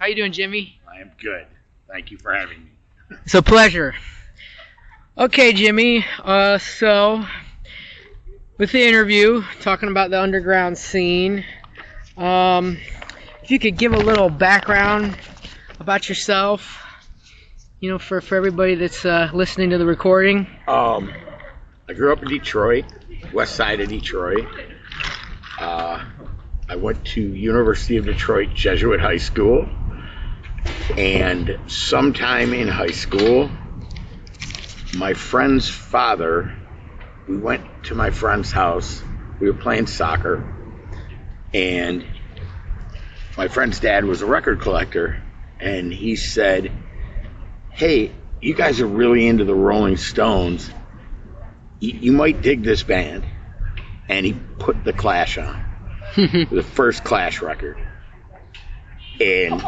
How you doing, Jimmy? I am good. Thank you for having me. It's a pleasure. Okay, Jimmy. So with the interview, talking about the underground scene, if you could give a little background about yourself, for everybody that's listening to the recording. I grew up in Detroit, west side of Detroit. I went to University of Detroit Jesuit High School, and sometime in high school, my friend's father, we went to my friend's house. We were playing soccer, and my friend's dad was a record collector, and he said, "Hey, you guys are really into the Rolling Stones. You might dig this band." And he put the Clash on, the first Clash record, and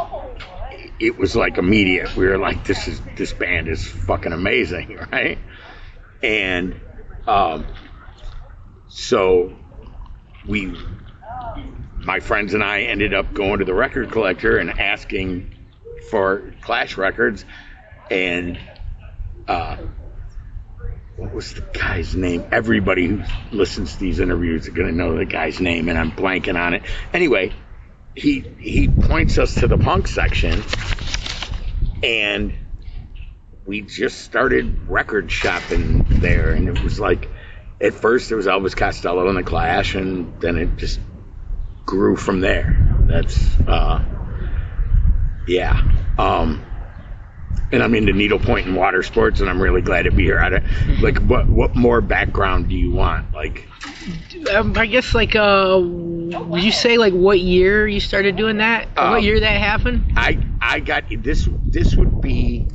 it was like immediate. We were like, this band is fucking amazing, right? And so my friends and I ended up going to the record collector and asking for Clash records. And what was the guy's name? Everybody who listens to these interviews are going to know the guy's name, and I'm blanking on it. Anyway, he points us to the punk section, and we just started record shopping there. And it was like, at first it was Elvis Costello and the Clash, and then it just grew from there. That's and I'm into needlepoint and water sports, and I'm really glad to be here. What more background do you want? I guess would you say what year you started doing that? What year that happened? I got this. This would be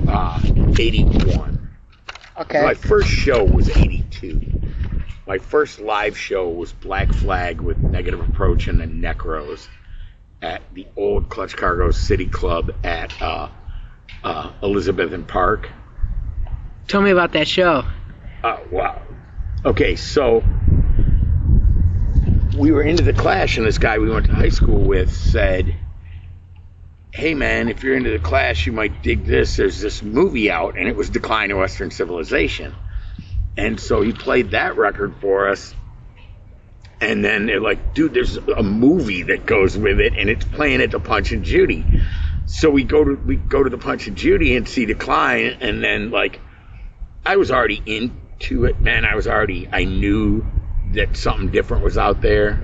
81. Okay. My first show was 82. My first live show was Black Flag with Negative Approach and the Necros at the old Clutch Cargo City Club at Elizabethan Park. Tell me about that show. Wow. Okay, so we were into the Clash, and this guy we went to high school with said, "Hey man, if you're into the Clash, you might dig this. There's this movie out," and it was Decline of Western Civilization. And so he played that record for us. And then they're like, "Dude, there's a movie that goes with it, and it's playing at the Punch and Judy." So we go to the Punch and Judy and see Decline, and then I was already into it, man. I knew that something different was out there,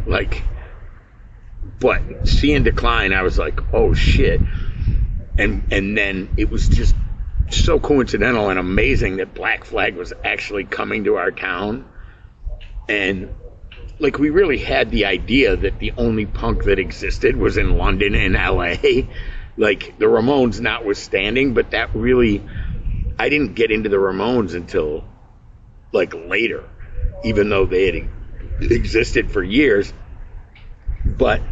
but seeing Decline, I was like, "Oh shit!" And then it was just so coincidental and amazing that Black Flag was actually coming to our town, and we really had the idea that the only punk that existed was in London and LA, the Ramones notwithstanding, but that really, I didn't get into the Ramones until later, even though they had existed for years. But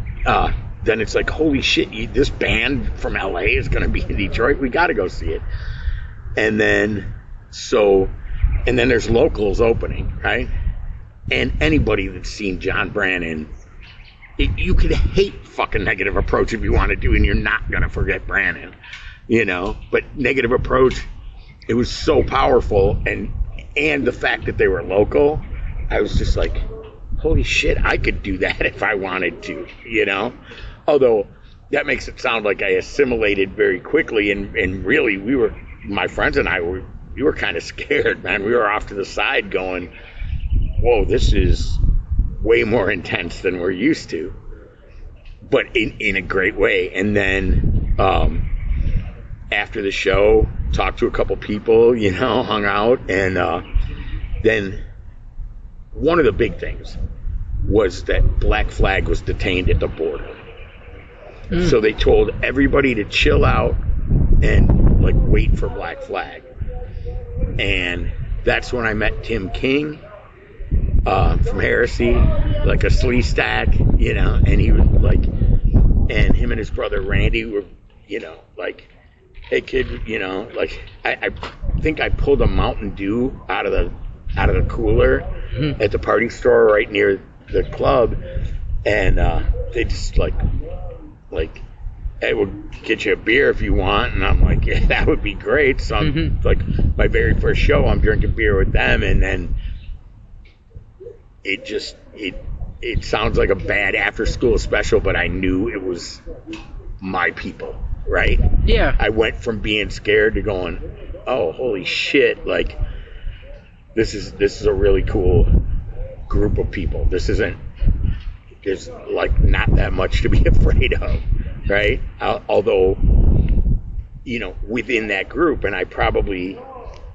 then it's holy shit, this band from LA is going to be in Detroit, we got to go see it. And then there's locals opening, right? And anybody that's seen John Brannon, you could hate fucking Negative Approach if you wanted to, and you're not going to forget Brannon, But Negative Approach, it was so powerful, and the fact that they were local, I was just like, holy shit, I could do that if I wanted to, Although that makes it sound like I assimilated very quickly, and really, my friends and I we were kind of scared, man. We were off to the side going, whoa, this is way more intense than we're used to, but in a great way. And then after the show, talked to a couple people, hung out, and then one of the big things was that Black Flag was detained at the border. So they told everybody to chill out and wait for Black Flag. And that's when I met Tim King from Heresy, a slee stack, and he was and him and his brother Randy were, "Hey kid, I think I pulled a Mountain Dew out of the cooler at the party store right near the club, and they just hey, we'll get you a beer if you want. And I'm like, yeah, that would be great. So I'm like, my very first show, I'm drinking beer with them. And then it sounds like a bad after school special, but I knew it was my people, right? Yeah. I went from being scared to going, oh, holy shit, like, this is a really cool group of people. There's like not that much to be afraid of, right? Although, within that group, and I probably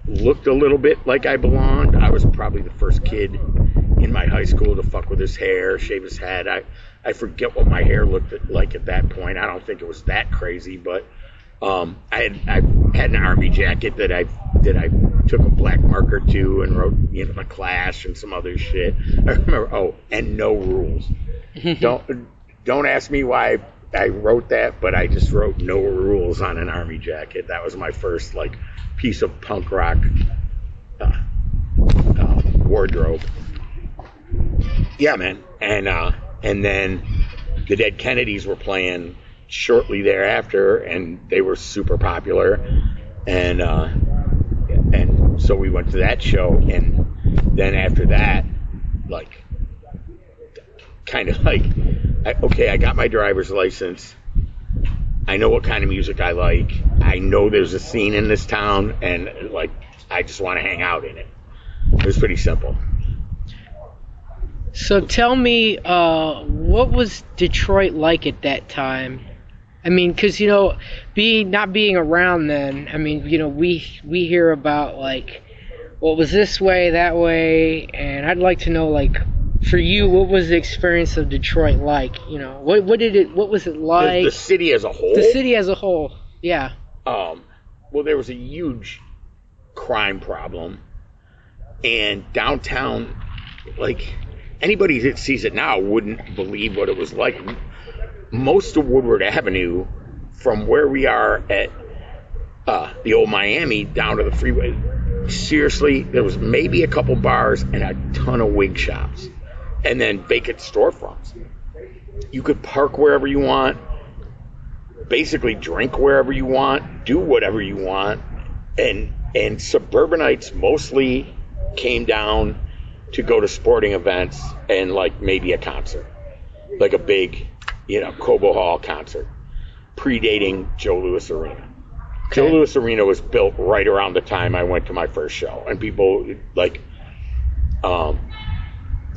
looked a little bit like I belonged. I was probably the first kid in my high school to fuck with his hair, shave his head. I forget what my hair looked like at that point. I don't think it was that crazy, but I had an army jacket that I took a black marker to and wrote my Clash and some other shit. I remember. And No Rules. Don't ask me why I wrote that, but I just wrote No Rules on an army jacket. That was my first like piece of punk rock wardrobe. Yeah, man. And then the Dead Kennedys were playing shortly thereafter, and they were super popular, and so we went to that show, and then after that, like, kind of like, I got my driver's license. I know what kind of music I like. I know there's a scene in this town, and like, I just want to hang out in it. It was pretty simple. So tell me, what was Detroit like at that time? I mean, because, not being around then, I mean, we hear about, like, what was this way, that way, and I'd like to know, like, for you, what was the experience of Detroit like? What was it like? The city as a whole? The city as a whole, yeah. Well, there was a huge crime problem, and downtown, like, anybody that sees it now wouldn't believe what it was like. Most of Woodward Avenue, from where we are at the old Miami down to the freeway, seriously, there was maybe a couple bars and a ton of wig shops, and then vacant storefronts. You could park wherever you want, basically drink wherever you want, do whatever you want, and suburbanites mostly came down to go to sporting events and like maybe a concert, like a big, Cobo Hall concert, predating Joe Louis Arena. Okay. Joe Louis Arena was built right around the time I went to my first show, and people like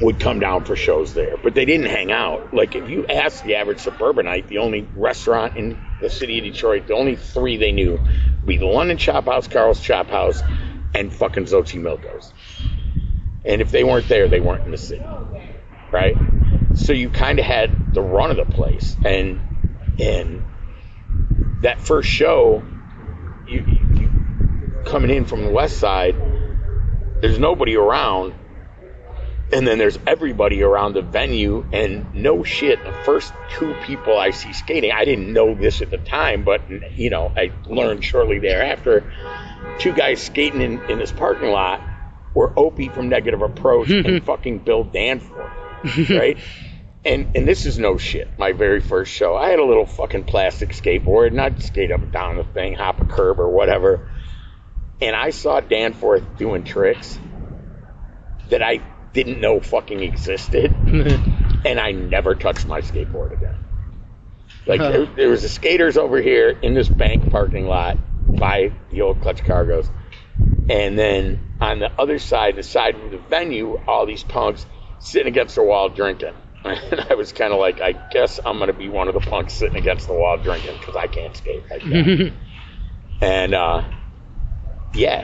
would come down for shows there, but they didn't hang out. Like, if you ask the average suburbanite, the only restaurant in the city of Detroit, the only three they knew would be the London Chop House, Carl's Chop House, and fucking Xochimilco's. And if they weren't there, they weren't in the city, right? So you kind of had the run of the place. And that first show, you coming in from the west side, there's nobody around. And then there's everybody around the venue. And no shit, the first two people I see skating, I didn't know this at the time, but, I learned shortly thereafter, two guys skating in this parking lot were Opie from Negative Approach and fucking Bill Danforth, right? And this is no shit. My very first show, I had a little fucking plastic skateboard, and I'd skate up and down the thing, hop a curb or whatever. And I saw Danforth doing tricks that I didn't know fucking existed, and I never touched my skateboard again. Like, there was the skaters over here in this bank parking lot by the old Clutch Cargos. And then on the other side, the side of the venue, all these punks sitting against the wall drinking. And I was kind of like, I guess I'm going to be one of the punks sitting against the wall drinking because I can't skate like that. And,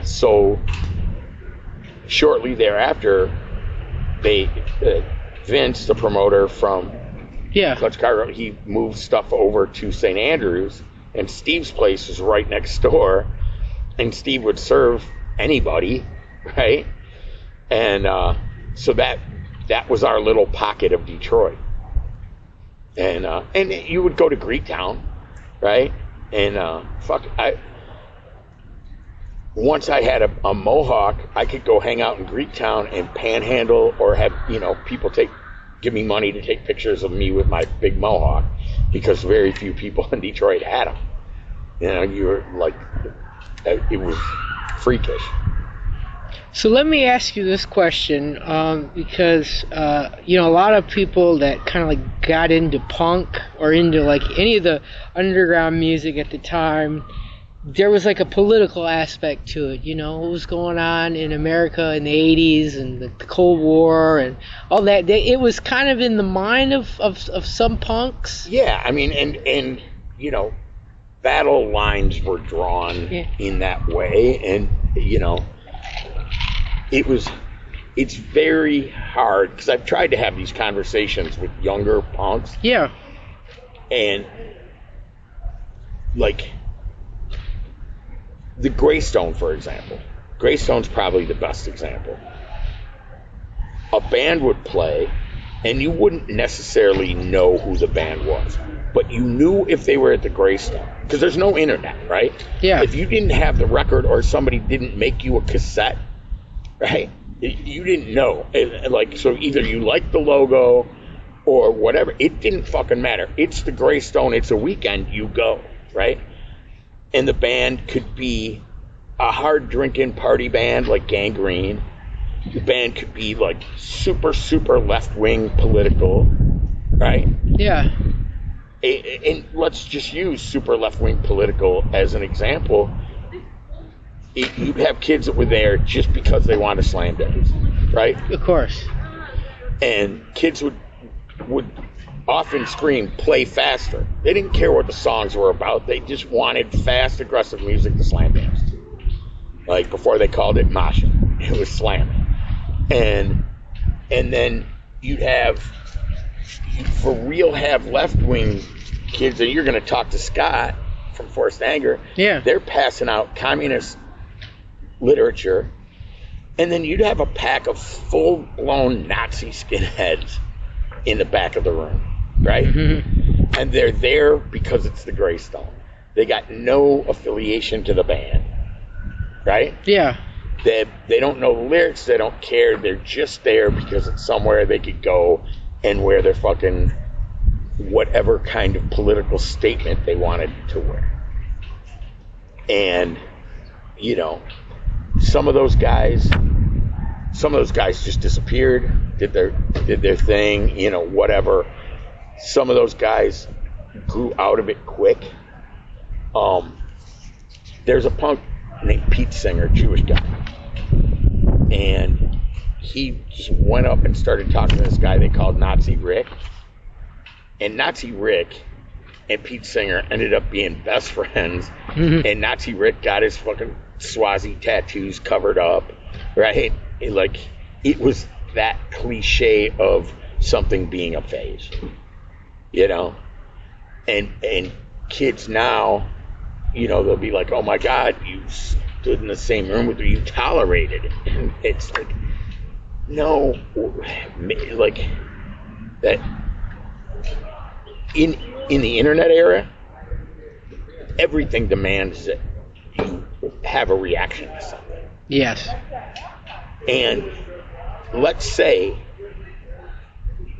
so shortly thereafter, Vince, the promoter from Clutch Cargo, he moved stuff over to St. Andrews, and Steve's place was right next door, and Steve would serve anybody, right? And so that was our little pocket of Detroit. And you would go to Greektown, right? And once I had a mohawk, I could go hang out in Greektown and panhandle, or have people give me money to take pictures of me with my big mohawk. because very few people in Detroit had them. You know, you were like, it was freakish. So let me ask you this question, because you know, a lot of people that kind of like got into punk or into like any of the underground music at the time, there was like a political aspect to it. You know, what was going on in America in the 80s and the Cold War and all that. It was kind of in the mind of some punks. Yeah, I mean, and you know, battle lines were drawn in that way, and you know, it's very hard, because I've tried to have these conversations with younger punks. Yeah. And like the Greystone, for example. Greystone's probably the best example. A band would play, and you wouldn't necessarily know who the band was, but you knew if they were at the Greystone, because there's no internet, right? Yeah. If you didn't have the record, or somebody didn't make you a cassette, right, you didn't know. Like, so either you liked the logo or whatever. It didn't fucking matter. It's the Greystone. It's a weekend. You go, right? And the band could be a hard drinking party band like Gangrene. The band could be like super, super left wing political, right? Yeah. And let's just use super left wing political as an example. You'd have kids that were there just because they wanted to slam dance, right? Of course. And kids would often scream, "Play faster." They didn't care what the songs were about. They just wanted fast, aggressive music to slam dance to. Like, before they called it moshing, it was slamming. And then you'd for real have left-wing kids, and you're going to talk to Scott from Forced Anger. Yeah. They're passing out communist literature, and then you'd have a pack of full-blown Nazi skinheads in the back of the room, right? Mm-hmm. And they're there because it's the Greystone. They got no affiliation to the band, right? Yeah. They don't know the lyrics. They don't care. They're just there because it's somewhere they could go and wear their fucking whatever kind of political statement they wanted to wear. And, you know, some of those guys just disappeared, did their thing, you know, whatever. Some of those guys grew out of it quick. There's a punk named Pete Singer, Jewish guy, and he just went up and started talking to this guy they called Nazi Rick. And Nazi Rick and Pete Singer ended up being best friends. Mm-hmm. And Nazi Rick got his fucking Swazi tattoos covered up, right? It was that cliche of something being a phase, you know? And kids now, you know, they'll be like, "Oh my God, you stood in the same room with her, you tolerated it." And it's like, no, like that. In the internet era, everything demands that you have a reaction to something. Yes. And let's say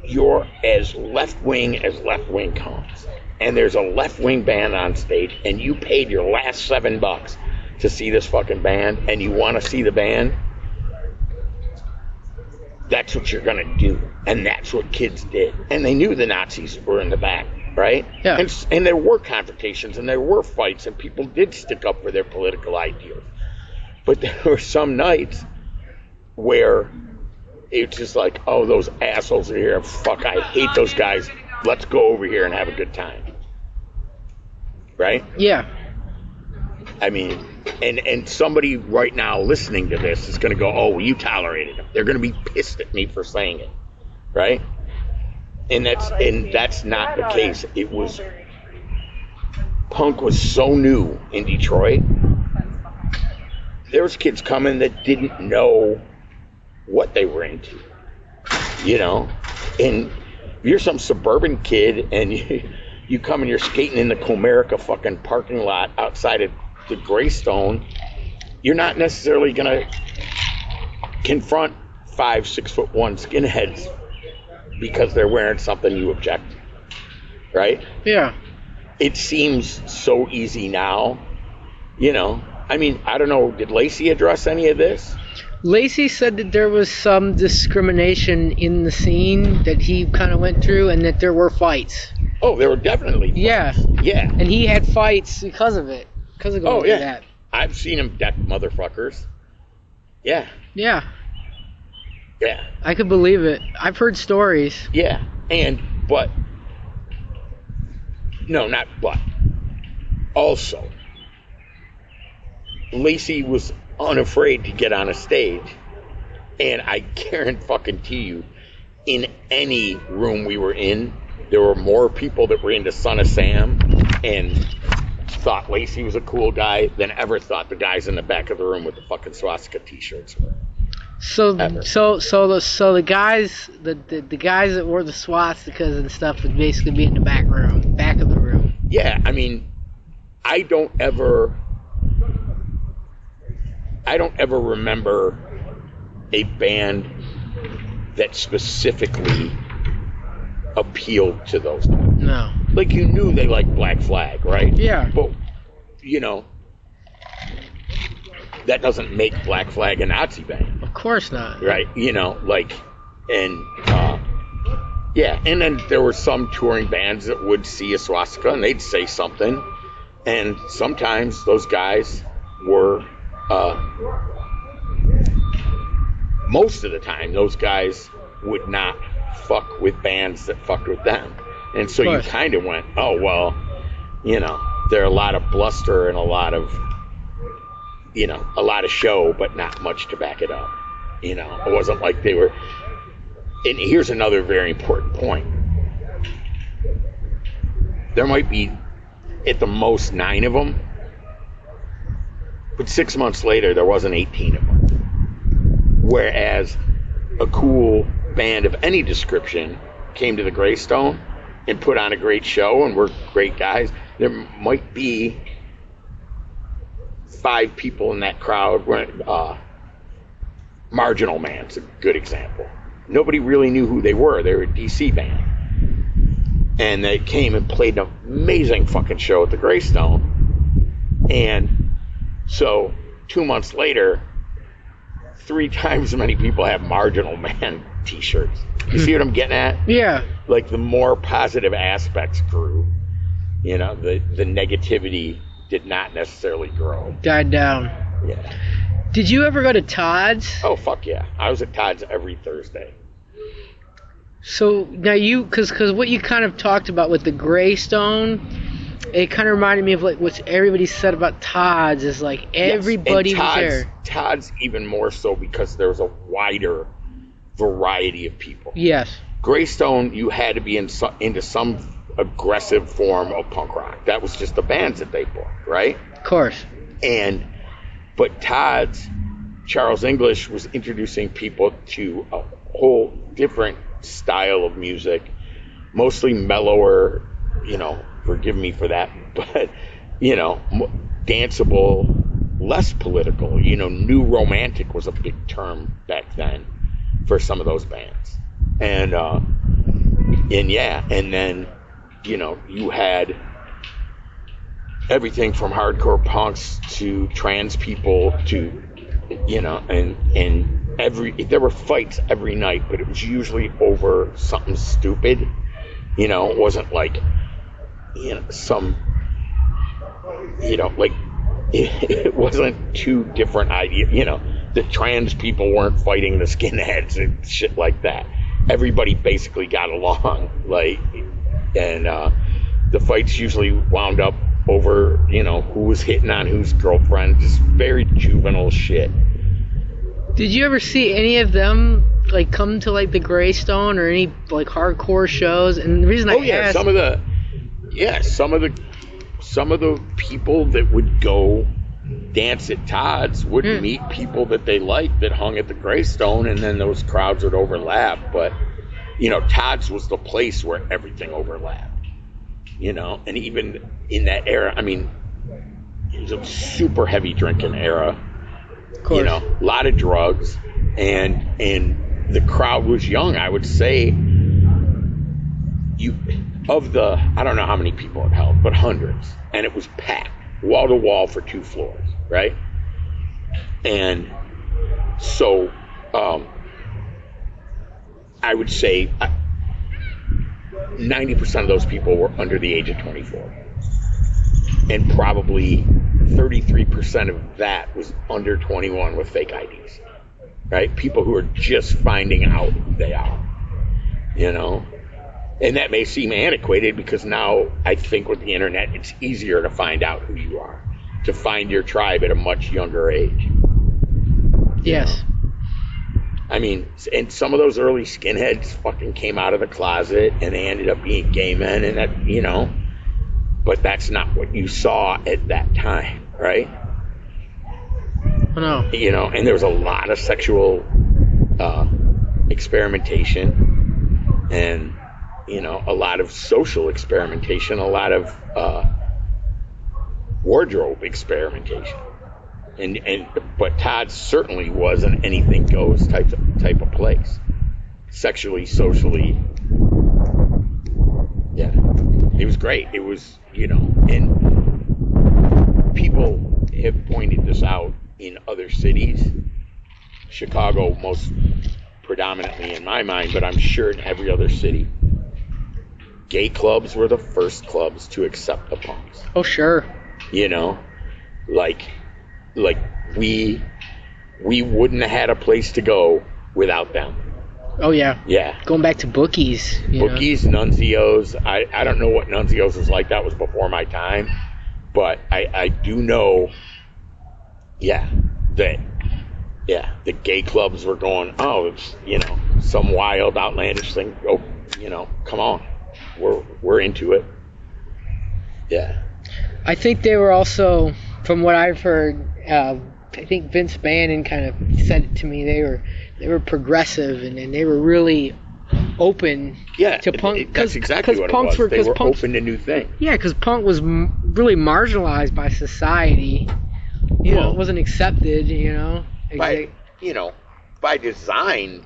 you're as left-wing as left-wing comes, and there's a left-wing band on stage, and you paid your last $7 to see this fucking band, and you want to see the band, that's what you're going to do. And that's what kids did. And they knew the Nazis were in the back, right? Yeah. And there were confrontations, and there were fights, and people did stick up for their political ideals. But there were some nights where it's just like, "Oh, those assholes are here. Fuck, I hate those guys. Let's go over here and have a good time." Right? Yeah. I mean, and somebody right now listening to this is going to go, "Oh, well, you tolerated them." They're going to be pissed at me for saying it, right? And that's not the case. It was, punk was so new in Detroit. There was kids coming that didn't know what they were into, you know. And you're some suburban kid, and you come and you're skating in the Comerica fucking parking lot outside of the Greystone. You're not necessarily gonna confront 5-6'1" skinheads because they're wearing something you object to, right? Yeah. It seems so easy now, you know. I mean, I don't know, did Lacey address any of this? Lacey said that there was some discrimination in the scene that he kind of went through, and that there were fights. Oh, there were definitely fights. Yeah. Yeah. And he had fights because of it. Because of going through that. I've seen him deck motherfuckers. Yeah. Yeah. Yeah. I could believe it. I've heard stories. Yeah. But. No, not but. Also, Lacey was unafraid to get on a stage. And I guarantee you, in any room we were in, there were more people that were into Son of Sam and thought Lacey was a cool guy than ever thought the guys in the back of the room with the fucking swastika t-shirts were. So the guys that wore the swastikas and stuff would basically be in the back of the room. Yeah, I mean, I don't ever remember a band that specifically appealed to those guys. No. Like, you knew they liked Black Flag, right? Yeah. But, you know, that doesn't make Black Flag a Nazi band. Of course not. Right? You know, like, and, yeah. And then there were some touring bands that would see a swastika and they'd say something. And sometimes those guys were, most of the time, those guys would not fuck with bands that fucked with them. And so you kind of went, oh, well, you know, there are a lot of bluster and a lot of show, but not much to back it up. You know, it wasn't like they were. And here's another very important point. There might be at the most 9 of them, but 6 months later, there wasn't 18 of them. Whereas a cool band of any description came to the Greystone and put on a great show and were great guys, there might be 5 people in that crowd. Marginal Man's a good example. Nobody really knew who they were. They were a DC band. And they came and played an amazing fucking show at the Greystone. And so 2 months later, 3 times as many people have Marginal Man t-shirts. You see what I'm getting at? Yeah. Like, the more positive aspects grew. You know, the negativity did not necessarily grow. Died down. Yeah. Did you ever go to Todd's? Oh, fuck yeah. I was at Todd's every Thursday. So, now because what you kind of talked about with the Greystone, it kind of reminded me of like what everybody said about Todd's is like everybody was there. Todd's even more so because there was a wider variety of people. Yes. Greystone, you had to be into some aggressive form of punk rock. That was just the bands that they booked, right? Of course. But Todd's, Charles English was introducing people to a whole different style of music, mostly mellower, you know, forgive me for that, but, you know, danceable, less political. You know, new romantic was a big term back then for some of those bands. And then, you know, you had everything from hardcore punks to trans people to, you know, and there were fights every night, but it was usually over something stupid. You know, it wasn't like, you know, some, you know, like, it wasn't 2 different ideas. You know, the trans people weren't fighting the skinheads and shit like that. Everybody basically got along, like, and the fights usually wound up over, you know, who was hitting on whose girlfriend, just very juvenile shit. Did you ever see any of them like come to like the Greystone or any like hardcore shows? And the reason asked, some of the people that would go dance at Todd's would meet people that they liked that hung at the Greystone, and then those crowds would overlap. But, you know, Todd's was the place where everything overlapped. You know, and even in that era, I mean, it was a super heavy drinking era. Of course. You know, a lot of drugs, and the crowd was young. I would say of the, I don't know how many people it held, but hundreds, and it was packed wall to wall for 2 floors, right? And so I would say 90% of those people were under the age of 24, and probably 33% of that was under 21 with fake IDs, right? People who are just finding out who they are, you know? And that may seem antiquated because now I think with the internet, it's easier to find out who you are, to find your tribe at a much younger age. Yes. I mean, and some of those early skinheads fucking came out of the closet and they ended up being gay men, and that, you know, but that's not what you saw at that time, right? I know. You know, and there was a lot of sexual experimentation, and, you know, a lot of social experimentation, a lot of wardrobe experimentation. But Todd certainly was an anything goes type of place, sexually, socially. Yeah, it was great. It was, you know, and people have pointed this out in other cities. Chicago most predominantly in my mind, but I'm sure in every other city. Gay clubs were the first clubs to accept the punks. Oh, sure. You know, like we wouldn't have had a place to go without them. Oh, yeah. Yeah. Going back to Bookies. Bookies, Nunzios. I don't know what Nunzios was like. That was before my time. But I do know, that the gay clubs were going, oh, it's, you know, some wild, outlandish thing. Oh, you know, come on. We're into it. Yeah. I think they were also, from what I've heard, I think Vince Bannon kind of said it to me. They were progressive, and they were really open to punk. That's exactly what it was. They were open to new things. Yeah, because punk was really marginalized by society. You know, it wasn't accepted. You know, by design.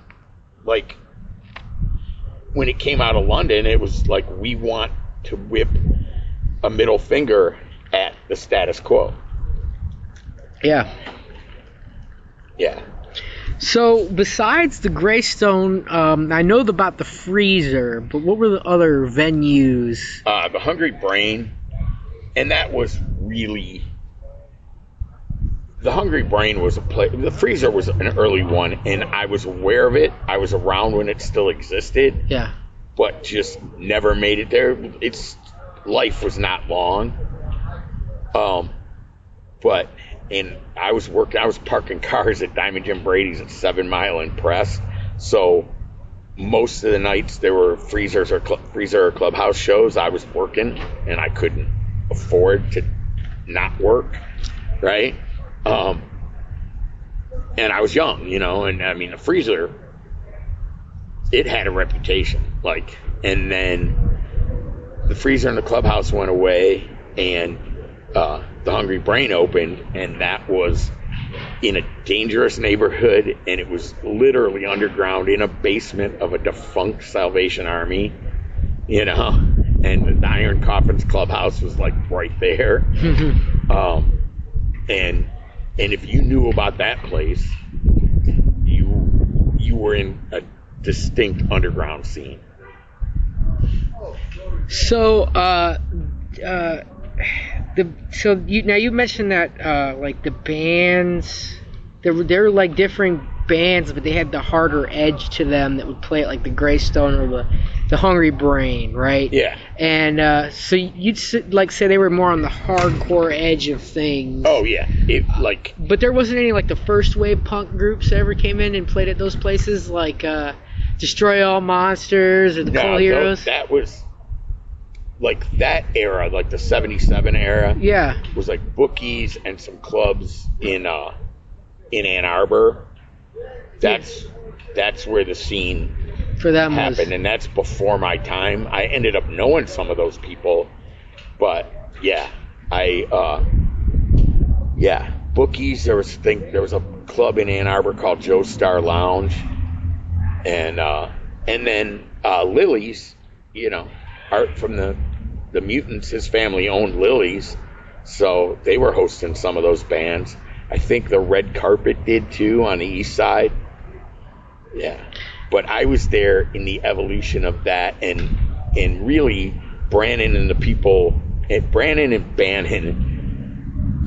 Like when it came out of London, it was like, we want to whip a middle finger at the status quo. Yeah. Yeah. So besides the Greystone, I know about the Freezer, but what were the other venues? The Hungry Brain, and that was really... The Hungry Brain was a place... The Freezer was an early one, and I was aware of it. I was around when it still existed. Yeah. But just never made it there. Life was not long. And I was parking cars at Diamond Jim Brady's at 7 Mile and Press. So most of the nights there were Freezer or Clubhouse shows. I was working, and I couldn't afford to not work, right? And I was young, you know, and I mean, the Freezer, it had a reputation, like, and then the Freezer and the Clubhouse went away, and the Hungry Brain opened, and that was in a dangerous neighborhood, and it was literally underground in a basement of a defunct Salvation Army, you know, and the Iron Coffins Clubhouse was like right there. And if you knew about that place, you were in a distinct underground scene. So, you mentioned that like the bands, there were like different bands, but they had the harder edge to them that would play at like the Greystone or the Hungry Brain, right? Yeah. And so you'd say they were more on the hardcore edge of things. Oh yeah, But there wasn't any like the first wave punk groups that ever came in and played at those places, like Destroy All Monsters or the Cool Heroes. That was like that era, like the '77 era. Yeah. Was like Bookies and some clubs in Ann Arbor. That's where the scene for them happened, and that's before my time. I ended up knowing some of those people, but Bookies. There was a club in Ann Arbor called Joe Star Lounge, and then Lily's, you know, Art from the Mutants, his family owned Lily's, so they were hosting some of those bands. I think the Red Carpet did too on the east side. Yeah. But I was there in the evolution of that, and really Brannon and the people, Brannon and Bannon,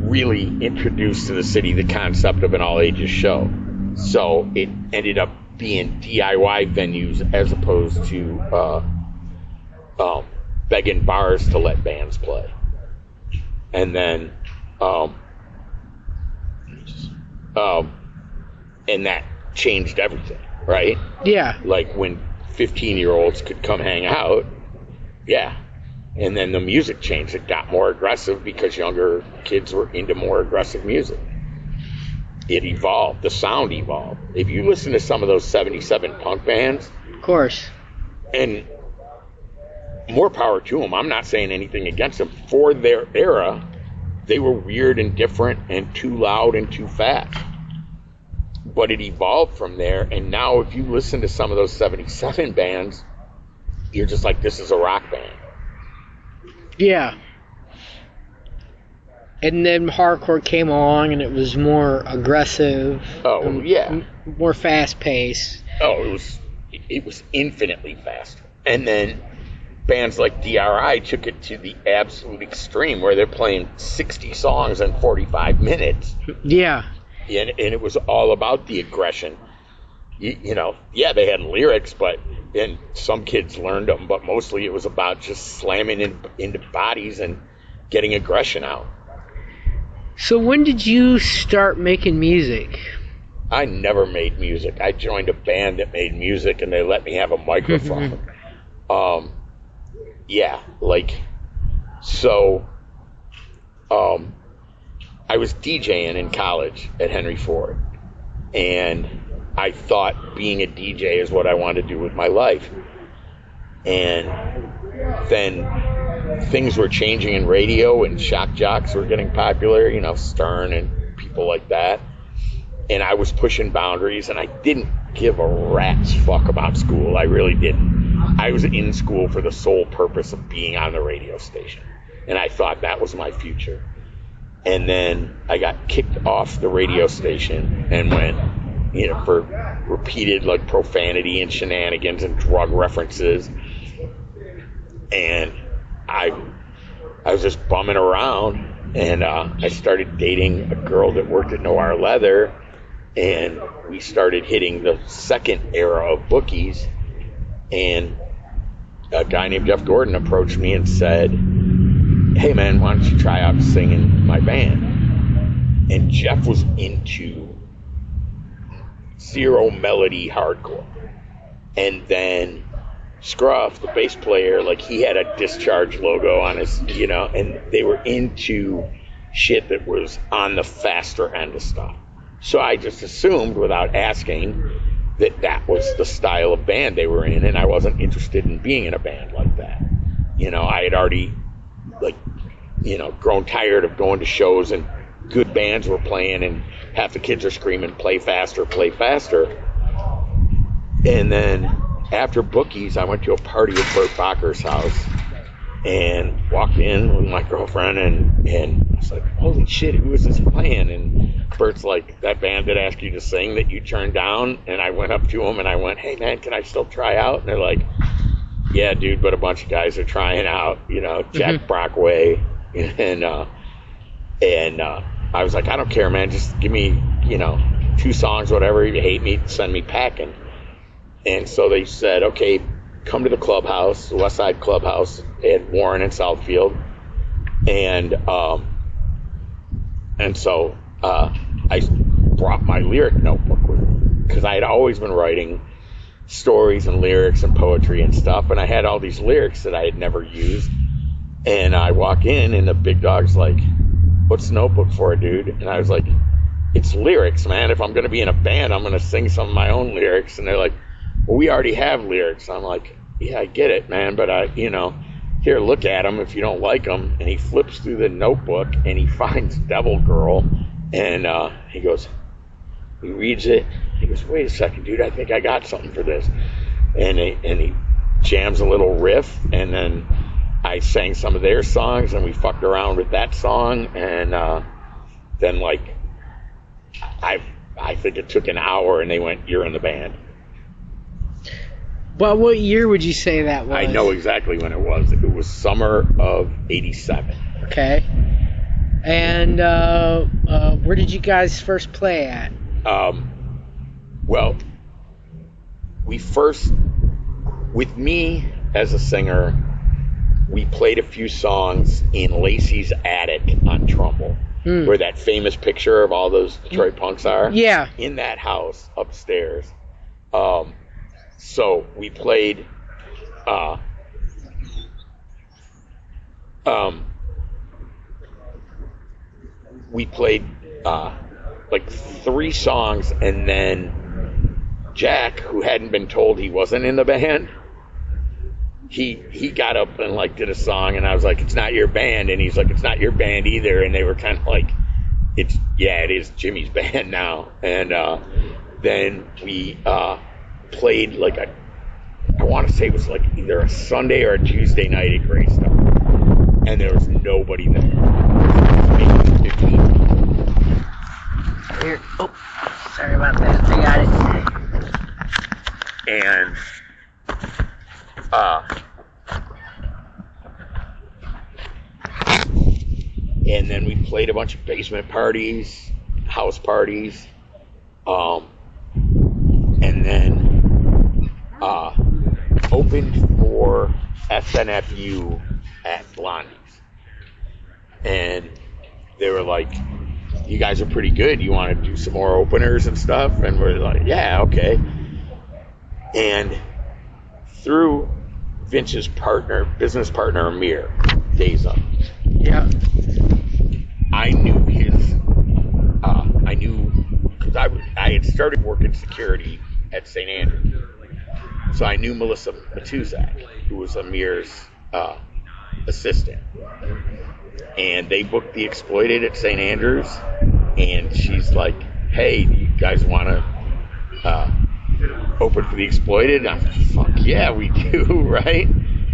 really introduced to the city the concept of an all-ages show. So it ended up being DIY venues as opposed to begging bars to let bands play. And then and that changed everything, right? Yeah. Like when 15-year-olds could come hang out, yeah. And then the music changed. It got more aggressive because younger kids were into more aggressive music. It evolved. The sound evolved. If you listen to some of those 77 punk bands, Of course. and more power to them, I'm not saying anything against them. For their era, they were weird and different and too loud and too fast. But it evolved from there, and now if you listen to some of those 77 bands, you're just like, this is a rock band. Yeah. And then hardcore came along, and it was more aggressive. Oh, yeah. More fast-paced. Oh, it was infinitely faster. And then bands like DRI took it to the absolute extreme, where they're playing 60 songs in 45 minutes. Yeah. And it was all about the aggression. You know, yeah, they had lyrics, and some kids learned them, but mostly it was about just slamming into bodies and getting aggression out. So when did you start making music? I never made music. I joined a band that made music, and they let me have a microphone. Yeah, like, so, I was DJing in college at Henry Ford, and I thought being a DJ is what I wanted to do with my life. And then things were changing in radio, and shock jocks were getting popular, you know, Stern and people like that. And I was pushing boundaries, and I didn't give a rat's fuck about school. I really didn't. I was in school for the sole purpose of being on the radio station, and I thought that was my future. And then I got kicked off the radio station and went, you know, for repeated like profanity and shenanigans and drug references. And I was just bumming around, and I started dating a girl that worked at Noir Leather, and we started hitting the second era of bookies. And a guy named Jeff Gordon approached me and said, hey man, why don't you try out singing in my band? And Jeff was into zero melody hardcore. And then Scruff, the bass player, like, he had a Discharge logo on his, you know, and they were into shit that was on the faster end of stuff. So I just assumed, without asking, that was the style of band they were in, and I wasn't interested in being in a band like that. You know, I had already, like, you know, grown tired of going to shows and good bands were playing and half the kids are screaming, play faster, play faster. And then after bookies, I went to a party at Burt Bachar's house and walked in with my girlfriend, and I was like, holy shit, who is this playing? And Bert's like, that band that asked you to sing that you turned down. And I went up to him and I went, hey man, can I still try out? And they're like, yeah dude, but a bunch of guys are trying out, you know, Jack Brockway. And I was like, I don't care, man, just give me, you know, 2 songs, whatever. If you hate me, send me packing. And so they said, okay, come to the clubhouse, the West Side Clubhouse at Warren and Southfield. And so I brought my lyric notebook with me, because I had always been writing stories and lyrics and poetry and stuff, and I had all these lyrics that I had never used. And I walk in, and the big dog's like, what's the notebook for, dude? And I was like, it's lyrics, man. If I'm going to be in a band, I'm going to sing some of my own lyrics. And they're like, well, we already have lyrics. I'm like, yeah, I get it, man, but you know, here, look at them if you don't like them. And he flips through the notebook, and he finds Devil Girl, and he goes, he reads it. He goes, wait a second, dude, I think I got something for this. And he jams a little riff, and then I sang some of their songs, and we fucked around with that song, and then like I think it took an hour, and they went, "You're in the band." Well, what year would you say that was? I know exactly when it was. It was summer of '87. Okay. And where did you guys first play at? Well, we first, with me as a singer, we played a few songs in Lacey's attic on Trumbull, where that famous picture of all those Detroit punks are. Yeah. In that house upstairs. So we played like 3 songs, and then Jack, who hadn't been told he wasn't in the band, he got up and like did a song, and I was like, "It's not your band," and he's like, "It's not your band either," and they were kind of like, it is Jimmy's band now. And then we played like I want to say it was like either a Sunday or a Tuesday night at Greystone, and there was nobody there. Maybe 15 people. Here. Oh, sorry about that. I got it. And and then we played a bunch of basement parties, house parties, and then opened for SNFU at Blondie's. And they were like, "You guys are pretty good. You want to do some more openers and stuff?" And we're like, "Yeah, okay." And through Vince's business partner, Amir Deza, Yeah. I knew because I had started working security at St. Andrews. So I knew Melissa Matuzak, who was Amir's assistant. And they booked The Exploited at St. Andrews, and she's like, "Hey, do you guys want to open for The Exploited?" And I'm like, "Fuck yeah, we do," right?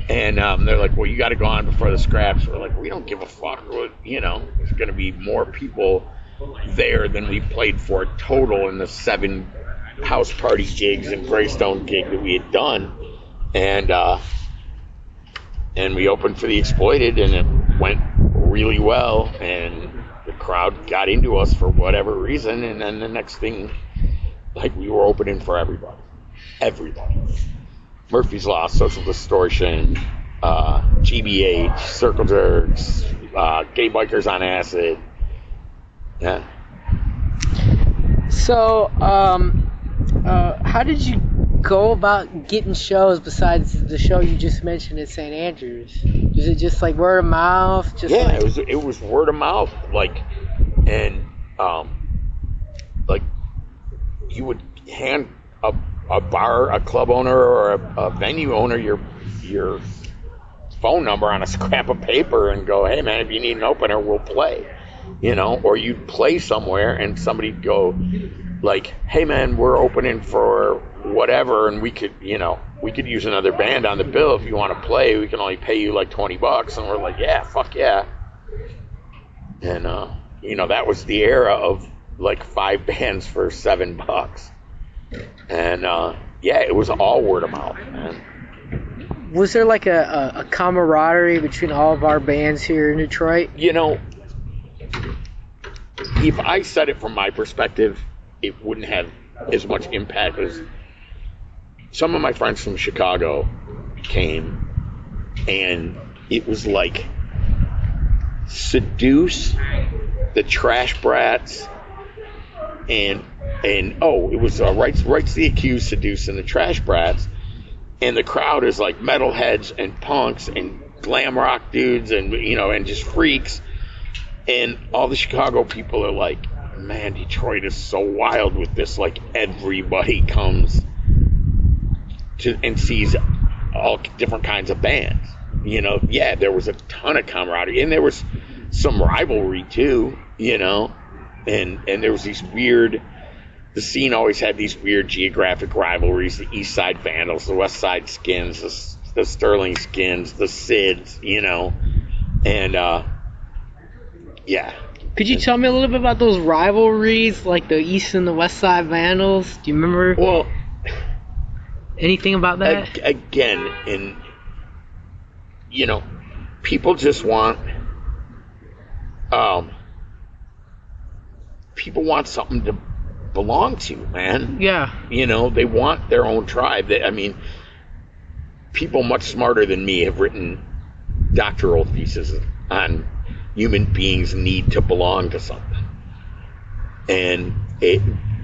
And they're like, "Well, you got to go on before the scraps." We're like, "We don't give a fuck. There's going to be more people there than we played for total in the 7 house party gigs and Greystone gig that we had done." And we opened for The Exploited, and it went really well, and the crowd got into us for whatever reason, and then the next thing, like, we were opening for everybody. Murphy's Law, Social Distortion, GBH, Circle Jerks, Gay Bikers on Acid. Yeah. So, how did you go about getting shows besides the show you just mentioned at St. Andrews? Is it just like word of mouth? It was word of mouth, like, and like you would hand a club owner or a venue owner your phone number on a scrap of paper and go, "Hey man, if you need an opener, we'll play." Or you'd play somewhere and somebody'd go like, "Hey man, we're opening for whatever, and we could use another band on the bill. If you want to play, we can only pay you like $20. And we're like, "Yeah, fuck yeah." And that was the era of like 5 bands for $7. And it was all word of mouth, man. Was there like a camaraderie between all of our bands here in Detroit? If I said it from my perspective, it wouldn't have as much impact as some of my friends from Chicago came, and it was like Seduce, the Trash Brats, and it was Rights the Accused, Seduce, and the Trash Brats, and the crowd is like metalheads and punks and glam rock dudes and and just freaks, and all the Chicago people are like, "Man, Detroit is so wild with this. Like, everybody comes to and sees all different kinds of bands." There was a ton of camaraderie, and there was some rivalry too. And there was these weird. The scene always had these weird geographic rivalries: the East Side Vandals, the West Side Skins, the the Sterling Skins, the Sids, you know, and yeah. Could you tell me a little bit about those rivalries, like the East and the West Side Vandals? Do you remember anything about that? Again, you know, people just want people want something to belong to, man. Yeah. You know, they want their own tribe. I mean, people much smarter than me have written doctoral theses on human beings' need to belong to something. And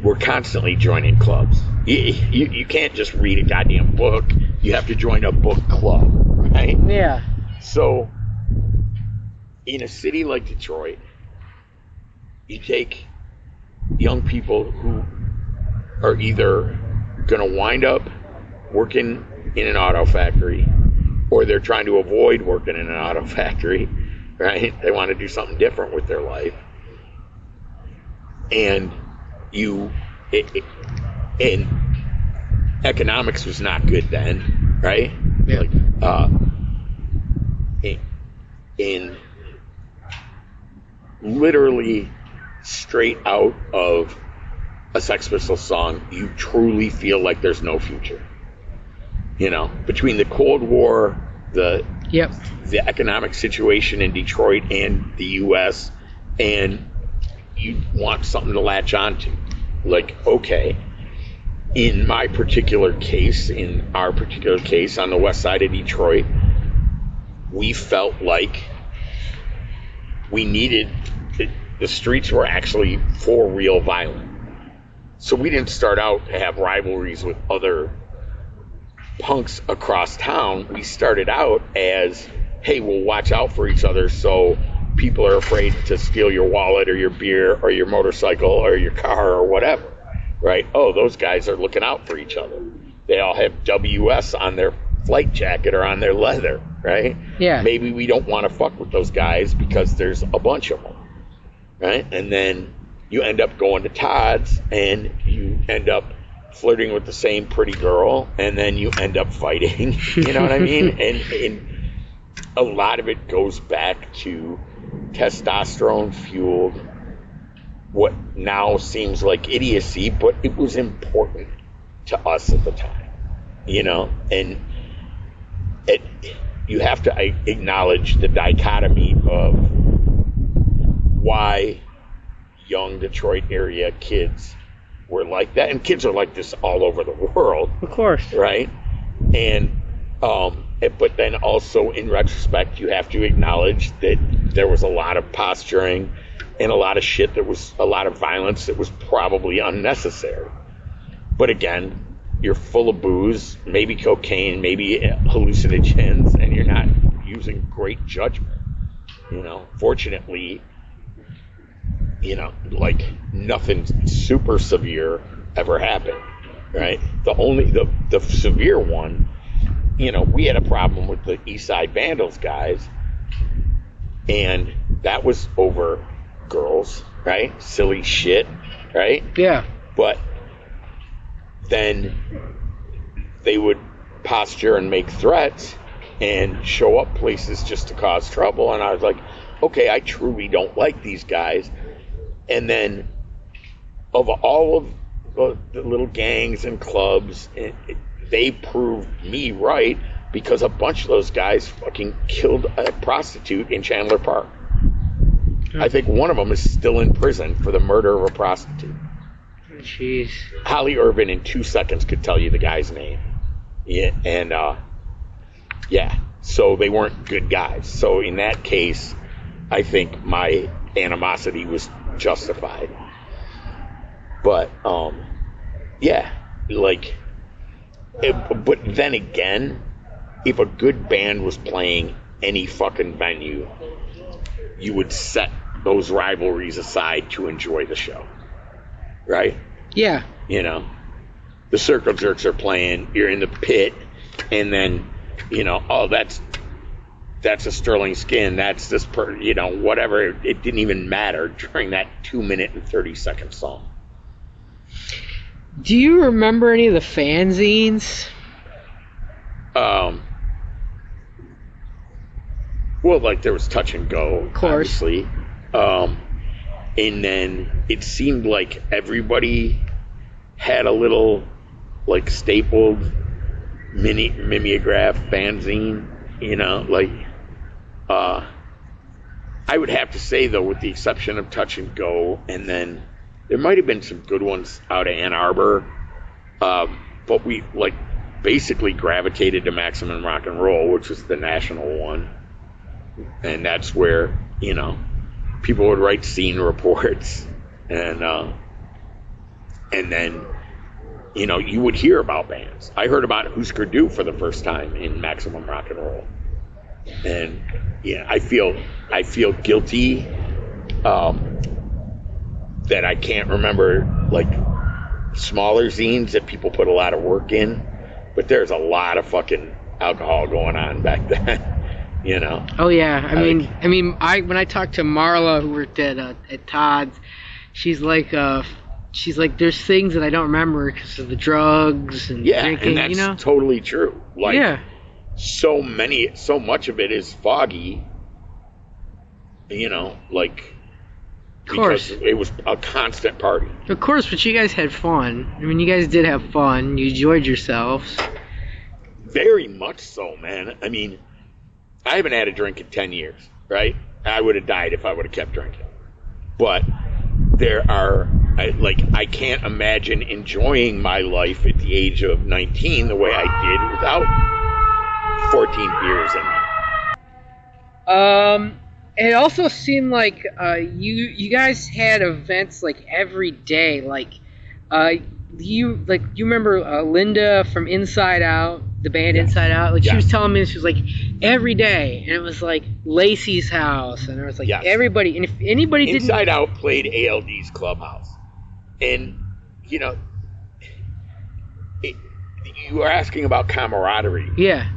we're constantly joining clubs. You can't just read a goddamn book. You have to join a book club, right? Yeah. So, in a city like Detroit, you take young people who are either going to wind up working in an auto factory, or they're trying to avoid working in an auto factory, right? They want to do something different with their life. And and economics was not good then, right? Yeah. Like, in literally straight out of a Sex Pistols song, you truly feel like there's no future. You know, between the Cold War, the economic situation in Detroit and the U.S., and you want something to latch onto. Like, okay, in our particular case on the west side of Detroit, we felt like we needed, the streets were actually for real violent. So we didn't start out to have rivalries with other punks across town. We started out as, hey, we'll watch out for each other, so people are afraid to steal your wallet or your beer or your motorcycle or your car or whatever, right? Oh, those guys are looking out for each other. They all have WS on their flight jacket or on their leather, right? Yeah. Maybe we don't want to fuck with those guys because there's a bunch of them, right? And then you end up going to Todd's and you end up flirting with the same pretty girl, and then you end up fighting. You know what I mean? And a lot of it goes back to testosterone fueled what now seems like idiocy, but it was important to us at the time, you know. And you have to acknowledge the dichotomy of why young Detroit area kids were like that, and kids are like this all over the world, of course, right? And but then also in retrospect, you have to acknowledge that there was a lot of posturing and a lot of shit that was, a lot of violence that was probably unnecessary. But again, you're full of booze, maybe cocaine, maybe hallucinogens, and you're not using great judgment. You know, fortunately, you know, like nothing super severe ever happened, right? The severe one, you know, we had a problem with the East Side Vandals guys, and that was over girls, right? Silly shit, right? Yeah. But then they would posture and make threats and show up places just to cause trouble, and I was like, okay, I truly don't like these guys. And then of all of the little gangs and clubs, they proved me right, because a bunch of those guys fucking killed a prostitute in Chandler Park. I think one of them is still in prison for the murder of a prostitute. Jeez. Holly Urban in 2 seconds could tell you the guy's name. Yeah, and yeah, so they weren't good guys. So in that case, I think my animosity was justified. But yeah, like, but then again, if a good band was playing any fucking venue, you would set those rivalries aside to enjoy the show, right? Yeah. You know, the Circle Jerks are playing, you're in the pit, and then, you know, oh, that's a Sterling Skin, that's this you know, whatever. It didn't even matter during that 2-minute and 30-second song. Do you remember any of the fanzines? Well, like there was Touch and Go, Of course. obviously. And then it seemed like everybody had a little, like, stapled mimeograph fanzine, you know, like, I would have to say, though, with the exception of Touch and Go, and then there might have been some good ones out of Ann Arbor, but we, like, basically gravitated to Maximum Rock and Roll, which was the national one. And that's where, you know, people would write scene reports, and then, you know, you would hear about bands. I heard about Husker Du for the first time in Maximum Rock and Roll, and yeah, I feel guilty that I can't remember, like, smaller zines that people put a lot of work in, but there's a lot of fucking alcohol going on back then. You know. Oh yeah, I mean, when I talked to Marla, who worked at Todd's, she's like, there's things that I don't remember because of the drugs and drinking. And that's, you know, totally true. Like, yeah. So much of it is foggy. You know, like, of course, because it was a constant party. Of course, but you guys had fun. I mean, you guys did have fun. You enjoyed yourselves. Very much so, man. I mean, I haven't had a drink in 10 years, right? I would have died if I would have kept drinking. But I can't imagine enjoying my life at the age of 19 the way I did without 14 beers in me. It also seemed like you guys had events like every day. Like, you remember Linda from Inside Out, the band Inside Out? Like, she was telling me, she was like, every day, and it was like Lacey's house, and it was like everybody. And if anybody didn't, Inside Out played ALD's Clubhouse, and you know, you were asking about camaraderie. Yeah.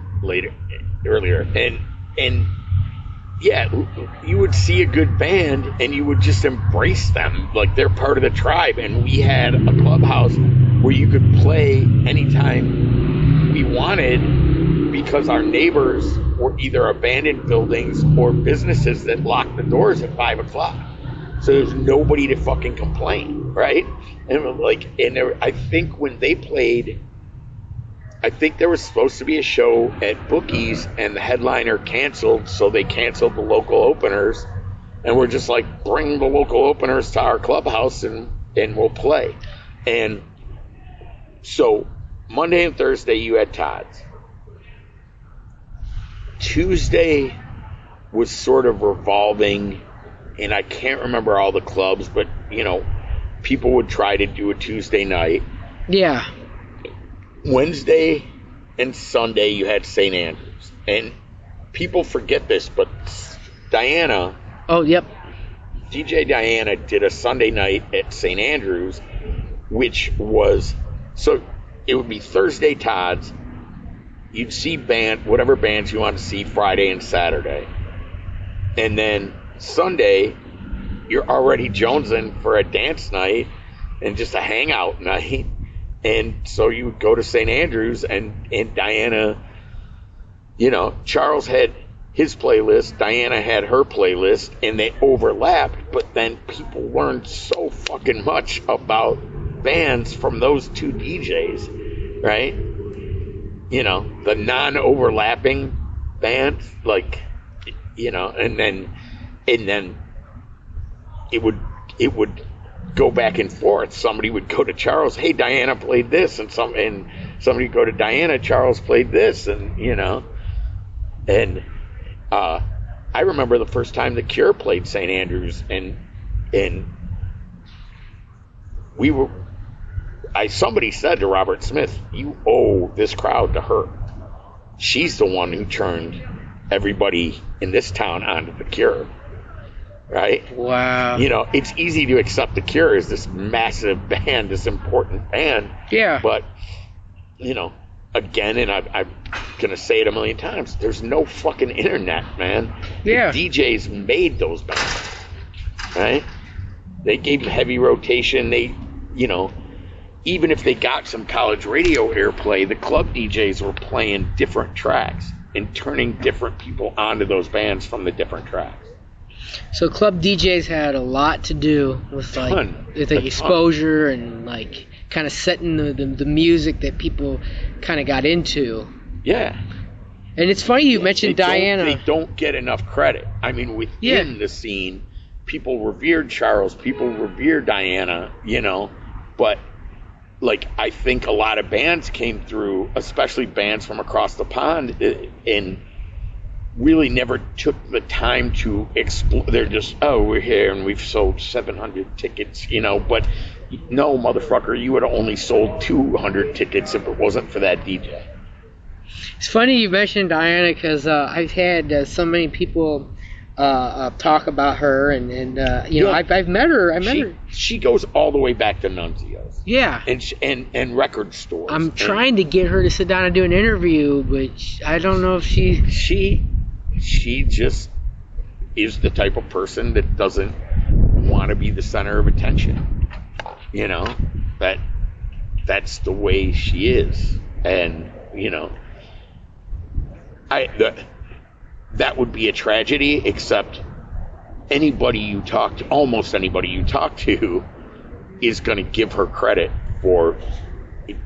Earlier, and yeah, you would see a good band and you would just embrace them like they're part of the tribe. And we had a clubhouse where you could play anytime we wanted because our neighbors were either abandoned buildings or businesses that locked the doors at 5 o'clock. So there's nobody to fucking complain, right? And I think when they played, I think there was supposed to be a show at Bookies, and the headliner canceled, so they canceled the local openers, and we're just like, bring the local openers to our clubhouse and we'll play. And so Monday and Thursday you had Todd's. Tuesday was sort of revolving, and I can't remember all the clubs, but, you know, people would try to do a Tuesday night. Yeah. Wednesday and Sunday you had St. Andrews, and people forget this, but Diana, DJ Diana did a Sunday night at St. Andrews, which was, so it would be Thursday Todd's, you'd see whatever bands you want to see Friday and Saturday, and then Sunday you're already jonesing for a dance night and just a hangout night. And so you would go to St. Andrews, and Diana, you know, Charles had his playlist, Diana had her playlist, and they overlapped, but then people learned so fucking much about bands from those two DJs, right? You know, the non-overlapping bands, like, you know, and then it would go back and forth. Somebody would go to Charles, hey, Diana played this, and somebody would go to Diana, Charles played this, and, you know. And I remember the first time The Cure played St. Andrews, and somebody said to Robert Smith, you owe this crowd to her. She's the one who turned everybody in this town onto The Cure. Right? Wow. You know, it's easy to accept The Cure as this massive band, this important band. Yeah. But, you know, again, and I'm going to say it a million times, there's no fucking internet, man. Yeah. The DJs made those bands. Right? They gave them heavy rotation. They, you know, even if they got some college radio airplay, the club DJs were playing different tracks. and turning different people onto those bands from the different tracks. So club DJs had a lot to do with with the exposure and like kind of setting the music that people kind of got into. Yeah. And it's funny you mentioned Diana. They don't get enough credit. I mean, within the scene, people revered Charles, people revered Diana, but like I think a lot of bands came through, especially bands from across the pond, and really never took the time to explore. They're just, we're here and we've sold 700 tickets, but no, motherfucker, you would have only sold 200 tickets if it wasn't for that DJ. It's funny you mentioned Diana because I've had so many people talk about her, and I've met her. I met her. She goes all the way back to Nunzio's. Yeah. And record stores. I'm trying to get her to sit down and do an interview, but I don't know if she just is the type of person that doesn't want to be the center of attention. That's the way she is, and that would be a tragedy, except almost anybody you talk to is going to give her credit for it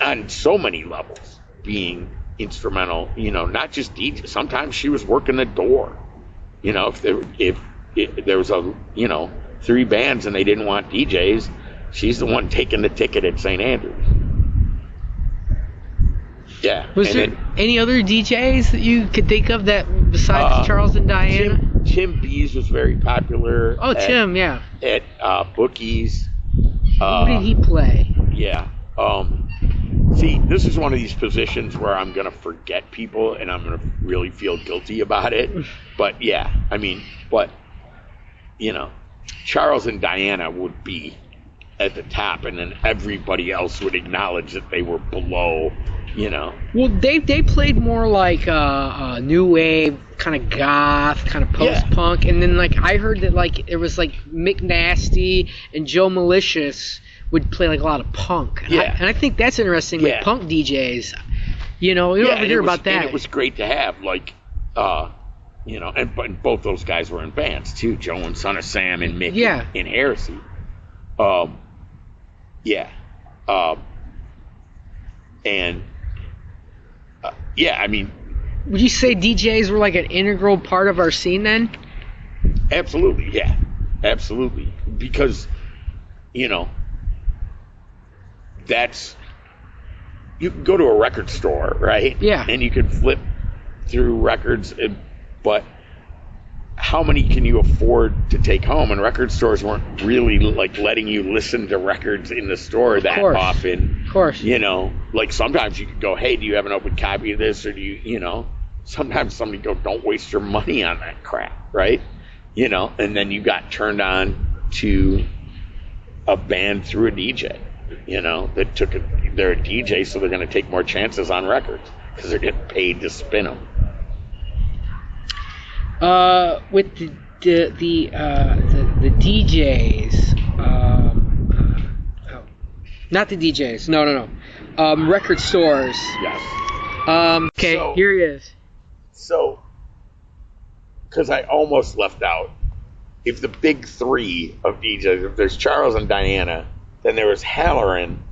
on so many levels, being instrumental, not just DJ. Sometimes she was working the door. If there was 3 bands and they didn't want DJs, she's the one taking the ticket at St. Andrews. Yeah. Was there any other DJs that you could think of that besides Charles and Diana? Tim Bees was very popular. Oh, Tim, yeah. At Bookies. Who did he play? Yeah. See, this is one of these positions where I'm going to forget people and I'm going to really feel guilty about it. But yeah, Charles and Diana would be at the top, and then everybody else would acknowledge that they were below, Well, they played more like new wave, kind of goth, kind of post-punk, and then like I heard that like it was like Mick Nasty and Joe Malicious would play like a lot of punk. And I think that's interesting, like punk DJs. You don't ever hear about that. And it was great to have, like, and both those guys were in bands too, Joe and Son of Sam and Mick and Heresy. I mean, would you say DJs were like an integral part of our scene then? Absolutely, yeah. Absolutely. Because, that's, you can go to a record store, right? Yeah. And you can flip through records, but how many can you afford to take home? And record stores weren't really like letting you listen to records in the store that often. Of course. Like sometimes you could go, hey, do you have an open copy of this? Or do you, sometimes somebody go, don't waste your money on that crap, right? And then you got turned on to a band through a DJ, that they're a DJ, so they're going to take more chances on records because they're getting paid to spin them. With the DJs, not the DJs, no. Record stores. Yes. Okay, so, here he is. So, because I almost left out, if the big 3 of DJs, if there's Charles and Diana, then there was Halloran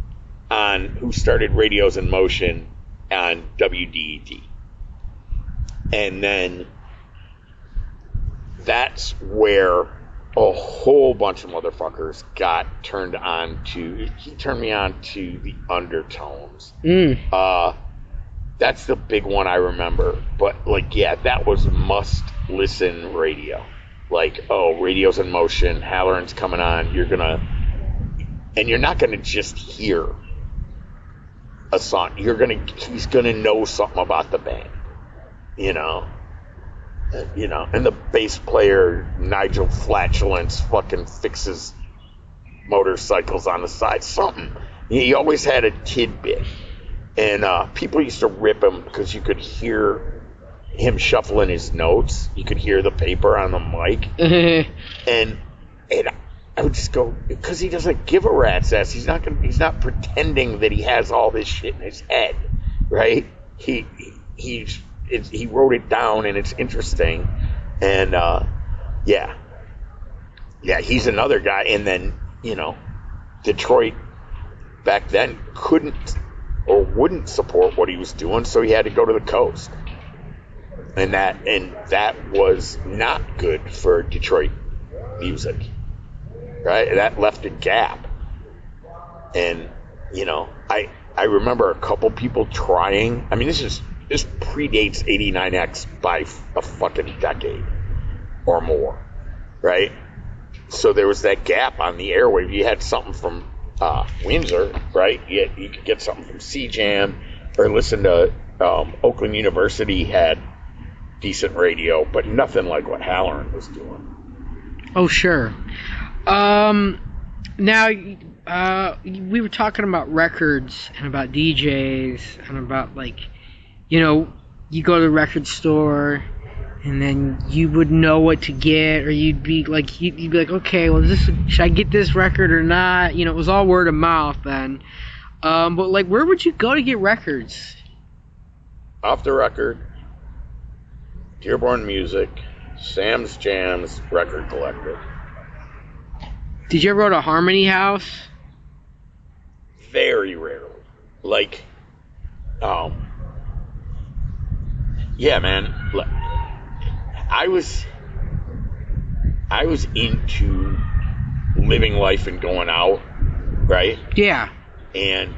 who started Radios in Motion on WDET. And then that's where a whole bunch of motherfuckers got turned on to. He turned me on to the Undertones. That's the big one I remember. But that was must listen radio. Radio's in Motion, Halloran's coming on. You're not gonna just hear a song. He's gonna know something about the band, and the bass player, Nigel Flatulence, fucking fixes motorcycles on the side. Something. He always had a tidbit. And people used to rip him because you could hear him shuffling his notes. You could hear the paper on the mic. And I would just go, because he doesn't give a rat's ass. He's not pretending that he has all this shit in his head, right? He he wrote it down, and it's interesting. And yeah, he's another guy. And then Detroit back then couldn't or wouldn't support what he was doing, so he had to go to the coast, and that was not good for Detroit music, right? That left a gap. And I remember a couple people trying. I mean, this predates 89X by a fucking decade or more, right? So there was that gap on the airwave. You had something from Windsor, right? You could get something from C-Jam, or listen to Oakland University had decent radio, but nothing like what Halloran was doing. Oh, sure. Now, we were talking about records and about DJs and about, you go to the record store and then you would know what to get, or you'd be like, okay, well, should I get this record or not? It was all word of mouth then. But where would you go to get records? Off the Record, Dearborn Music, Sam's Jams, Record Collector. Did you ever go to Harmony House? Very rarely. Yeah, man. I was into living life and going out, right? Yeah. And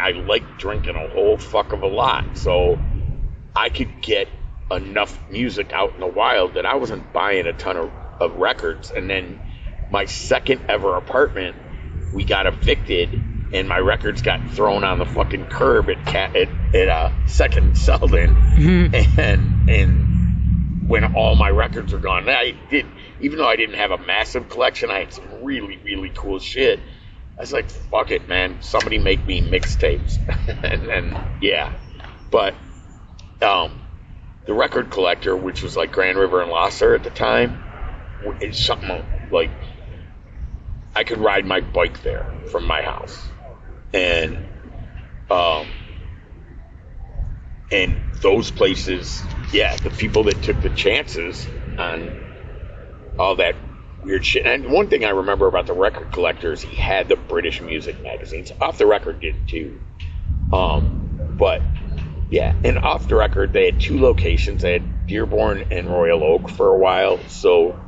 I liked drinking a whole fuck of a lot, so I could get enough music out in the wild that I wasn't buying a ton of records. And then my second ever apartment, we got evicted, and my records got thrown on the fucking curb at Second Selden. Mm-hmm. And when all my records were gone, even though I didn't have a massive collection, I had some really, really cool shit. I was like, fuck it, man. Somebody make me mixtapes. and yeah. But the Record Collector, which was like Grand River and Lasser at the time, it's something like I could ride my bike there from my house. And those places, yeah, the people that took the chances on all that weird shit. And one thing I remember about the Record Collectors, he had the British music magazines. Off the Record did too. But yeah, and Off the Record, they had two locations. They had Dearborn and Royal Oak for a while. So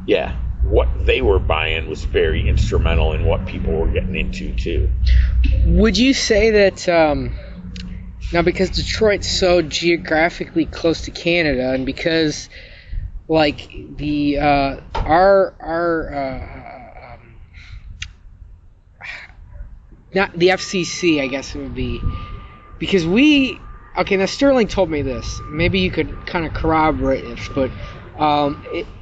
yeah, what they were buying was very instrumental in what people were getting into too. Would you say that now, because Detroit's so geographically close to Canada, and because the not the FCC, I guess it would be, because now Sterling told me this. Maybe you could kind of corroborate this, but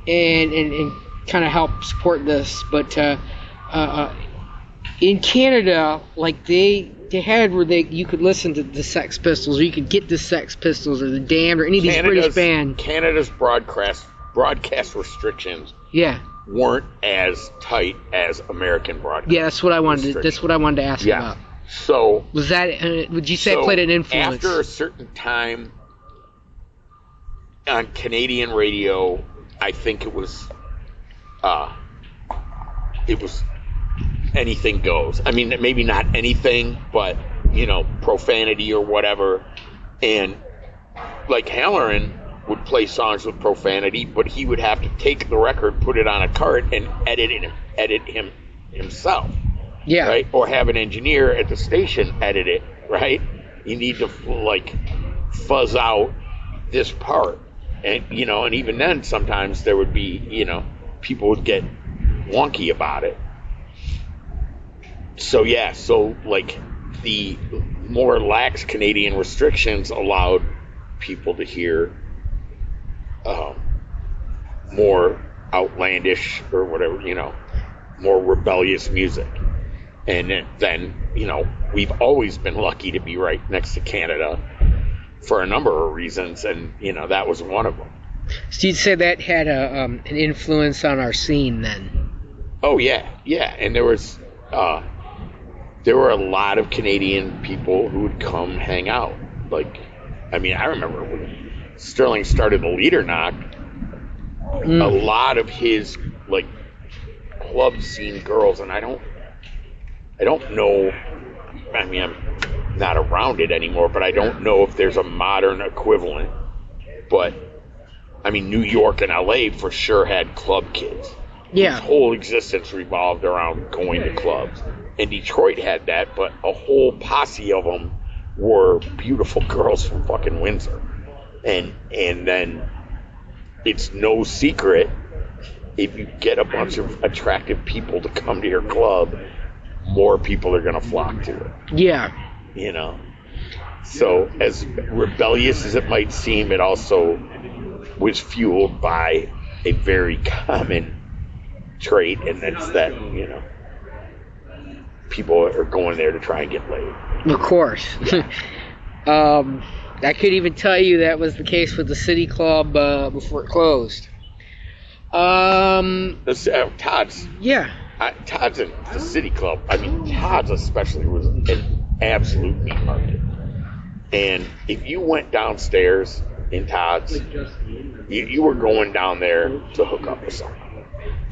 and kind of help support this. But in Canada, they had where you could listen to the Sex Pistols, or you could get the Sex Pistols or the Damned or any of these British bands. Canada's broadcast restrictions, weren't as tight as American broadcast. Yeah, that's what I wanted to ask about. So was that? Would you say it played an influence? After a certain time on Canadian radio, I think it was anything goes. I mean, maybe not anything, but profanity or whatever. And like Halloran would play songs with profanity, but he would have to take the record, put it on a cart, and edit him himself. Yeah. Right? Or have an engineer at the station edit it, right? You need to fuzz out this part. And and even then sometimes there would be, people would get wonky about it. So yeah, the more lax Canadian restrictions allowed people to hear more outlandish or whatever, more rebellious music. And then, we've always been lucky to be right next to Canada for a number of reasons, and, that was one of them. So you'd say that had an influence on our scene then? Oh, yeah, and there were a lot of Canadian people who would come hang out. I mean, I remember when Sterling started the Leader Knock, a lot of his like club scene girls, and I don't know. I mean, I'm not around it anymore, but I don't know if there's a modern equivalent. But I mean, New York and LA for sure had club kids. Yeah. His whole existence revolved around going to clubs. And Detroit had that, but a whole posse of them were beautiful girls from fucking Windsor. And then it's no secret, if you get a bunch of attractive people to come to your club, more people are going to flock to it. Yeah. You know? So as rebellious as it might seem, it also was fueled by a very common trait, and that's that, you know, people are going there to try and get laid. Of course. I could even tell you that was the case with the City Club before it closed. Todd's. Yeah. Todd's in the City Club. I mean, Todd's especially was an absolute meat market. And if you went downstairs in Todd's, you were going down there to hook up with someone.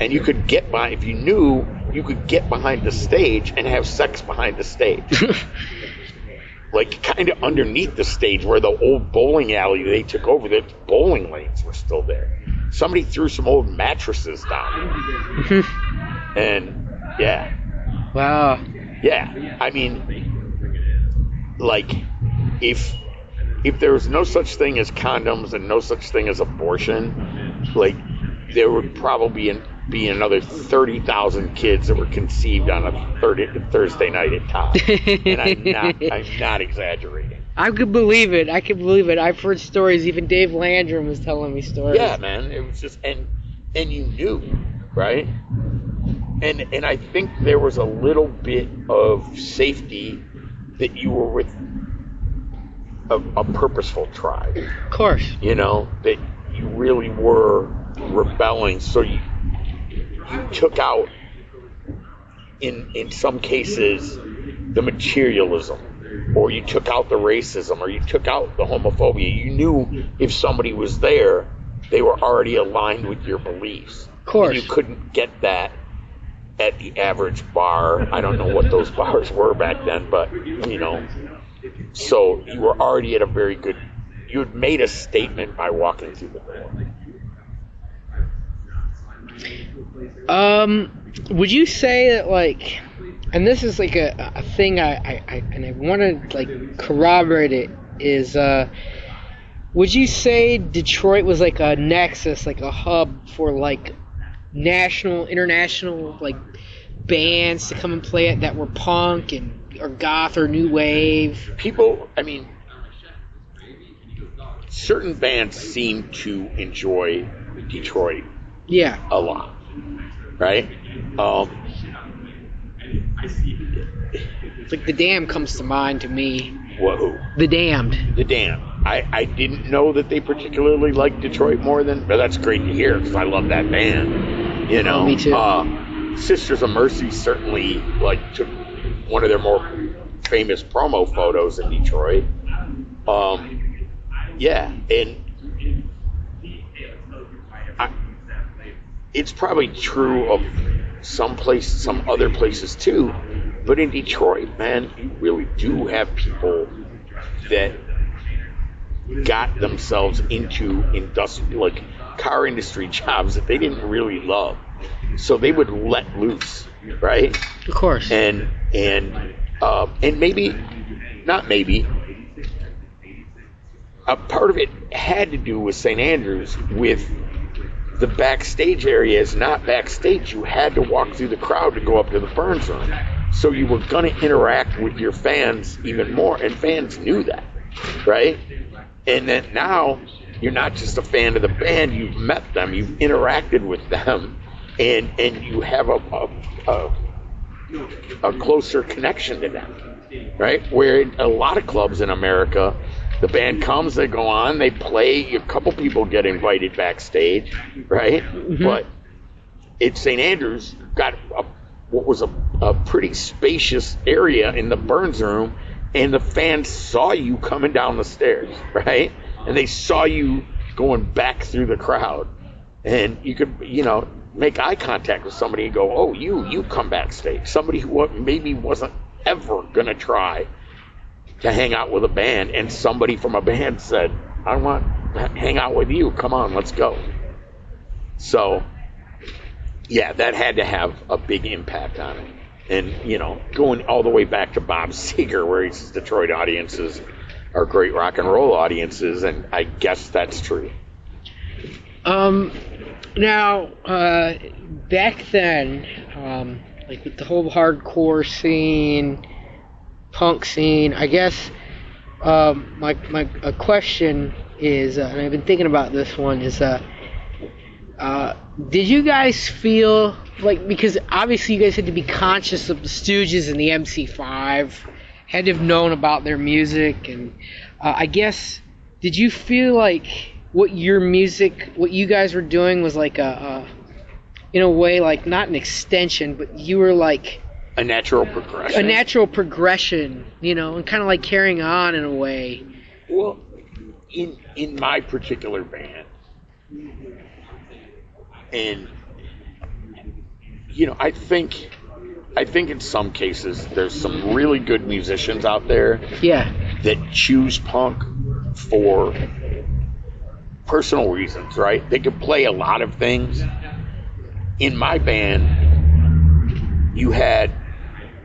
And you could get by, if you knew, you could get behind the stage and have sex behind the stage. Like, kind of underneath the stage where the old bowling alley they took over, the bowling lanes were still there. Somebody threw some old mattresses down. And, yeah. Wow. Yeah. I mean, like, if there was no such thing as condoms and no such thing as abortion, like, there would probably be another 30,000 kids that were conceived on a Thursday night at Todd. And I'm not exaggerating. I could believe it. I've heard stories. Even Dave Landrum was telling me stories. Yeah, man. It was just, and you knew, right? And I think there was a little bit of safety that you were with a purposeful tribe. Of course. You know, that you really were rebelling, so you took out, in some cases, the materialism, or you took out the racism, or you took out the homophobia. You knew if somebody was there, they were already aligned with your beliefs. Of course. And you couldn't get that at the average bar. I don't know what those bars were back then, but, you know, so you were already at a very good, you had made a statement by walking through the door. Would you say that, like, and this is like a thing I want to like corroborate it, is would you say Detroit was like a nexus, like a hub for like national, international like bands to come and play it that were punk or goth or new wave? People, I mean, certain bands seem to enjoy Detroit. Yeah. A lot, right? Like The Damned comes to mind to me. Whoa. The Damned. The Damned. I didn't know that they particularly liked Detroit more than, but that's great to hear because I love that band. You know. Me too. Sisters of Mercy certainly like took one of their more famous promo photos in Detroit. Yeah, and it's probably true of some other places too, but in Detroit, man, you really do have people that got themselves into like car industry jobs that they didn't really love, so they would let loose, right? Of course. And maybe, not maybe, a part of it had to do with St. Andrews, with the backstage area is not backstage. You had to walk through the crowd to go up to the Burns Room. So you were going to interact with your fans even more, and fans knew that, right? And then now you're not just a fan of the band, you've met them, you've interacted with them, and you have a closer connection to them, right? Where a lot of clubs in America, the band comes, they go on, they play, a couple people get invited backstage, right? Mm-hmm. But it's St. Andrews got what was a pretty spacious area in the Burns Room, and the fans saw you coming down the stairs, right? And they saw you going back through the crowd, and you could, make eye contact with somebody and go, oh, you come backstage. Somebody who maybe wasn't ever going to try to hang out with a band, and somebody from a band said, I want to hang out with you. Come on, let's go. So, yeah, that had to have a big impact on it. And, going all the way back to Bob Seger, where he says Detroit audiences are great rock and roll audiences, and I guess that's true. Now, back then, like with the whole hardcore scene, punk scene, I guess my question is, and I've been thinking about this one, is did you guys feel like, because obviously you guys had to be conscious of the Stooges and the MC5, had to have known about their music, and I guess, did you feel like what you guys were doing was like in a way, like not an extension, but you were like a natural progression. A natural progression, and kind of like carrying on in a way. Well, in my particular band, and I think in some cases there's some really good musicians out there. Yeah. That choose punk for personal reasons, right? They could play a lot of things. In my band, you had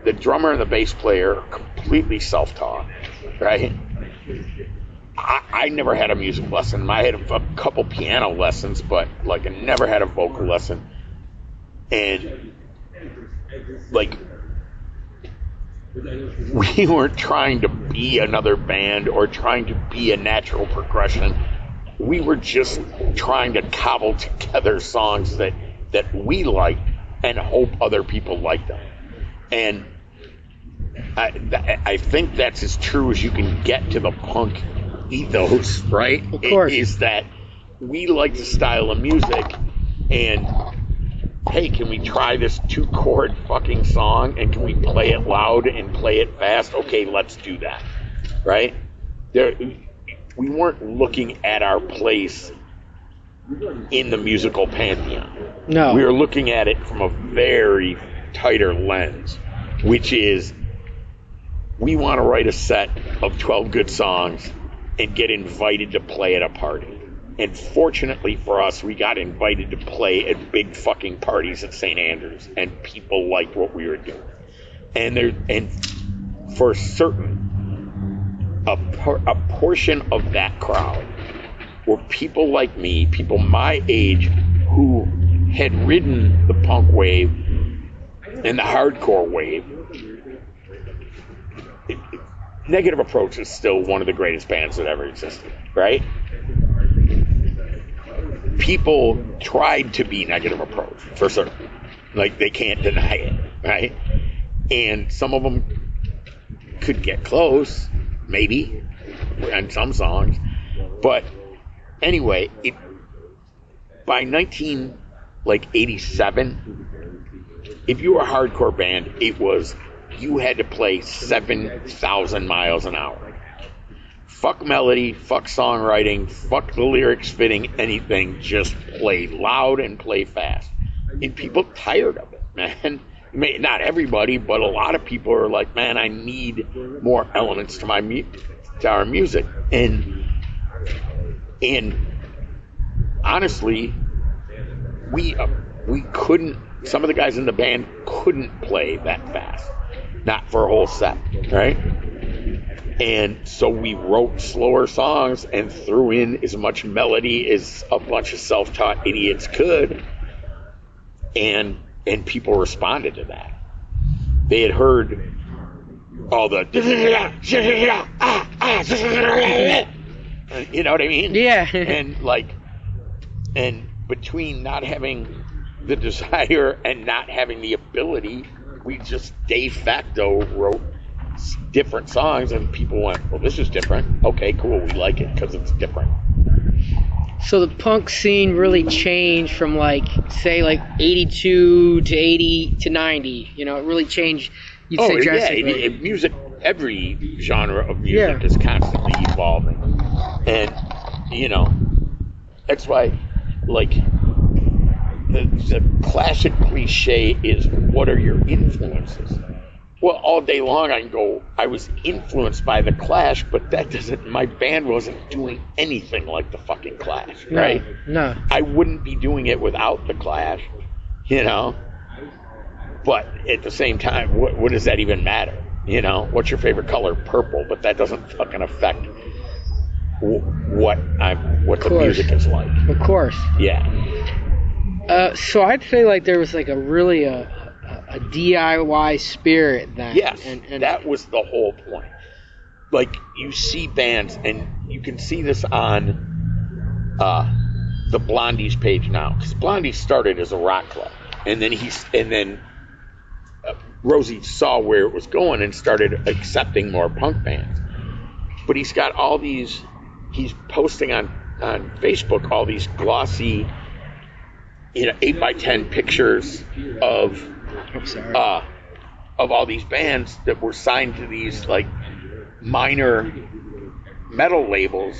the drummer and the bass player completely self-taught, right? I never had a music lesson. I had a couple piano lessons, but like I never had a vocal lesson. And like we weren't trying to be another band or trying to be a natural progression. We were just trying to cobble together songs that we liked and hope other people liked them. And I think that's as true as you can get to the punk ethos, right? Of course. Is that we like the style of music, and hey, can we try this 2-chord fucking song, and can we play it loud and play it fast? Okay, let's do that, right? We weren't looking at our place in the musical pantheon. No. We were looking at it from a very tighter lens, which is we want to write a set of 12 good songs and get invited to play at a party. And fortunately for us, we got invited to play at big fucking parties at St. Andrews, and people liked what we were doing. And for certain, a portion of that crowd were people like me, people my age, who had ridden the punk wave and the hardcore wave. Negative Approach is still one of the greatest bands that ever existed, right? People tried to be Negative Approach, for certain. Like, they can't deny it, right? And some of them could get close, maybe, on some songs. But anyway, by 1987, if you were a hardcore band, it was you had to play 7,000 miles an hour. Fuck melody, fuck songwriting, fuck the lyrics fitting anything, just play loud and play fast. And people tired of it, man. Not everybody, but a lot of people are like, man, I need more elements to our music. And honestly, we couldn't, some of the guys in the band couldn't play that fast. Not for a whole set, right? And so we wrote slower songs and threw in as much melody as a bunch of self-taught idiots could, and people responded to that. They had heard all the you know what I mean? Yeah. and between not having the desire and not having the ability, we just de facto wrote different songs, and people went, well, this is different. Okay, cool, we like it because it's different. So the punk scene really changed from, like, say, like 82 to 80 to 90. It really changed, you'd say, drastically. Music every genre of music Yeah. is constantly evolving, and you know, that's why, like, the classic cliche is, what are your influences? Well, all day long I can go, I was influenced by the Clash, but that doesn't, my band wasn't doing anything like the fucking Clash, right? No. I wouldn't be doing it without the Clash, you know? But at the same time, what does that even matter? You know, what's your favorite color? Purple, but that doesn't fucking affect what the music is like. Of course. Yeah. So I'd say like there was like a really a DIY spirit then. Yes, and that was the whole point. Like, you see bands, and you can see this on the Blondie's page now, because Blondie started as a rock club, and then Rosie saw where it was going and started accepting more punk bands. But he's got all these, he's posting on Facebook all these glossy, 8x10 pictures of all these bands that were signed to these like minor metal labels,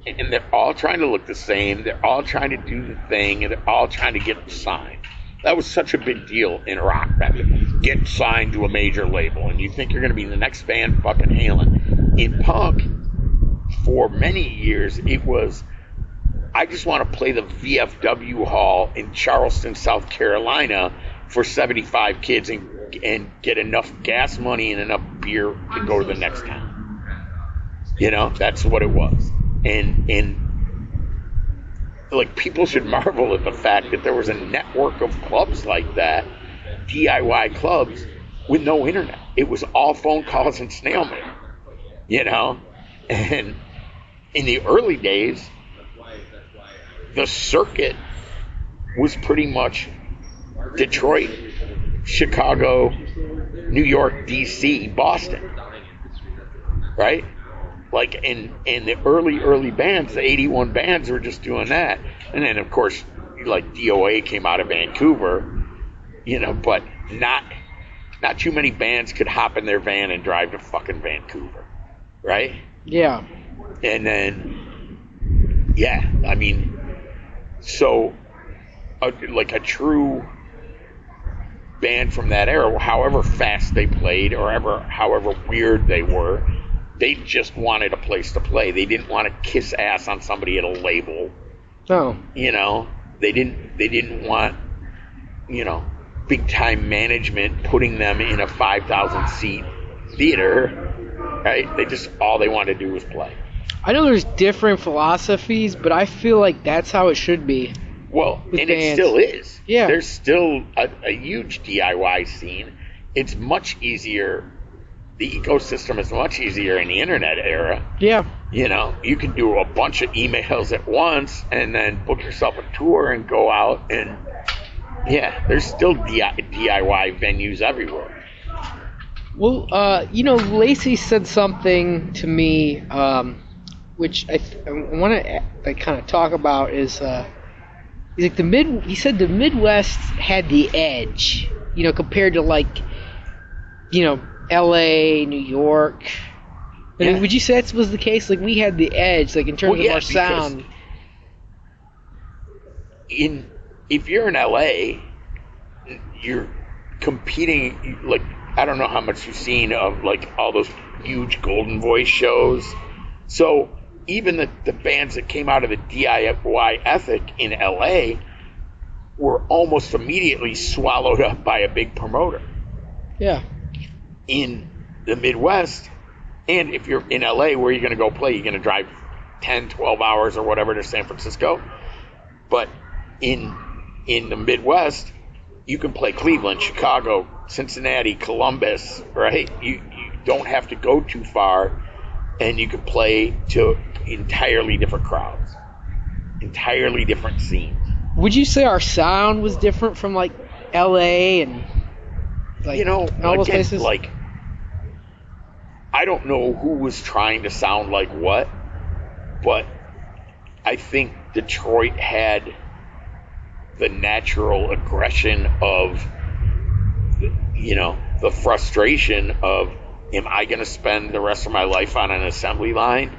and they're all trying to look the same, they're all trying to do the thing, and they're all trying to get signed. That was such a big deal in rock, that get signed to a major label, and you think you're going to be the next band fucking Halen. In punk, for many years, it was, I just want to play the VFW hall in Charleston, South Carolina for 75 kids and get enough gas money and enough beer to go to the next town. You know, that's what it was. And like, people should marvel at the fact that there was a network of clubs like that, DIY clubs, with no internet. It was all phone calls and snail mail, you know? And in the early days, the circuit was pretty much Detroit, Chicago, New York, DC, Boston, right? Like, in the early bands, the 81 bands were just doing that. And then, of course, like, DOA came out of Vancouver, you know, but not too many bands could hop in their van and drive to fucking Vancouver, right? Yeah. And then, yeah, I mean, so, like a true band from that era, however fast they played or however weird they were, they just wanted a place to play. They didn't want to kiss ass on somebody at a label. No. You know, they didn't want, you know, big time management putting them in a 5,000 seat theater, right? All they wanted to do was play. I know there's different philosophies, but I feel like that's how it should be. Well, and bands. It still is. Yeah. There's still a huge DIY scene. It's much easier. The ecosystem is much easier in the internet era. Yeah. You know, you can do a bunch of emails at once and then book yourself a tour and go out, and yeah, there's still DIY venues everywhere. Well, you know, Lacey said something to me, which I want to kind of talk about is, he's like he said the Midwest had the edge, you know, compared to like, you know, LA, New York. I mean, would you say that was the case? Like, we had the edge, like, in terms of our sound. If you're in LA, you're competing, like, I don't know how much you've seen of, like, all those huge Golden Voice shows. So even the bands that came out of the DIY ethic in LA were almost immediately swallowed up by a big promoter. Yeah. In the Midwest, and if you're in LA, where are you going to go play? You're going to drive 10, 12 hours or whatever to San Francisco. But in the Midwest, you can play Cleveland, Chicago, Cincinnati, Columbus, right? You don't have to go too far, and you can play to entirely different crowds, entirely different scenes. Would you say our sound was different from, like, LA and, like, you know, all those again, places? like, I don't know who was trying to sound like what, but I think Detroit had the natural aggression of, you know, the frustration of am I going to spend the rest of my life on an assembly line?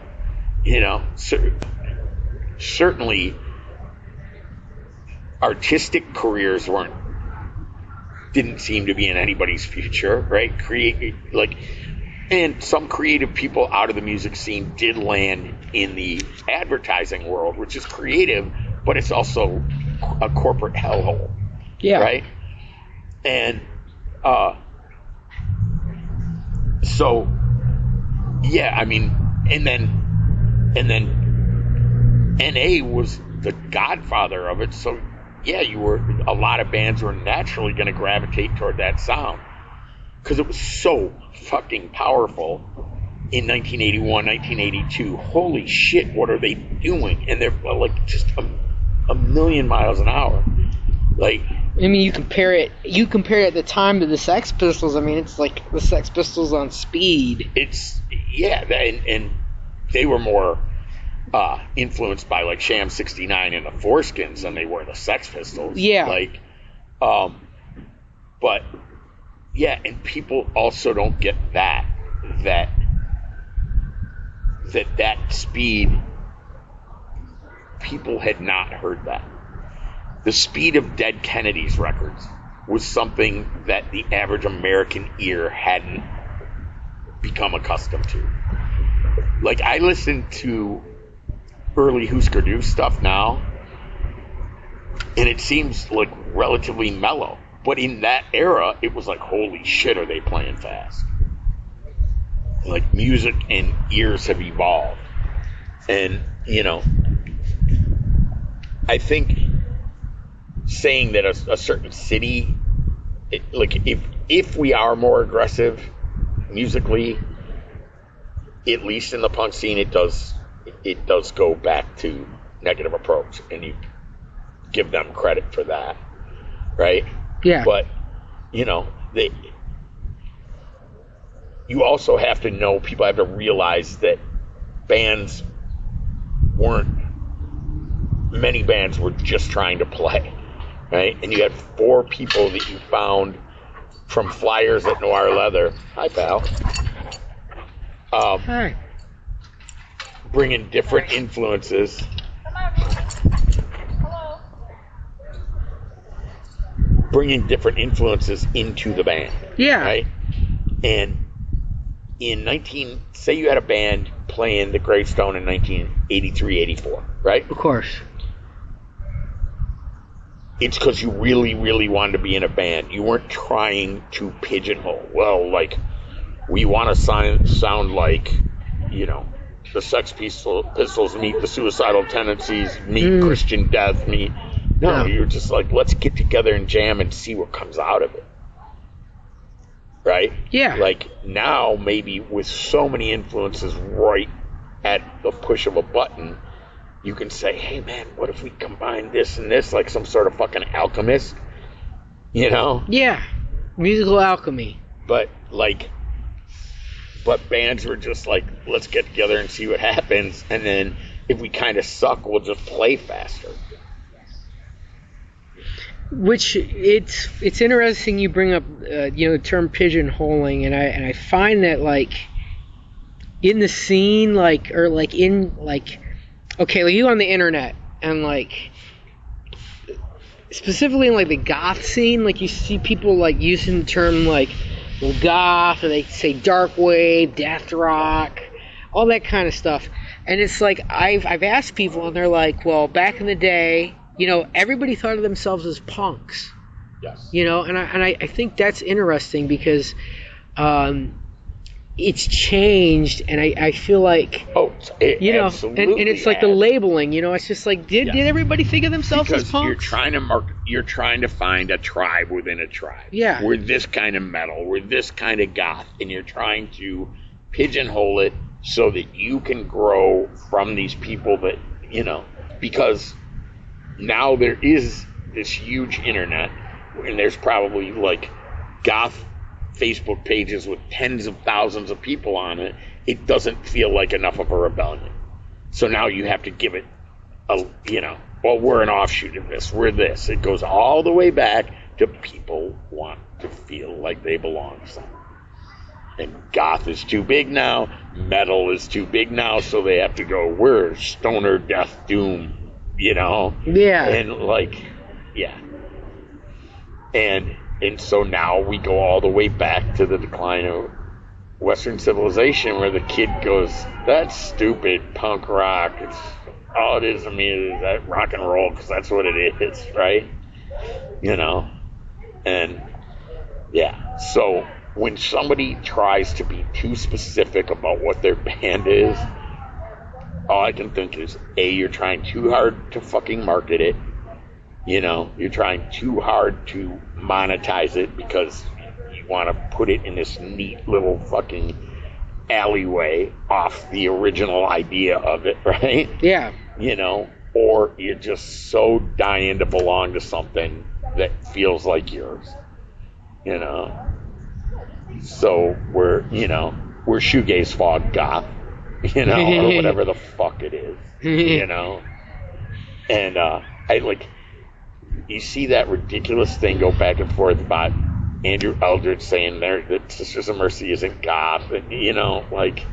Certainly artistic careers didn't seem to be in anybody's future, right? And some creative people out of the music scene did land in the advertising world, which is creative, but it's also a corporate hellhole. Yeah. Right? And so yeah, I mean, and then NA was the godfather of it, so yeah, a lot of bands were naturally going to gravitate toward that sound because it was so fucking powerful in 1981, 1982. Holy shit, what are they doing? And they're like just a million miles an hour. Like, I mean, you compare it at the time to the Sex Pistols. I mean, it's like the Sex Pistols on speed. And they were more influenced by like Sham 69 and the Foreskins than they were the Sex Pistols. Yeah. Like, but yeah, and people also don't get that speed. People had not heard that. The speed of Dead Kennedys records was something that the average American ear hadn't become accustomed to. Like, I listen to early Husker Du stuff now, and it seems like relatively mellow. But in that era, it was like, holy shit, are they playing fast? Like, music and ears have evolved. And, I think saying that a certain city, if we are more aggressive musically, at least in the punk scene, it does go back to Negative Approach, and you give them credit for that, right? Yeah. But you also have to know, people have to realize that many bands were just trying to play, right? And you had 4 people that you found from flyers at Noir Leather. Hi, pal. Hi. Bringing different influences. Hello. Bringing different influences into the band. Yeah. Right? And say you had a band playing the Gravestone in 1983, 84, right? Of course. It's because you really, really wanted to be in a band. You weren't trying to pigeonhole. Well, like, we want to sound like, the Sex Pistols meet the Suicidal Tendencies, meet Christian Death, No, you're just like, let's get together and jam and see what comes out of it. Right? Yeah. Like, now, maybe with so many influences right at the push of a button, you can say, hey, man, what if we combine this and this, like some sort of fucking alchemist? Yeah. Musical alchemy. But bands were just like, let's get together and see what happens, and then if we kind of suck, we'll just play faster. Which it's interesting you bring up the term pigeonholing, and I find that like in the scene, okay, like you on the internet, and like specifically in like the goth scene, like you see people like using the term like goth, or they say dark wave, death rock, all that kind of stuff. And it's like I've asked people, and they're like, well, back in the day, everybody thought of themselves as punks. Yes. And I think that's interesting because it's changed, and I feel like absolutely, and it's like the labeling, it's just like did everybody think of themselves because as punks? you're trying to find a tribe within a tribe. Yeah. We're this kind of metal, we're this kind of goth, and you're trying to pigeonhole it so that you can grow from these people that because now there is this huge internet, and there's probably like goth Facebook pages with tens of thousands of people on it. It doesn't feel like enough of a rebellion. So now you have to give it well, we're an offshoot of this. We're this. It goes all the way back to people want to feel like they belong somewhere. And goth is too big now, metal is too big now, so they have to go, we're stoner death doom, you know? Yeah. And like, yeah. And so now we go all the way back to the decline of Western civilization, where the kid goes, that's stupid punk rock. It's all it is to me is that rock and roll, because that's what it is, right? You know? And yeah, so when somebody tries to be too specific about what their band is, all I can think is, A, you're trying too hard to fucking market it. You know, you're trying too hard to monetize it because you want to put it in this neat little fucking alleyway off the original idea of it, right? Yeah. You know, or you're just so dying to belong to something that feels like yours, you know? So we're shoegaze fog goth, you know, or whatever the fuck it is, you know? And I like, you see that ridiculous thing go back and forth about Andrew Eldritch saying there that Sisters of Mercy isn't goth, and, you know, like,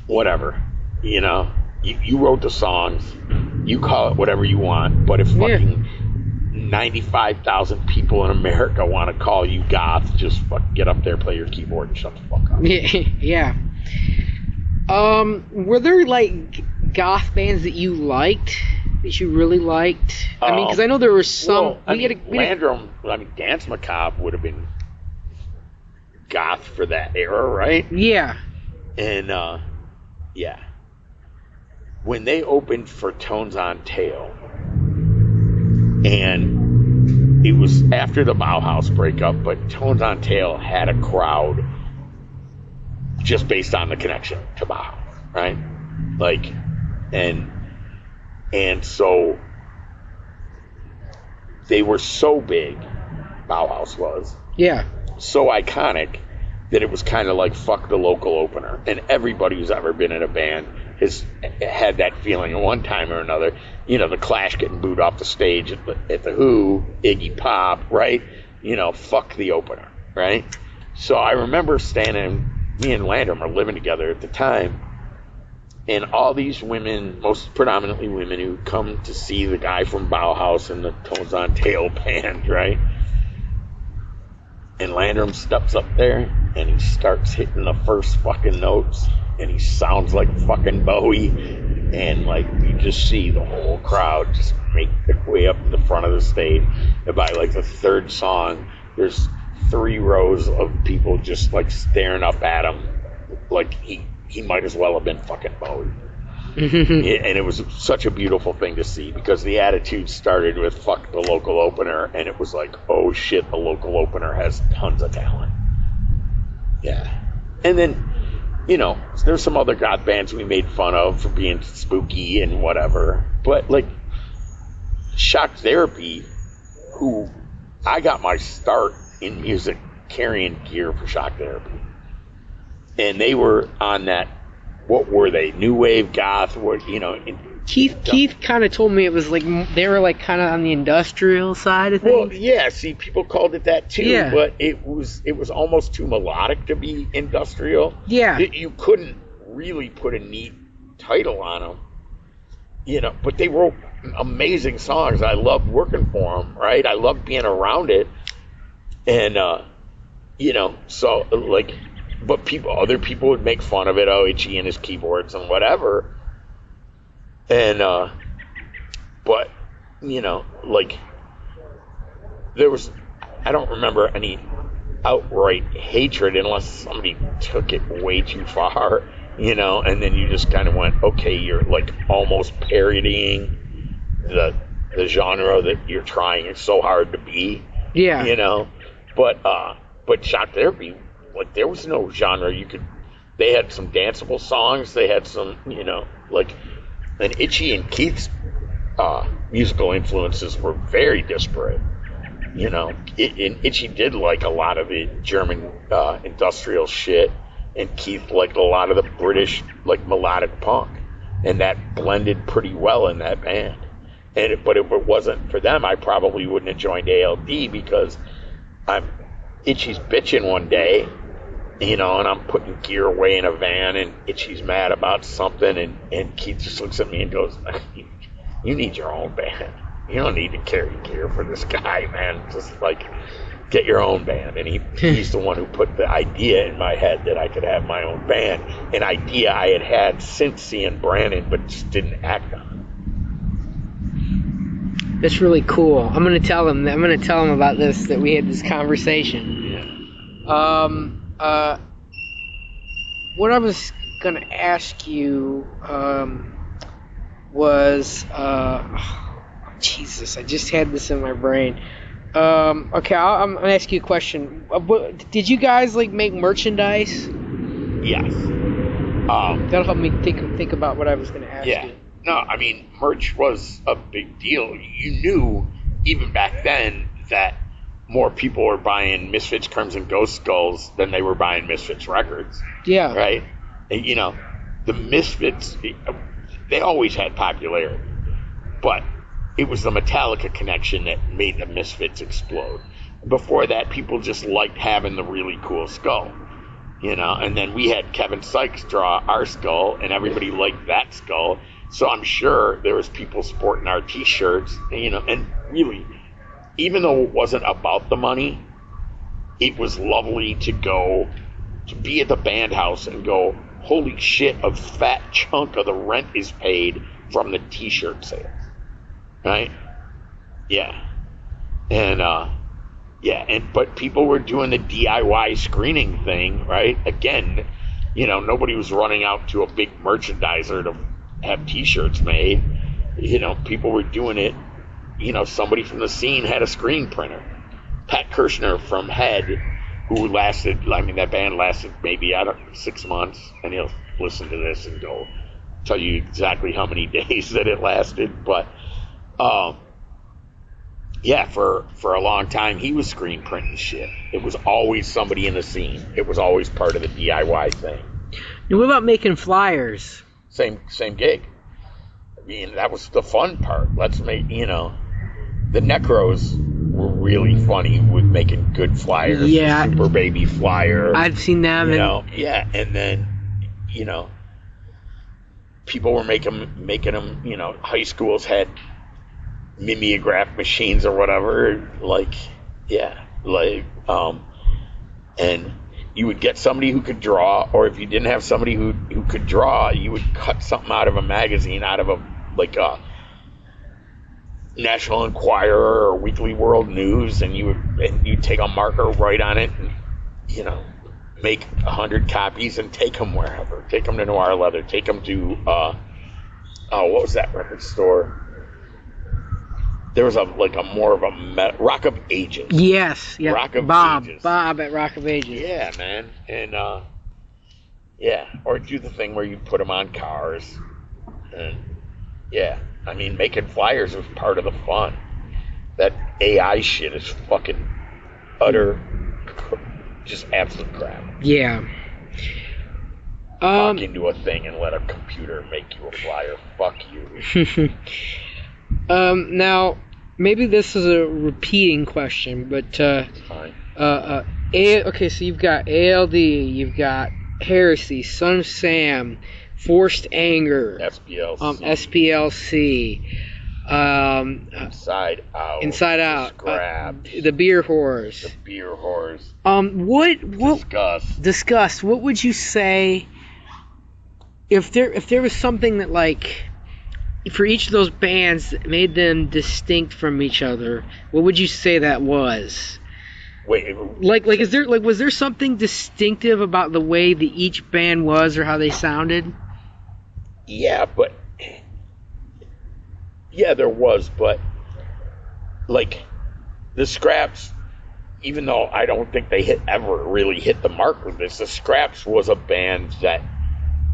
whatever, you know? You wrote the songs, you call it whatever you want, but if fucking 95,000 people in America want to call you goth, just fucking get up there, play your keyboard, and shut the fuck up. Yeah. Were there, like, goth bands that you liked, that you really liked? I mean, because I know there were some... Well, Landrum, Dance Macabre would have been goth for that era, right? Yeah. And, yeah. When they opened for Tones on Tail, and it was after the Bauhaus breakup, but Tones on Tail had a crowd just based on the connection to Bauhaus, right? Like, and so they were so big, Bauhaus was. Yeah. So iconic that it was kind of like fuck the local opener. And everybody who's ever been in a band has had that feeling at one time or another. You know, the Clash getting booed off the stage at the Who, Iggy Pop, right? You know, fuck the opener, right? So I remember me and Landrum are living together at the time, and all these women, most predominantly women, who come to see the guy from Bauhaus and the Tones on Tail band, right? And Landrum steps up there and he starts hitting the first fucking notes, and he sounds like fucking Bowie, and like you just see the whole crowd just make their way up to the front of the stage. And by like the third song, there's 3 rows of people just like staring up at him like he might as well have been fucking Bowie. And it was such a beautiful thing to see, because the attitude started with fuck the local opener, and it was like, oh shit, the local opener has tons of talent. Yeah. And then, you know, there's some other goth bands we made fun of for being spooky and whatever, but like Shock Therapy, who I got my start in music carrying gear for Shock Therapy, and they were on that, what were they, new wave goth, what, you know. Keith kind of told me it was like they were like kind of on the industrial side of things. Well, yeah, see, people called it that too, yeah. But it was almost too melodic to be industrial. Yeah. You couldn't really put a neat title on them, you know, but they wrote amazing songs. I loved working for them, right? I loved being around it. And, you know, so like, but other people would make fun of it, oh, Itchy and his keyboards and whatever. And, but, you know, like, I don't remember any outright hatred unless somebody took it way too far, you know, and then you just kind of went, okay, you're like almost parodying the genre that you're trying so hard to be. Yeah. You know, but Shock Therapy, like, there was no genre they had some danceable songs, they had some, you know, like, and Itchy and Keith's musical influences were very disparate, you know. And Itchy did like a lot of the German industrial shit, and Keith liked a lot of the British, like, melodic punk, and that blended pretty well in that band. But if it wasn't for them, I probably wouldn't have joined ALD, because Itchy's bitching one day, you know, and I'm putting gear away in a van, and Itchy's mad about something, and Keith just looks at me and goes, "You need your own band. You don't need to carry gear for this guy, man. Just like get your own band." And he's the one who put the idea in my head that I could have my own band, an idea I had since seeing Brandon, but just didn't act on. That's really cool. I'm gonna tell him about this, that we had this conversation. Yeah. What I was gonna ask you was Jesus, I just had this in my brain. Okay, I'm gonna ask you a question. Did you guys like make merchandise? Yes. That'll help me think about what I was gonna ask you. No, I mean, merch was a big deal. You knew, even back then, that more people were buying Misfits, Crimson Ghost Skulls than they were buying Misfits records. Yeah. Right? And, you know, the Misfits, they always had popularity. But it was the Metallica connection that made the Misfits explode. Before that, people just liked having the really cool skull. You know, and then we had Kevin Sykes draw our skull, and everybody liked that skull. So I'm sure there was people sporting our T-shirts, you know, and really, even though it wasn't about the money, it was lovely to be at the band house and go, holy shit, a fat chunk of the rent is paid from the T-shirt sales, right? Yeah. And, but people were doing the DIY screening thing, right? Again, you know, nobody was running out to a big merchandiser to have T-shirts made. You know, people were doing it. You know, somebody from the scene had a screen printer. Pat Kirshner from Head, who that band lasted maybe 6 months, and he'll listen to this and go tell you exactly how many days that it lasted. But yeah, for a long time he was screen printing shit. It was always somebody in the scene. It was always part of the DIY thing. And what about making flyers? Same gig. I mean, that was the fun part. Let's make, you know, the Necros were really funny with making good flyers. Yeah. The Super Baby flyer. I've seen them. You know, yeah. And then, you know, people were making them, you know, high schools had mimeograph machines or whatever. And you would get somebody who could draw, or if you didn't have somebody who could draw, you would cut something out of a magazine, out of a National Enquirer or Weekly World News, and you'd take a marker, write on it, and, you know, make 100 copies and take them wherever. Take them to Noir Leather. Take them to what was that record store? There was Rock of Ages. Yes, yeah. Rock of Ages. Bob at Rock of Ages. Yeah, man. And yeah, or do the thing where you put them on cars. And yeah, I mean, making flyers was part of the fun. That AI shit is fucking utter, just absolute crap. Yeah. Talk into a thing and let a computer make you a flyer. Fuck you. Now, maybe this is a repeating question, but Fine. okay, so you've got ALD, you've got Heresy, Son of Sam, Forced Anger, SPLC, Inside Out, Scrapped, the Beer Whores. Disgust. What would you say if there was something that, like, for each of those bands that made them distinct from each other, what would you say that was? Wait, was there something distinctive about the way that each band was or how they sounded? Yeah, there was, but like the Scraps, even though I don't think they ever really hit the mark with this, the Scraps was a band that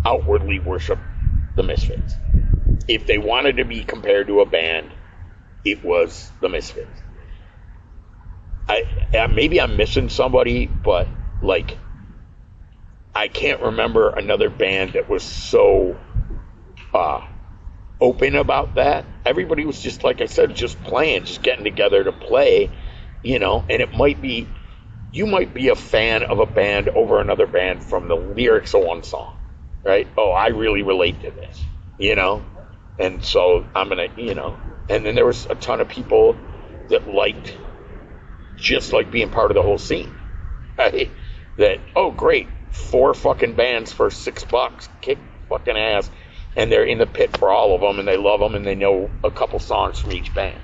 outwardly worshiped the Misfits. If they wanted to be compared to a band, it was the Misfits. Maybe I'm missing somebody, but like I can't remember another band that was so open about that. Everybody was just, like I said, just playing, just getting together to play, you know. And it might be you might be a fan of a band over another band from the lyrics of one song, right? Oh, I really relate to this, and so I'm gonna, and then there was a ton of people that liked just like being part of the whole scene, right? That, oh great, 4 fucking bands for $6, kick fucking ass, and they're in the pit for all of them, and they love them, and they know a couple songs from each band.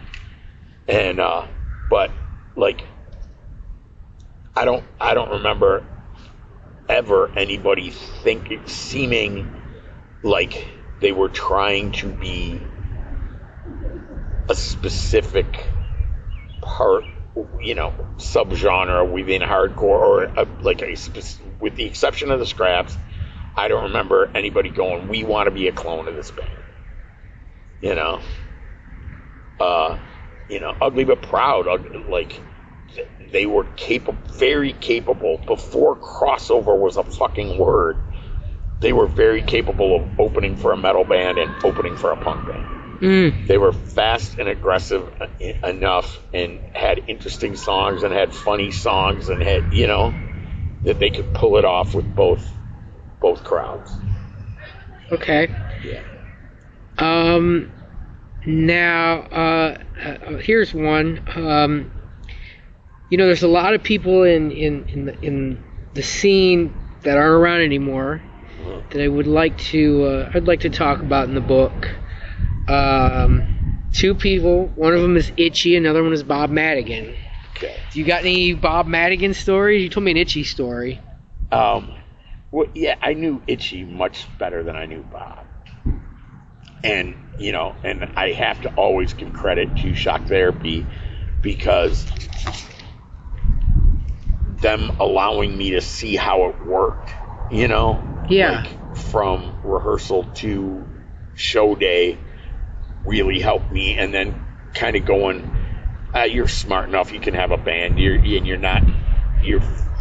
And but like, I don't remember ever anybody seeming like they were trying to be a specific part, subgenre within hardcore, or with the exception of the Scraps. I don't remember anybody going, we want to be a clone of this band. Ugly But Proud, like, they were very capable, before crossover was a fucking word, they were very capable of opening for a metal band and opening for a punk band. They were fast and aggressive enough, and had interesting songs, and had funny songs, and had, that they could pull it off with both crowds. Okay. Yeah. Now, here's one. There's a lot of people in the scene that aren't around anymore that I would like to I'd like to talk about in the book. 2 people. One of them is Itchy. Another one is Bob Madigan. Okay. You got any Bob Madigan stories? You told me an Itchy story. Well, yeah, I knew Itchy much better than I knew Bob. And, and I have to always give credit to Shock Therapy, because them allowing me to see how it worked, Yeah. like, from rehearsal to show day really helped me. And then kind of going, you're smart enough, you can have a band, you're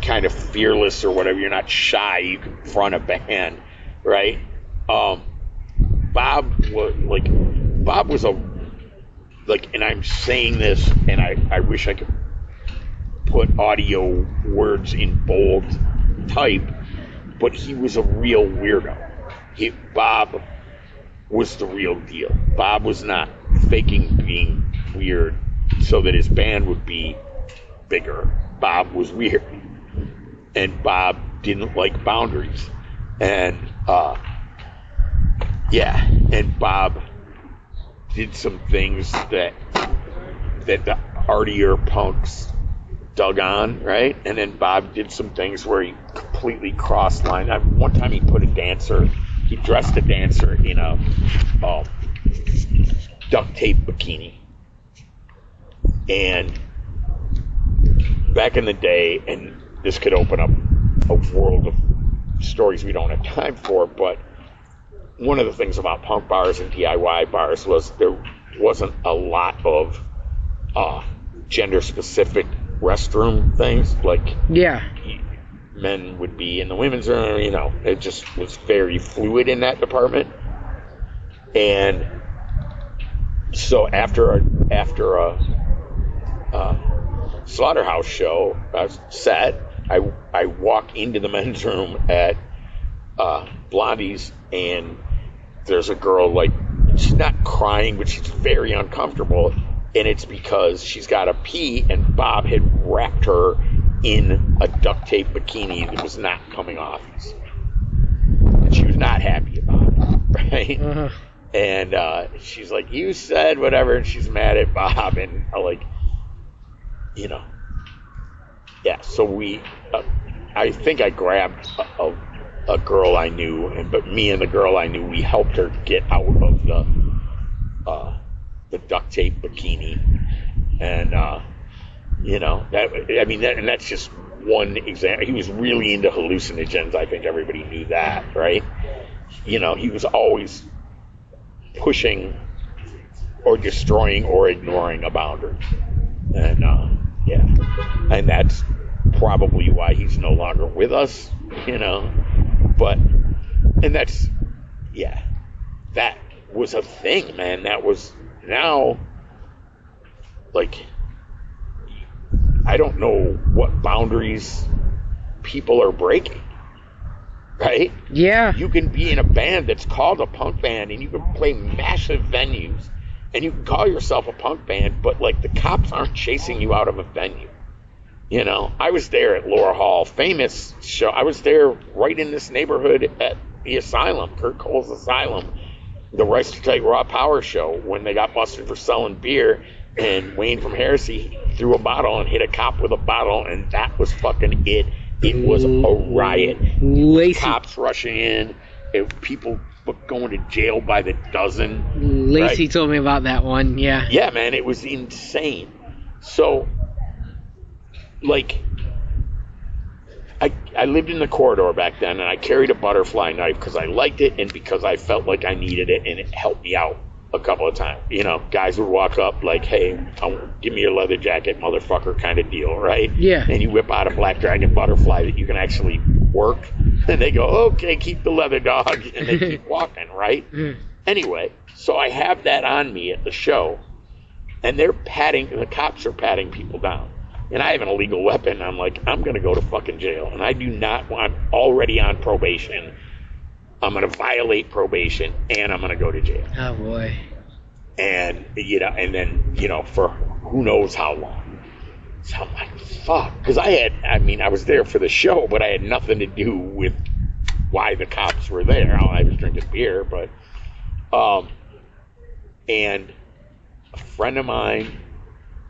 kind of fearless or whatever, you're not shy, you can front a band, right? Bob was and I'm saying this, and I wish I could put audio words in bold type, but he was a real weirdo. Bob was the real deal. Bob was not faking being weird so that his band would be bigger. Bob was weird, and Bob didn't like boundaries, and and Bob did some things that the artier punks dug on, right? And then Bob did some things where he completely crossed line. One time he dressed a dancer in a duct tape bikini. And back in the day, and this could open up a world of stories we don't have time for, but one of the things about punk bars and DIY bars was there wasn't a lot of gender-specific restroom things. Like, men would be in the women's room, it just was very fluid in that department. And so after a Slaughterhouse show set, I walk into the men's room at Blondie's, and there's a girl, like, she's not crying, but she's very uncomfortable, and it's because she's got to pee, and Bob had wrapped her in a duct tape bikini that was not coming off. And she was not happy about it, right? Uh-huh. And she's like, you said whatever, and she's mad at Bob, and so I think I grabbed a girl I knew, but me and the girl I knew, we helped her get out of the duct tape bikini, and and that's just one example. He was really into hallucinogens. I think everybody knew that, right? He was always pushing or destroying or ignoring a boundary, and and that's probably why he's no longer with us, but, and that's, that was a thing, man. That was, now, like, I don't know what boundaries people are breaking. Right? Yeah. You can be in a band that's called a punk band, and you can play massive venues, and you can call yourself a punk band, but like the cops aren't chasing you out of a venue. You know, I was there at Laura Hall, famous show. I was there right in this neighborhood at the Asylum, Kurt Cole's Asylum, the Rice to Tight Raw Power show, when they got busted for selling beer, and Wayne from Heresy threw a bottle and hit a cop with a bottle, and that was fucking it. It was a riot. Lacey. Cops rushing in, people going to jail by the dozen. Lacey right? told me about that one, yeah. Yeah, man, it was insane. So, like, I lived in the corridor back then, and I carried a butterfly knife because I liked it and because I felt like I needed it, and it helped me out a couple of times. You know, guys would walk up like, hey, give me your leather jacket, motherfucker, kind of deal, right? Yeah. And you whip out a black dragon butterfly that you can actually work, and they go, okay, keep the leather, dog, and they keep walking, right? Anyway, so I have that on me at the show, and the cops are patting people down. And I have an illegal weapon. I'm like, I'm going to go to fucking jail. And I do not want, I'm already on probation. I'm going to violate probation, and I'm going to go to jail. Oh, boy. And, you know, and then, you know, for who knows how long. So I'm like, fuck. Because I was there for the show, but I had nothing to do with why the cops were there. I was drinking beer, but, and a friend of mine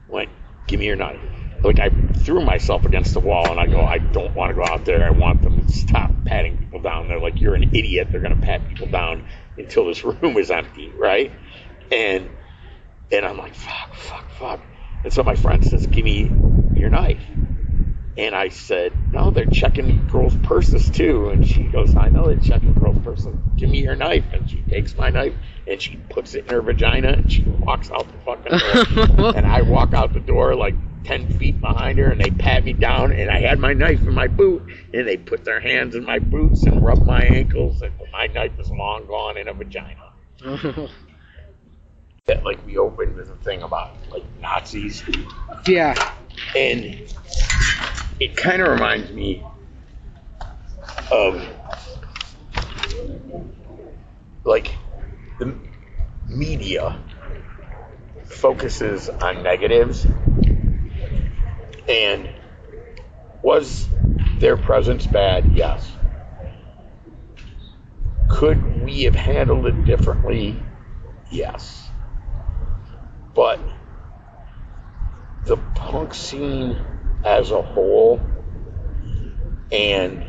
went, give me your knife. Like, I threw myself against the wall, and I go, I don't want to go out there. I want them to stop patting people down. They're like, you're an idiot. They're going to pat people down until this room is empty, right? And I'm like, fuck. And so my friend says, give me your knife. And I said, no, they're checking girls' purses, too. And she goes, I know they're checking girls' purses. Give me your knife. And she takes my knife, and she puts it in her vagina, and she walks out the fucking door. And I walk out the door, like, 10 feet behind her, and they pat me down, and I had my knife in my boot, and they put their hands in my boots and rubbed my ankles, and my knife is long gone in a vagina. That, like, we opened with a thing about, like, Nazis. Yeah. And it kind of reminds me of, like, the media focuses on negatives. And was their presence bad? Yes. Could we have handled it differently? Yes. But the punk scene as a whole, and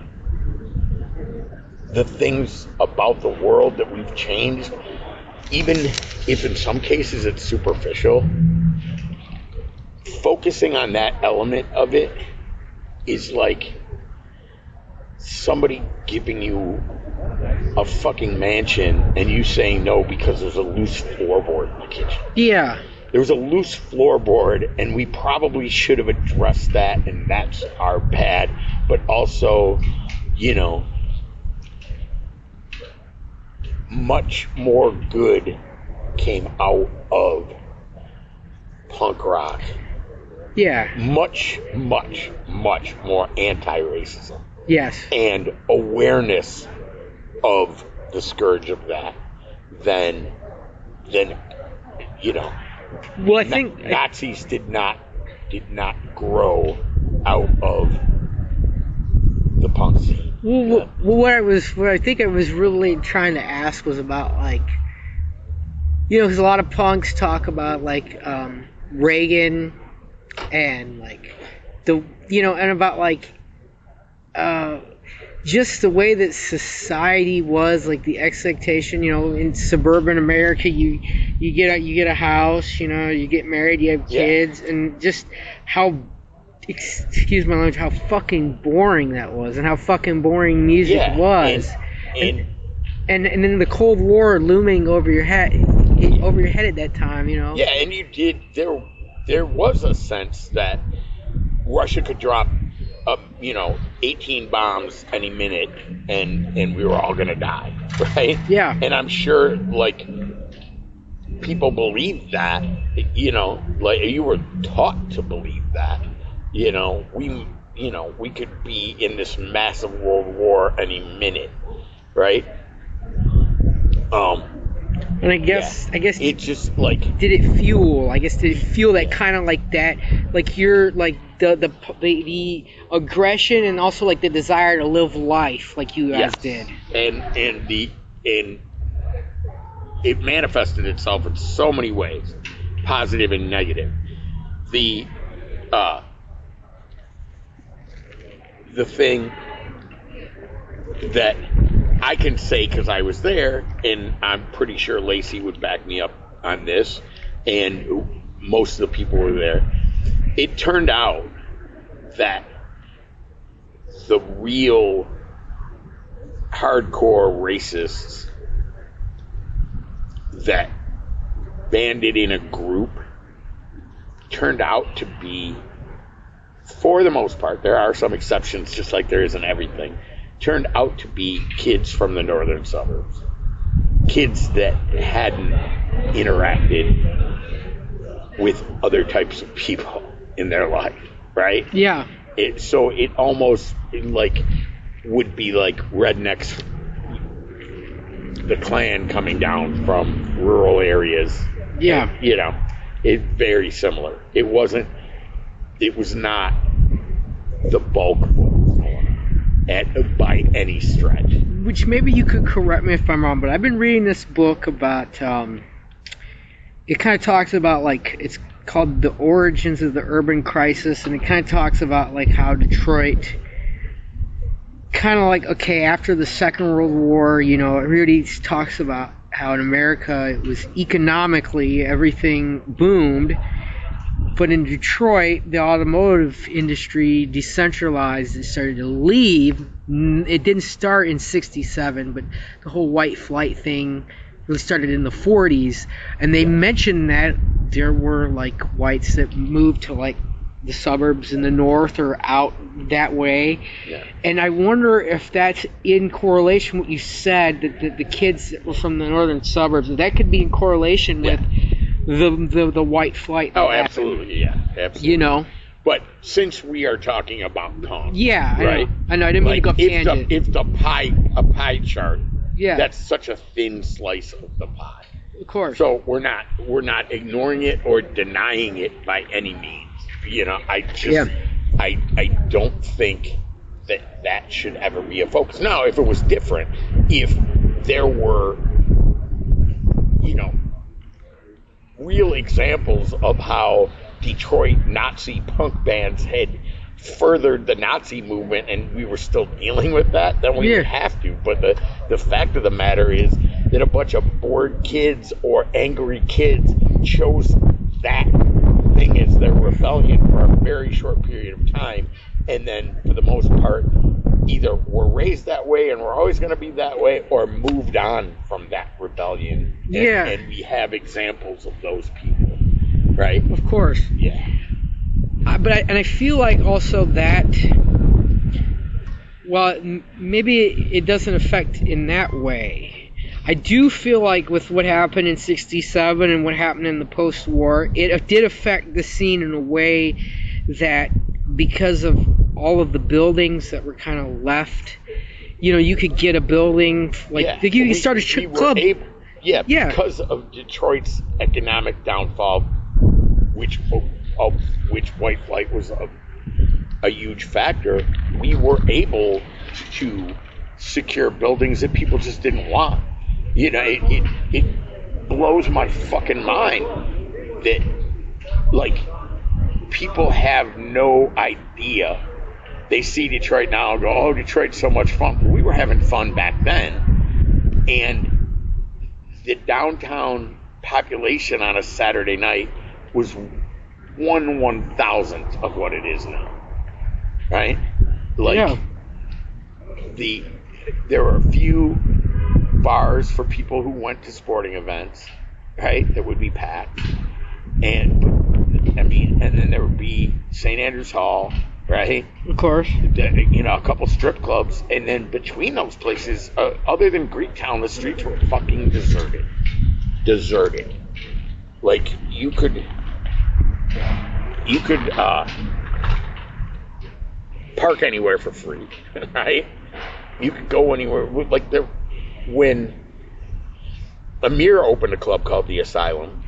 the things about the world that we've changed, even if in some cases it's superficial, focusing on that element of it is like somebody giving you a fucking mansion and you saying no because there's a loose floorboard in the kitchen. Yeah. There was a loose floorboard, and we probably should have addressed that, and that's our bad. But also, you know, much more good came out of punk rock. Yeah. Much more anti-racism. Yes. And awareness of the scourge of that than you know. Well, I think Nazis did not grow out of the punk scene. Well, what I think I was really trying to ask was about, like, you know, because a lot of punks talk about, like, Reagan and, like, and about, like, just the way that society was, like, the expectation, you know, in suburban America, you get a house, you know, you get married, you have kids, and just how, excuse my language, how fucking boring that was, and how fucking boring music was, and then the Cold War looming over your head at that time, you know. Yeah, and there was a sense that Russia could drop 18 bombs any minute, and we were all gonna die, right? Yeah. And I'm sure, like, people believed that, you know, like, you were taught to believe that, We could be in this massive world war any minute, right? And I guess it's just like, did it fuel that kind of like that, like you're like the aggression and also like the desire to live life like you guys did, and it manifested itself in so many ways, positive and negative. The thing that I can say, because I was there, and I'm pretty sure Lacey would back me up on this, and most of the people were there, it turned out that the real hardcore racists that banded in a group turned out to be, for the most part, there are some exceptions, just like there is in everything, turned out to be kids from the northern suburbs. Kids that hadn't interacted with other types of people in their life, right? Yeah. So it almost like would be like rednecks, the Klan coming down from rural areas. Yeah. And, it's very similar. It was not the bulk of what was going on by any stretch. Which maybe you could correct me if I'm wrong, but I've been reading this book about, it kind of talks about, like, it's called The Origins of the Urban Crisis, and it kind of talks about, like, how Detroit, kind of like, okay, after the Second World War, everybody talks about how in America it was economically, everything boomed, but in Detroit, the automotive industry decentralized and started to leave. It didn't start in '67, but the whole white flight thing really started in the '40s. And they mentioned that there were like whites that moved to like the suburbs in the north or out that way. Yeah. And I wonder if that's in correlation with what you said, that the kids that were from the northern suburbs, that could be in correlation with the white flight. Oh, absolutely, yeah, absolutely. But since we are talking about punk, right? I know. I didn't mean to go tangent. If a pie chart, yeah, that's such a thin slice of the pie. Of course. So we're not ignoring it or denying it by any means. I don't think that should ever be a focus. Now, if it was different, if there were, real examples of how Detroit Nazi punk bands had furthered the Nazi movement and we were still dealing with that, then we would have to. But the fact of the matter is that a bunch of bored kids or angry kids chose that thing as their rebellion for a very short period of time, and then for the most part either were raised that way and were always going to be that way, or moved on from that rebellion. And we have examples of those people, right? Of course. Yeah. But I feel like also that, well, maybe it doesn't affect in that way. I do feel like with what happened in '67 and what happened in the post-war, it did affect the scene in a way that, because of all of the buildings that were kind of left, you could get a building like you started a club. Because of Detroit's economic downfall, which white flight was a huge factor, we were able to secure buildings that people just didn't want. It blows my fucking mind that, like, people have no idea. They see Detroit now and go, oh, Detroit's so much fun. Well, we were having fun back then. And the downtown population on a Saturday night was 1/1000th of what it is now. Right? There were a few bars for people who went to sporting events, right, that would be packed. And then there would be St. Andrews Hall, right? Of course. A couple strip clubs, and then between those places, other than Greektown, the streets were fucking deserted. Like, you could park anywhere for free, right? You could go anywhere. Like when Amir opened a club called the Asylum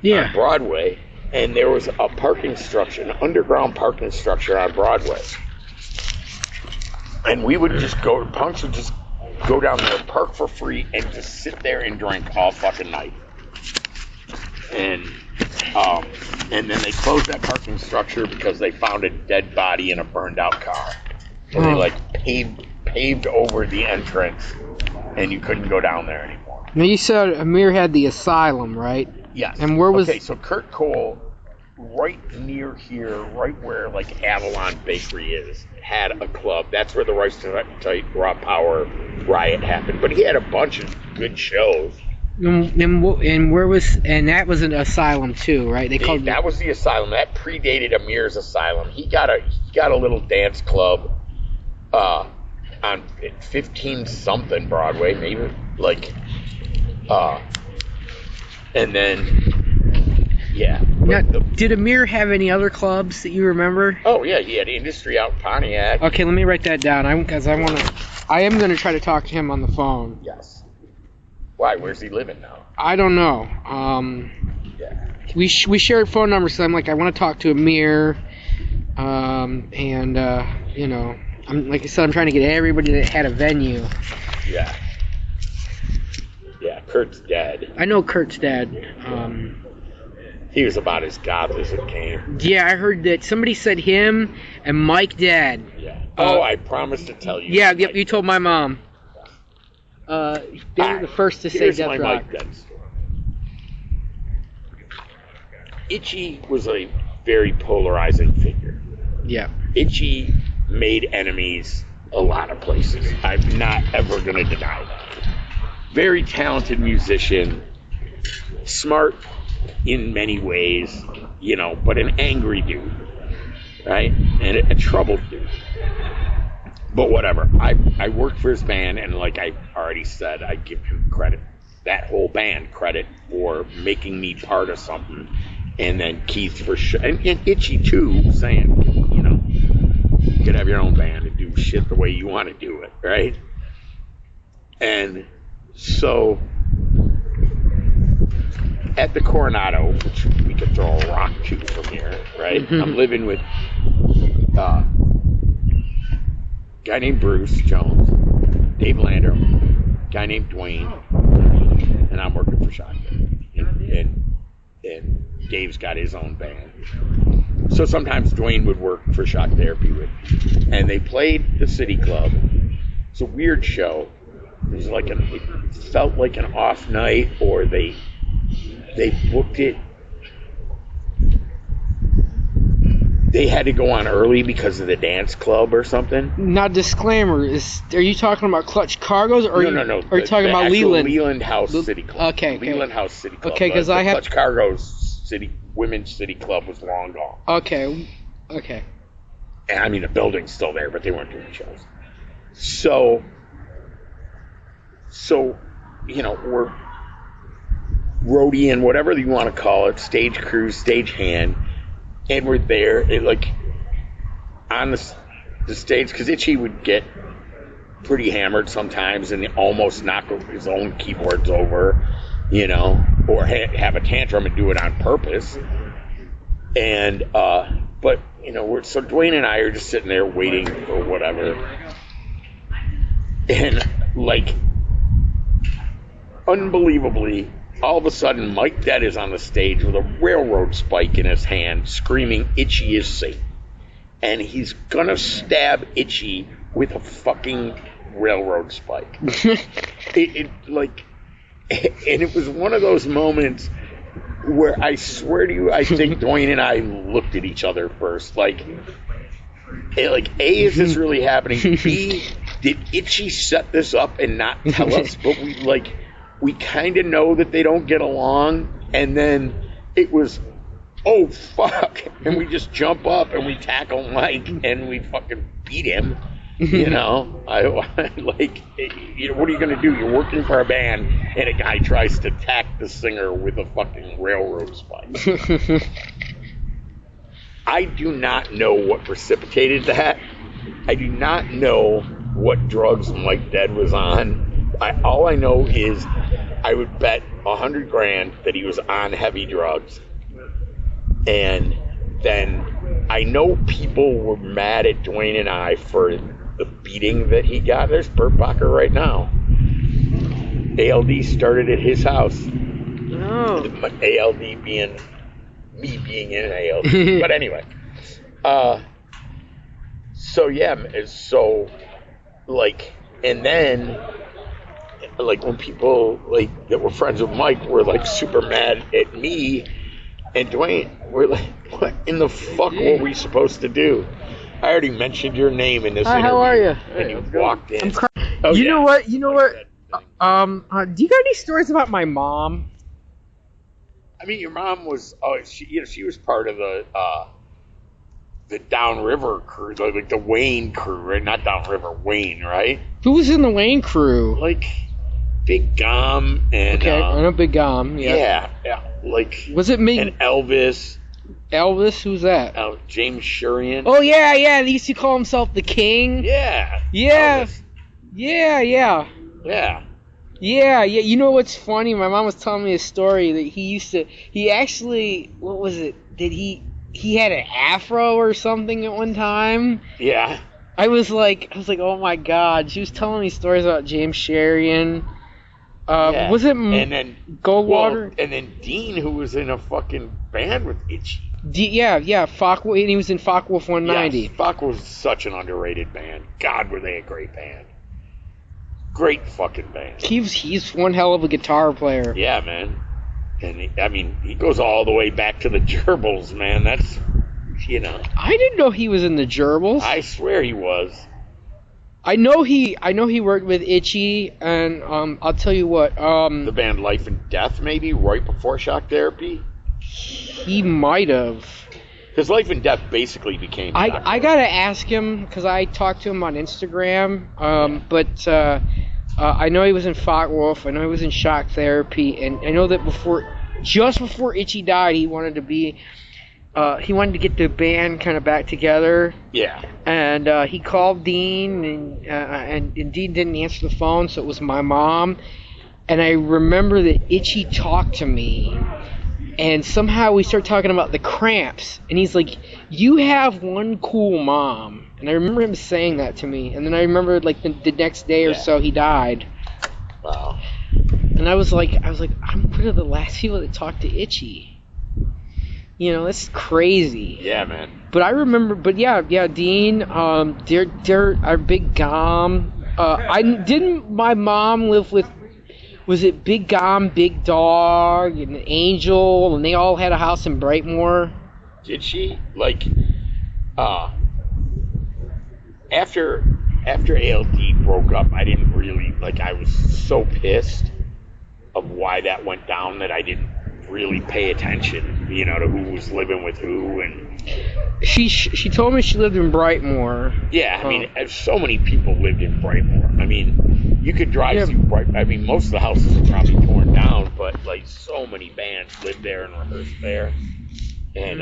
on Broadway, and there was a parking structure, an underground parking structure on Broadway. And we would just go, punks would just go down there, park for free, and just sit there and drink all fucking night. And then they closed that parking structure because they found a dead body in a burned out car. And they like paved over the entrance, and you couldn't go down there anymore. Now you said Amir had the Asylum, right? Yes. And where was? Okay, so Kurt Cole, right near here, right where like Avalon Bakery is, had a club. That's where the Rice Tight Raw Power riot happened. But he had a bunch of good shows. And where was? And that was an Asylum too, right? That was the Asylum. That predated Amir's Asylum. He got a little dance club on 15 something Broadway, maybe like and then yeah. Now, did Amir have any other clubs that you remember? Oh yeah, he had Industry out in Pontiac. Okay, let me write that down. Because I am gonna try to talk to him on the phone. Yes. Why? Where's he living now? I don't know. Yeah. We shared phone numbers, so I'm like, I want to talk to Amir, you know, like I said, I'm trying to get everybody that had a venue. Yeah. Yeah, Kurt's dead. I know Kurt's dead. He was about as goth as it came. Yeah, I heard that somebody said him and Mike Dad. Yeah. I promised to tell you. Yeah, yep, you told my mom. They were the first to say Death Rock. Mike Dead story. Itchy was a very polarizing figure. Yeah. Itchy made enemies a lot of places. I'm not ever going to deny that. Very talented musician, smart in many ways, you know, but an angry dude, right? And a troubled dude. But whatever. I worked for his band, and like I already said, I give him credit, that whole band credit, for making me part of something. And then Keith for sure, and Itchy too, saying, you know, you could have your own band and do shit the way you want to do it, right? And so at the Coronado, which we could throw a rock to from here, right? Mm-hmm. I'm living with a guy named Bruce Jones, Dave Landrum, guy named Dwayne, and I'm working for Shotgun. And Dave's got his own band. So sometimes Dwayne would work for Shock Therapy with me. And they played the City Club. It's a weird show. It was like it felt like an off night, or they booked it. They had to go on early because of the dance club or something. Now, disclaimer, are you talking about Clutch Cargoes, or no. Are you talking about Leland? Leland House City Club. Okay. Leland House City Club. Okay, because I have Clutch Cargoes Women's City Club was long gone. Okay. And I mean, the building's still there, but they weren't doing shows. So you know, we're roadieing, whatever you want to call it, stage crew, stage hand. And we're there, like, on the stage, because Itchy would get pretty hammered sometimes and almost knock his own keyboards over, you know, or have a tantrum and do it on purpose. And, but, you know, so Dwayne and I are just sitting there waiting for whatever. And, like, unbelievably, all of a sudden, Mike Dead is on the stage with a railroad spike in his hand, screaming, "Itchy is Satan." And he's gonna stab Itchy with a fucking railroad spike. And it was one of those moments where I swear to you, I think Dwayne and I looked at each other first. Like, A, is this really happening? B, did Itchy set this up and not tell us? But we kind of know that they don't get along, and then it was, oh fuck, and we just jump up and we tackle Mike and we fucking beat him, you know. You know, what are you gonna do? You're working for a band and a guy tries to attack the singer with a fucking railroad spike. I do not know what precipitated that, I do not know what drugs Mike Dead was on. All I know is I would bet $100,000 that he was on heavy drugs. And then I know people were mad at Dwayne and I for the beating that he got. There's Bert Bacher right now. ALD started at his house. Oh. ALD being me being in ALD. But anyway. So yeah, so like, and then like when people like that were friends with Mike were like super mad at me and Dwayne, we're like, what in the fuck were we supposed to do? I already mentioned your name in this interview. How are you? And you walked in. You know what? Do you got any stories about my mom? I mean, your mom was, she was part of the Downriver crew, like the Wayne crew, right? Not Downriver, Wayne, right? Who was in the Wayne crew? Like Big Gom and okay, I know Big Gom. Yeah, like was it me? And Elvis. Elvis, who's that? James Shurian. Oh yeah. He used to call himself the King. Yeah. Elvis. Yeah. You know what's funny? My mom was telling me a story that he actually, what was it? He had an afro or something at one time. Yeah. I was like, oh my God. She was telling me stories about James Sherian. Was it and then Goldwater? Well, and then Dean, who was in a fucking band with Itchy. Yeah, Focke-Wulf, and he was in Focke-Wulf 190. Yes, Focke was such an underrated band. God, were they a great band. Great fucking band. He's one hell of a guitar player. Yeah, man. And he goes all the way back to the Gerbils, man. That's, I didn't know he was in the Gerbils. I swear he was. I know he worked with Itchy, and I'll tell you what. The band Life and Death, maybe, right before Shock Therapy? He might have. Because Life and Death basically became... I gotta ask him, because I talked to him on Instagram, but I know he was in Focke-Wulf, I know he was in Shock Therapy, and I know that just before Itchy died, he wanted to get the band kind of back together. Yeah. And he called Dean, and Dean didn't answer the phone, so it was my mom. And I remember that Itchy talked to me, and somehow we started talking about the Cramps. And he's like, you have one cool mom. And I remember him saying that to me. And then I remember, like, the next day or so, he died. Wow. And I was like, I'm one of the last people that talked to Itchy. That's crazy. Yeah, man. But I remember, Dean, they're our Big Gom. Didn't my mom live with, was it Big Gom, Big Dog, and Angel, and they all had a house in Brightmoor? Did she? Like, after ALD broke up, I didn't really, I was so pissed of why that went down that I didn't really pay attention, to who was living with who. And she told me she lived in Brightmoor. Yeah, I mean, so many people lived in Brightmoor. I mean, you could drive through Brightmoor. I mean, most of the houses are probably torn down, but so many bands lived there and rehearsed there. And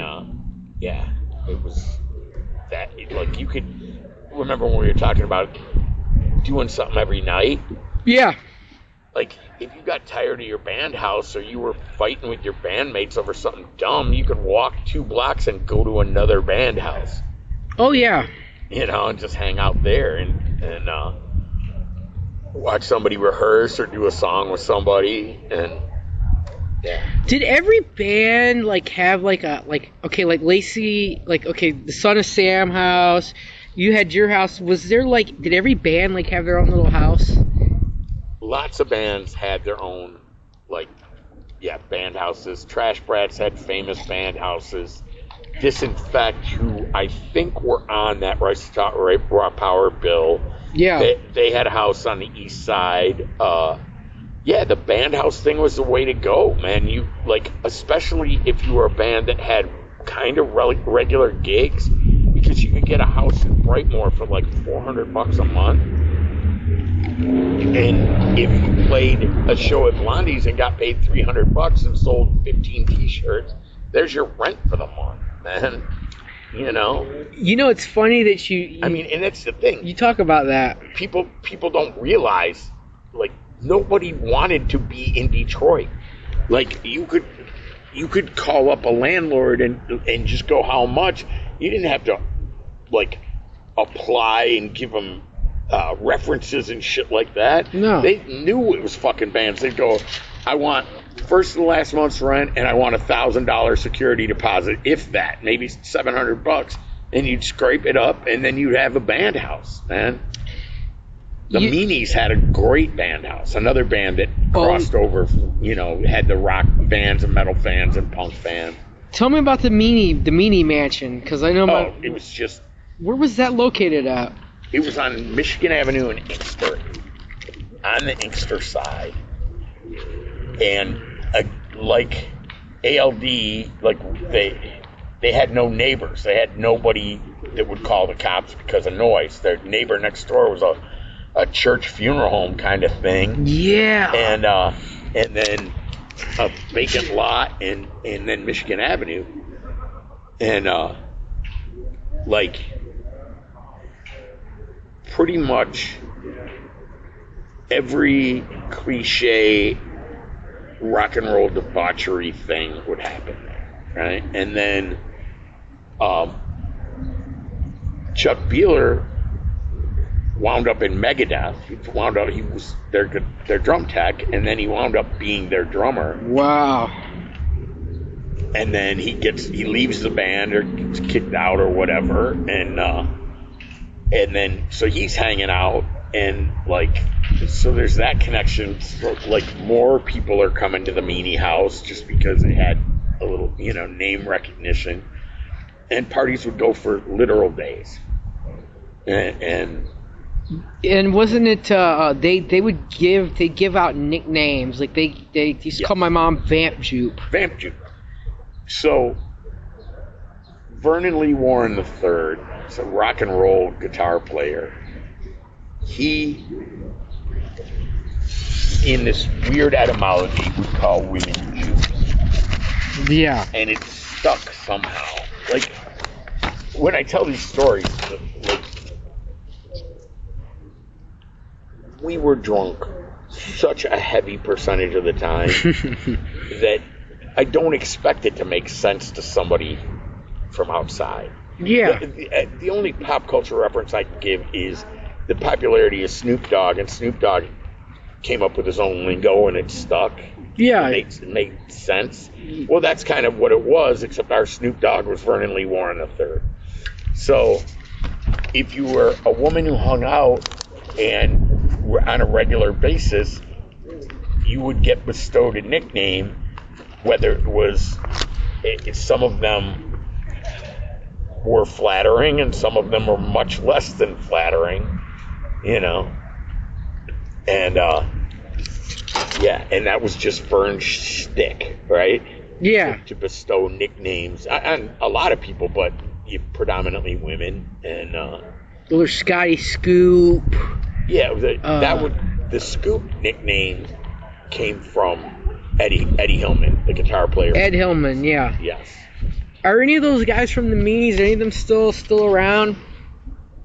it was that, you could remember when we were talking about doing something every night. Yeah. If you got tired of your band house or you were fighting with your bandmates over something dumb, you could walk 2 blocks and go to another band house. Oh, yeah. And just hang out there and watch somebody rehearse or do a song with somebody. And yeah. Did every band have Lacey, the Son of Sam house? You had your house. Was there did every band have their own little house? Lots of bands had their own, band houses. Trash Brats had famous band houses. Disinfect, who I think were on that Raw Power bill. Yeah. They had a house on the east side. The band house thing was the way to go, man. You, especially if you were a band that had kind of regular gigs, because you could get a house in Brightmoor for $400 a month. And if you played a show at Blondie's and got paid $300 and sold 15 T-shirts, there's your rent for the month, man. you know? You know, it's funny that you I mean, and that's the thing. you talk about that. People don't realize, like, nobody wanted to be in Detroit. Like, you could call up a landlord and just go, how much? You didn't have to, like, apply and give them references and shit like that. No. They knew it was fucking bands. They'd go, I want first and last month's rent, and I want $1,000 security deposit, if that, maybe $700, and you'd scrape it up, and then you'd have a band house, man. The Meanies had a great band house, another band that crossed over, you know, had the rock fans and metal fans and punk fans. Tell me about the Meanie Mansion, because I know it was just. Where was that located at? It was on Michigan Avenue in Inkster, on the Inkster side. And like ALD, like they had no neighbors. They had nobody that would call the cops because of noise. Their neighbor next door was a church funeral home kind of thing. Yeah. And then a vacant lot and then Michigan Avenue. And like pretty much every cliche rock and roll debauchery thing would happen there, right? And then Chuck Beeler wound up in Megadeth. He was their drum tech, and then he wound up being their drummer. Wow. And then he leaves the band or gets kicked out or whatever, and then so he's hanging out, and like, so there's that connection. So, like, more people are coming to the Meanie house just because it had a little, you know, name recognition, and parties would go for literal days. And wasn't it they give out nicknames, like they used to call my mom Vamp Jupe. Vamp Jupe. So Vernon Lee Warren III, is a rock and roll guitar player. He, in this weird etymology, would call women Jews. Yeah. And it stuck somehow. Like, when I tell these stories, like, we were drunk such a heavy percentage of the time that I don't expect it to make sense to somebody from outside. Yeah. The only pop culture reference I can give is the popularity of Snoop Dogg, and Snoop Dogg came up with his own lingo and it stuck. Yeah. It made sense. Well, that's kind of what it was, except our Snoop Dogg was Vernon Lee Warren III. So if you were a woman who hung out and were on a regular basis, you would get bestowed a nickname, whether it was, some of them were flattering and some of them were much less than flattering, you know. And and that was just Vern's shtick, right? Yeah. To bestow nicknames on a lot of people, but predominantly women. And Little Scotty Scoop. Yeah, the Scoop nickname came from Eddie Hillman, the guitar player. Ed Hillman, yeah. Yes. Are any of those guys from the Meanies, any of them still around?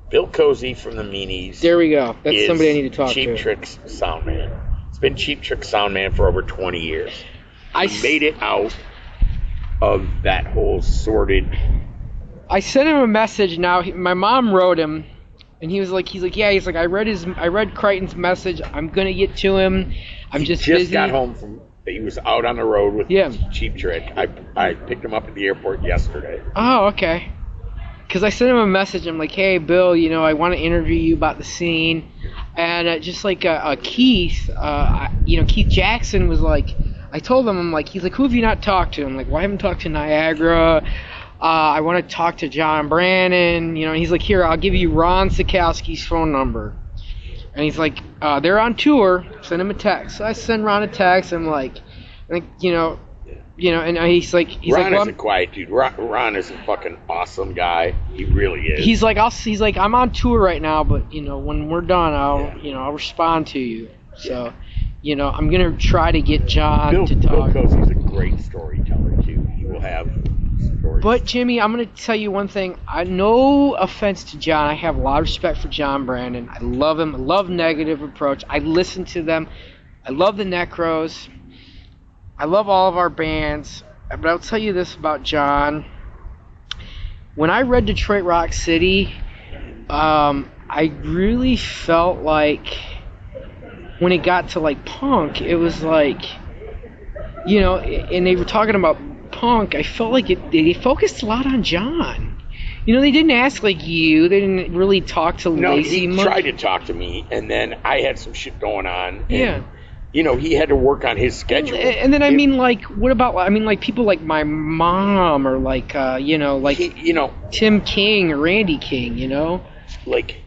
Bill Cozy from the Meanies. There we go. That's somebody I need to talk to. Cheap Trick's sound man. It's been Cheap Trick's sound man for over 20 years. He made it out of that whole sordid. I sent him a message. Now my mom wrote him, and he's like, I read Crichton's message. I'm gonna get to him. I'm just busy. Got home from. He was out on the road with Cheap Trick. I picked him up at the airport yesterday. Oh, okay. Because I sent him a message. I'm like, hey, Bill, I want to interview you about the scene. And just like Keith, Keith Jackson was like, I told him, I'm like, he's like, who have you not talked to? I'm like, well, I haven't talked to Niagara. I want to talk to John Brannon. He's like, here, I'll give you Ron Sikowski's phone number. And he's like, they're on tour. Send him a text. So I send Ron a text. I'm like, and he's like, Ron is a quiet dude. Ron is a fucking awesome guy. He really is. He's like, I'm on tour right now, but when we're done, I'll respond to you. So, I'm gonna try to get John to talk. Bill Cozy's a great storyteller too. He will have stories. But Jimmy, I'm gonna tell you one thing. No offense to John, I have a lot of respect for John Brandon. I love him. I love Negative Approach. I listen to them. I love the Necros. I love all of our bands. But I'll tell you this about John. When I read Detroit Rock City, I really felt like when it got to like punk, it was like, you know, and they were talking about punk, I felt like they focused a lot on John. You know, they didn't ask like you. They didn't really talk to Lacey much. No, he tried to talk to me, and then I had some shit going on. And, yeah. You know, he had to work on his schedule. And then, I mean, like, what about, I mean, like, people like my mom or, like, you know, like, Tim King or Randy King, you know? Like,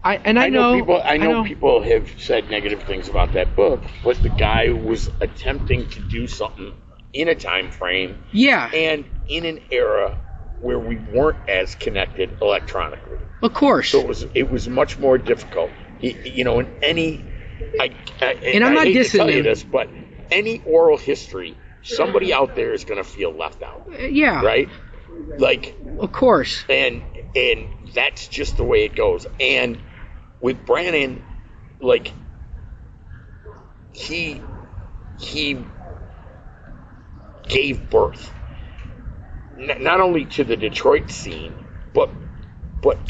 I know people have said negative things about that book, but the guy was attempting to do something in a time frame. Yeah. And in an era where we weren't as connected electronically. Of course. So it was much more difficult. You know, in any... and I'm not hate dissing to tell you him. this, but any oral history, somebody out there is going to feel left out. Yeah. Right? Like, of course. And that's just the way it goes. And with Brannon, like, he gave birth not only to the Detroit scene, but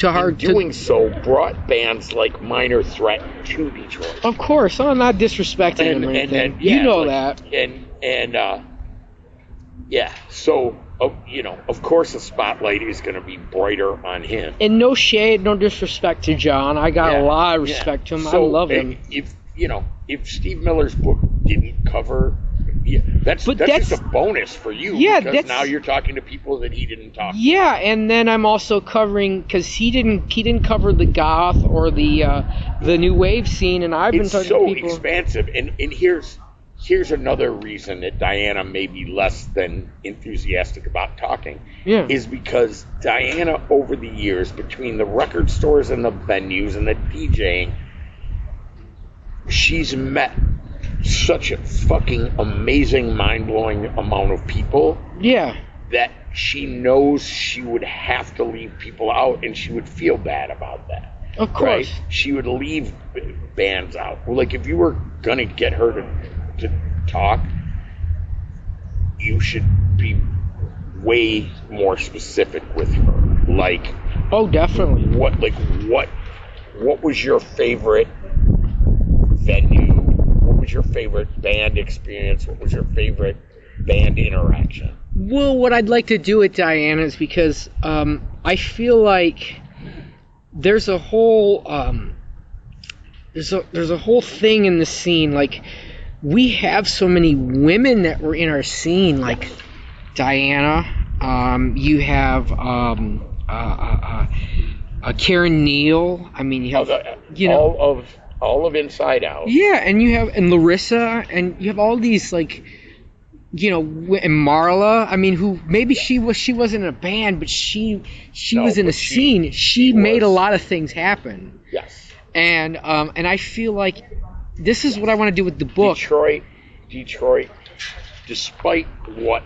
in doing so brought bands like Minor Threat to Detroit. Of course, I'm not disrespecting him or anything. You know that. So you know, of course, the spotlight is going to be brighter on him. And no shade, no disrespect to John. I got a lot of respect to him. So, I love him. If Steve Miller's book didn't cover. Yeah, that's just a bonus for you. Yeah, because now you're talking to people that he didn't talk to. Yeah, and then I'm also covering, because he didn't cover the goth or the new wave scene, and I've been talking to people. It's so expansive, and here's another reason that Diana may be less than enthusiastic about talking. Yeah. Is because Diana, over the years, between the record stores and the venues and the DJing, she's met such a fucking amazing, mind-blowing amount of people. Yeah. That she knows she would have to leave people out, and she would feel bad about that. Of course. Right? She would leave bands out. Like, if you were going to get her to talk, you should be way more specific with her. Like... Oh, definitely. What was your favorite venue? What was your favorite band experience? What was your favorite band interaction? Well, what I'd like to do with Diana is because I feel like there's a whole there's a whole thing in the scene. Like, we have so many women that were in our scene, like Diana. You have Karen Neal. I mean, you have all of Inside Out. Yeah, and you have Larissa, and you have all these, like, you know, and Marla. I mean, who maybe she wasn't in a band, but she was in a scene. She made a lot of things happen. Yes. And I feel like this is what I want to do with the book. Detroit, despite what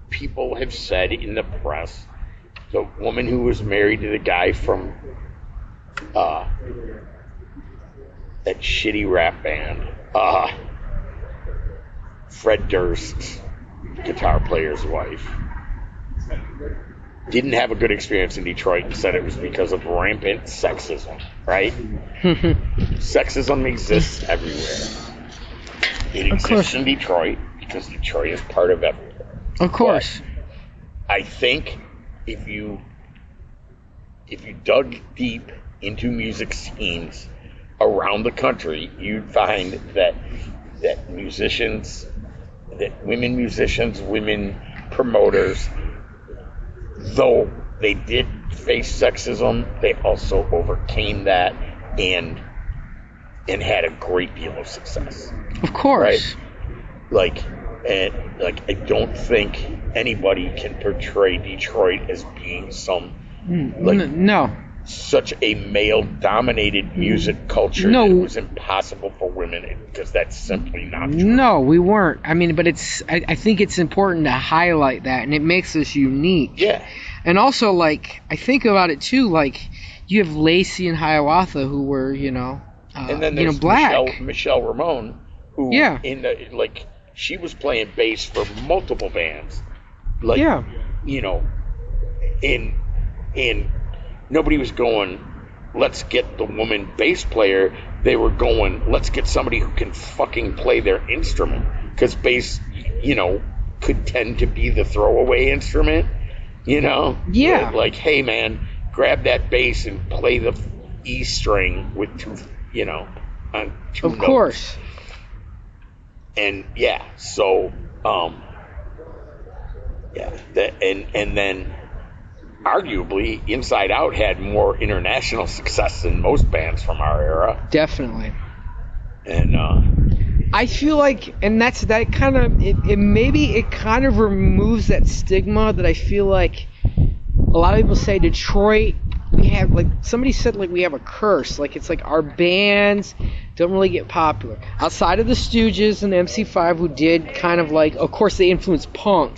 people have said in the press, the woman who was married to the guy from that shitty rap band, Fred Durst's guitar player's wife, didn't have a good experience in Detroit and said it was because of rampant sexism, right? Sexism exists everywhere. It exists in Detroit because Detroit is part of everywhere. Of course. But I think if you dug deep into music scenes around the country, you'd find that musicians, that women musicians, women promoters, though they did face sexism, they also overcame that and had a great deal of success. Of course. Right? I don't think anybody can portray Detroit as being some such a male-dominated music culture No. that it was impossible for women, because that's simply not true. No, we weren't. I mean, but I think it's important to highlight that, and it makes us unique. Yeah. And also, like, I think about it too, like, you have Lacey and Hiawatha who were, And then there's black. Michelle Ramone, who Yeah. she was playing bass for multiple bands. Yeah. And nobody was going, let's get the woman bass player. They were going, let's get somebody who can fucking play their instrument. Because bass, could tend to be the throwaway instrument, Yeah. Like, hey man, grab that bass and play the E string with two, on two Of notes. course. And yeah, so and then arguably Inside Out had more international success than most bands from our era. Definitely. And I feel like, and that kind of, it kind of removes that stigma that I feel like a lot of people say Detroit, we have, like, somebody said, like, we have a curse. Like, it's like our bands don't really get popular. Outside of the Stooges and MC5, who did kind of like, of course, they influenced punk.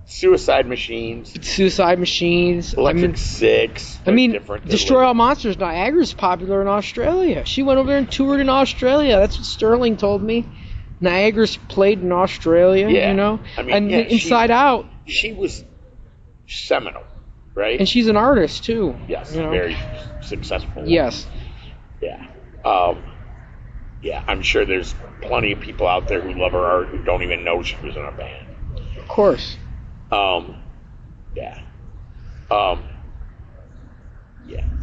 Suicide Machines, Suicide Machines. Electric Six. Destroy All Monsters. Niagara's popular in Australia. She went over there and toured in Australia. That's what Sterling told me. Niagara's played in Australia, Yeah. Inside Out. She was seminal, right? And she's an artist, too. Yes, very successful. Yes. Yeah. I'm sure there's plenty of people out there who love her art who don't even know she was in a band. Of course.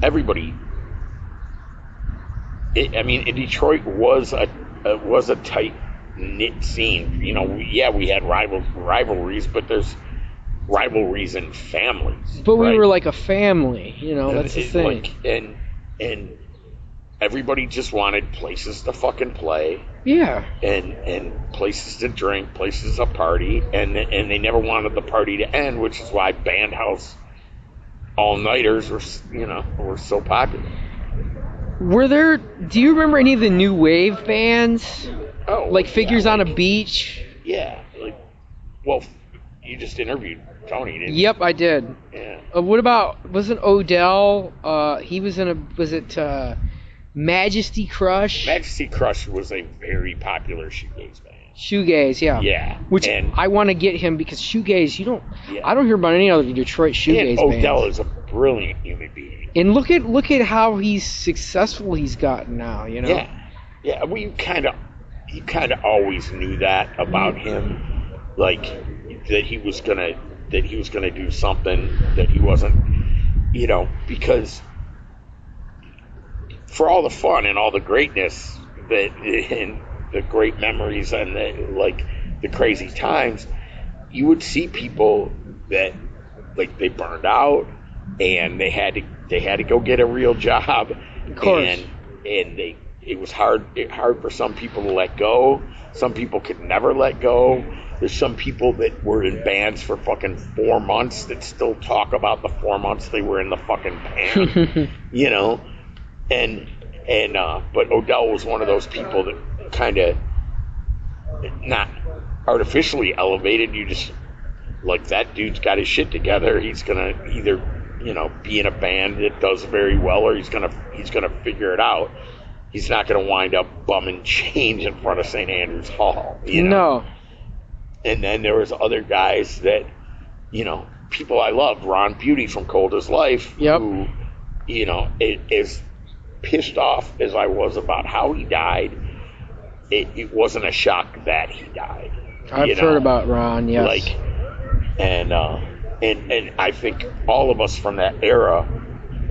Everybody. Detroit was a tight knit scene. We had rivalries, but there's rivalries in families. But we right? were like a family, that's the thing. And everybody just wanted places to fucking play. Yeah. And places to drink, places to party, and they never wanted the party to end, which is why Bandhouse all-nighters were so popular. Do you remember any of the new wave bands? Oh, like Figures on a Beach? Yeah. You just interviewed Tony, didn't you? Yep, I did. Yeah. What about, wasn't Odell, he was in Majesty Crush? Majesty Crush was a very popular shoegaze band. Shoegaze, yeah. Yeah. Which I want to get him, because shoegaze, I don't hear about any other Detroit shoegaze and bands. Odell is a brilliant human being. And look at how successful he's gotten now, Yeah. Yeah, well, you kind of always knew that about him, like that he was gonna do something that he wasn't, because for all the fun and all the greatness and the great memories and the crazy times, you would see people that they burned out and they had to go get a real job. Of course. And it was hard for some people to let go. Some people could never let go. There's some people that were in bands for fucking 4 months that still talk about the 4 months they were in the fucking band, but Odell was one of those people that kind of not artificially elevated. You just, that dude's got his shit together. He's gonna either, be in a band that does very well, or he's gonna figure it out. He's not gonna wind up bumming change in front of St. Andrews Hall. No. And then there was other guys that, people I loved. Ron Beauty from Cold as Life. Yep. Who, as pissed off as I was about how he died, it wasn't a shock that he died. I've heard about Ron, yes. And I think all of us from that era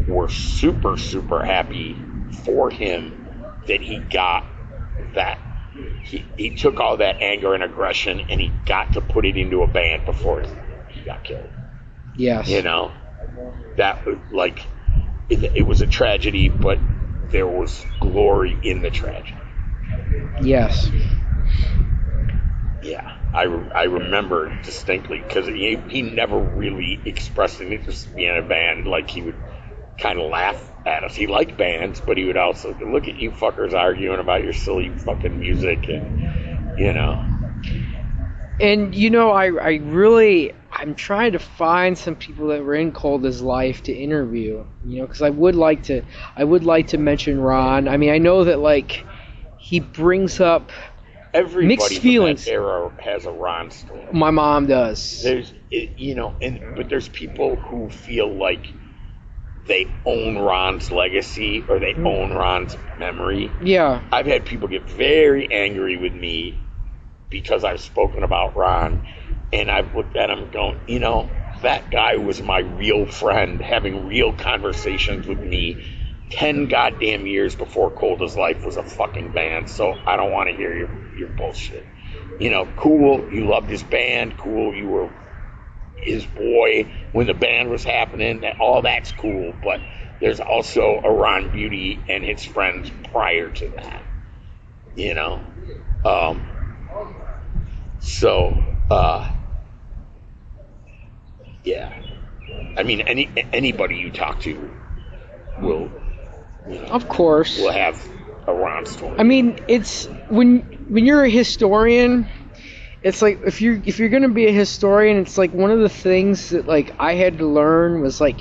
were super, super happy for him that he got that. He took all that anger and aggression and he got to put it into a band before he got killed. Yes. That was it was a tragedy, but there was glory in the tragedy. Yes. Yeah, I remember distinctly, because he never really expressed an interest in being in a band. Like, he would kind of laugh at us. He liked bands, but he would also look at you fuckers arguing about your silly fucking music, and you know. And I'm trying to find some people that were in Cold's life to interview, because I would like to mention Ron. I mean, I know that like he brings up everybody mixed feelings. From that era has a Ron story. My mom does. But there's people who feel like they own Ron's legacy or they own Ron's memory. Yeah. I've had people get very angry with me because I've spoken about Ron, and I've looked at him going, that guy was my real friend, having real conversations with me 10 goddamn years before Cold's Life was a fucking band, so I don't want to hear your bullshit. Cool, you loved his band, cool, you were his boy when the band was happening, all that's cool, but there's also a Ron Beauty and his friends prior to that, yeah. I mean, anybody you talk to will, of course, will have a Ron story. I mean, it's when you're a historian, it's like if you're gonna be a historian, it's like one of the things that like I had to learn was like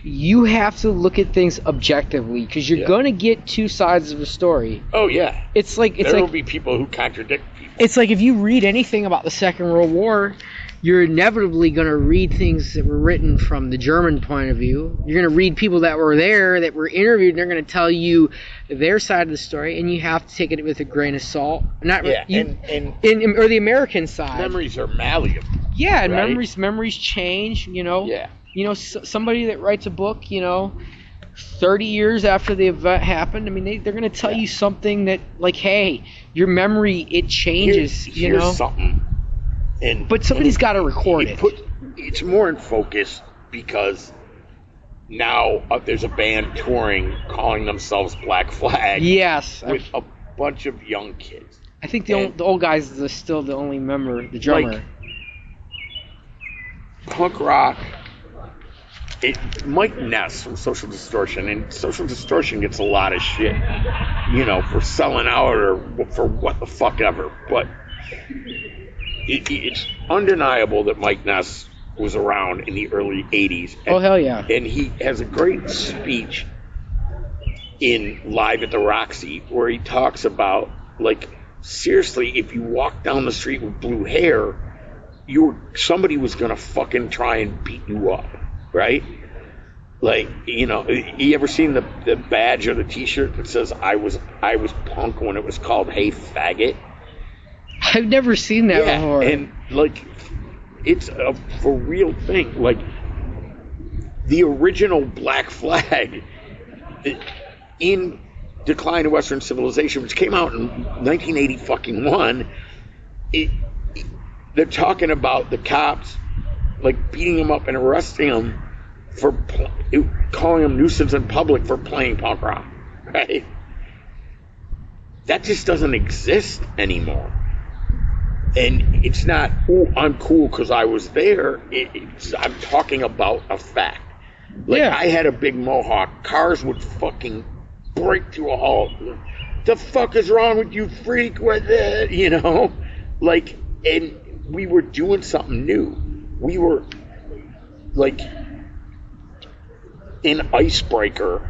you have to look at things objectively because you're gonna get two sides of a story. Oh yeah. There will be people who contradict people. It's like if you read anything about the Second World War, you're inevitably going to read things that were written from the German point of view. You're going to read people that were there, that were interviewed, and they're going to tell you their side of the story, and you have to take it with a grain of salt. Or the American side. Memories are malleable. Yeah, and right? memories change. Yeah. Somebody that writes a book, 30 years after the event happened, I mean, they're going to tell you something that, like, hey, your memory, it changes, here's something. But somebody's got to record it. It's more in focus because now there's a band touring calling themselves Black Flag. Yes. With a bunch of young kids. I think the old guys are still the only member, the drummer. Like, punk rock. Mike Ness from Social Distortion, and Social Distortion gets a lot of shit, for selling out or for what the fuck ever. But it's undeniable that Mike Ness was around in the early 80s. Oh, hell yeah. And he has a great speech in Live at the Roxy where he talks about, like, seriously, if you walk down the street with blue hair, somebody was going to fucking try and beat you up, right? Like, you ever seen the badge or the t-shirt that says I was punk when it was called Hey Faggot? I've never seen that before. And like, it's a for real thing. Like, the original Black Flag in Decline of Western Civilization, which came out in 1981, they're talking about the cops like beating them up and arresting them for calling them nuisance in public for playing punk rock, right? That just doesn't exist anymore. And it's not, I'm cool because I was there. I'm talking about a fact. Like, I had a big mohawk. Cars would fucking break to a halt. The fuck is wrong with you, freak? With it, Like, and we were doing something new. We were, like, an icebreaker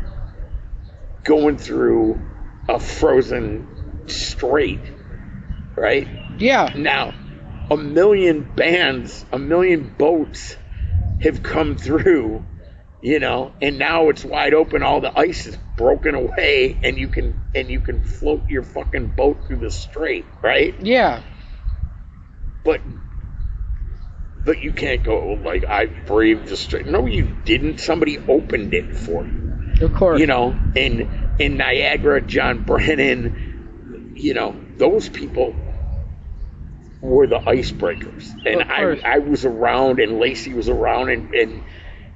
going through a frozen strait, right? Yeah. Now, 1 million bands, 1 million boats have come through, and now it's wide open. All the ice is broken away, and you can float your fucking boat through the strait, right? Yeah. But you can't go like, I braved the strait. No, you didn't. Somebody opened it for you. Of course. In Niagara, John Brennan, those people were the icebreakers. And I was around, and Lacey was around,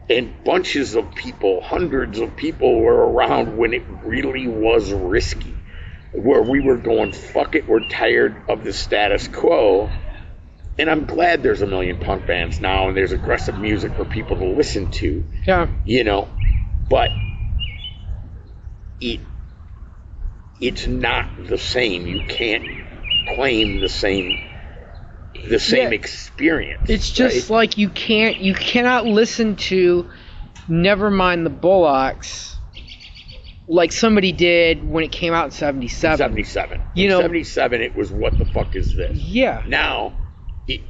and bunches of people, hundreds of people were around when it really was risky. Where we were going, fuck it, we're tired of the status quo. And I'm glad there's 1 million punk bands now, and there's aggressive music for people to listen to. Yeah. but it's not the same. You can't claim the same experience. It's just like you cannot listen to Nevermind the Bullocks like somebody did when it came out in 77. 77. In 77, it was what the fuck is this? Yeah. Now,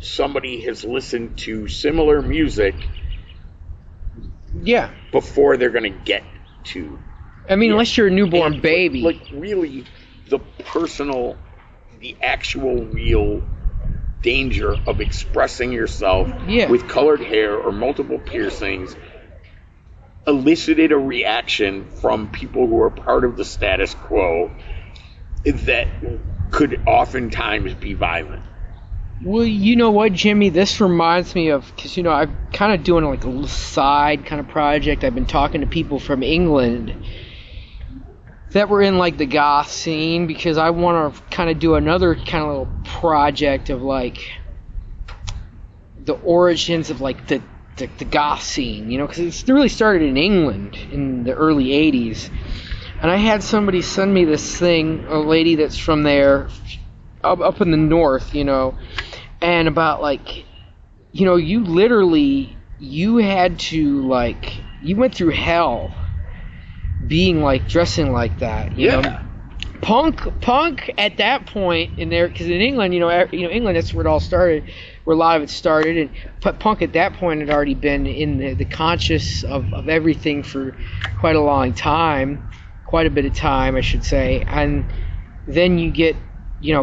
somebody has listened to similar music. Yeah. Before they're going to get to. I mean, unless you're a newborn baby. Like really, the actual real danger of expressing yourself with colored hair or multiple piercings elicited a reaction from people who are part of the status quo that could oftentimes be violent. Well, you know what, Jimmy? This reminds me of, because, I'm kind of doing like a little side kind of project. I've been talking to people from England that were in like the goth scene, because I want to kind of do another kind of little project of like the origins of like the goth scene, because it's really started in England in the early 80s. And I had somebody send me this thing, a lady that's from there, up in the north, and about like, you had to like, you went through hell being like dressing like that, you know. Punk at that point in there, because in England, England, that's where it all started, where a lot of it started, but punk at that point had already been in the conscious of everything for quite a long time, quite a bit of time, I should say. And then you get,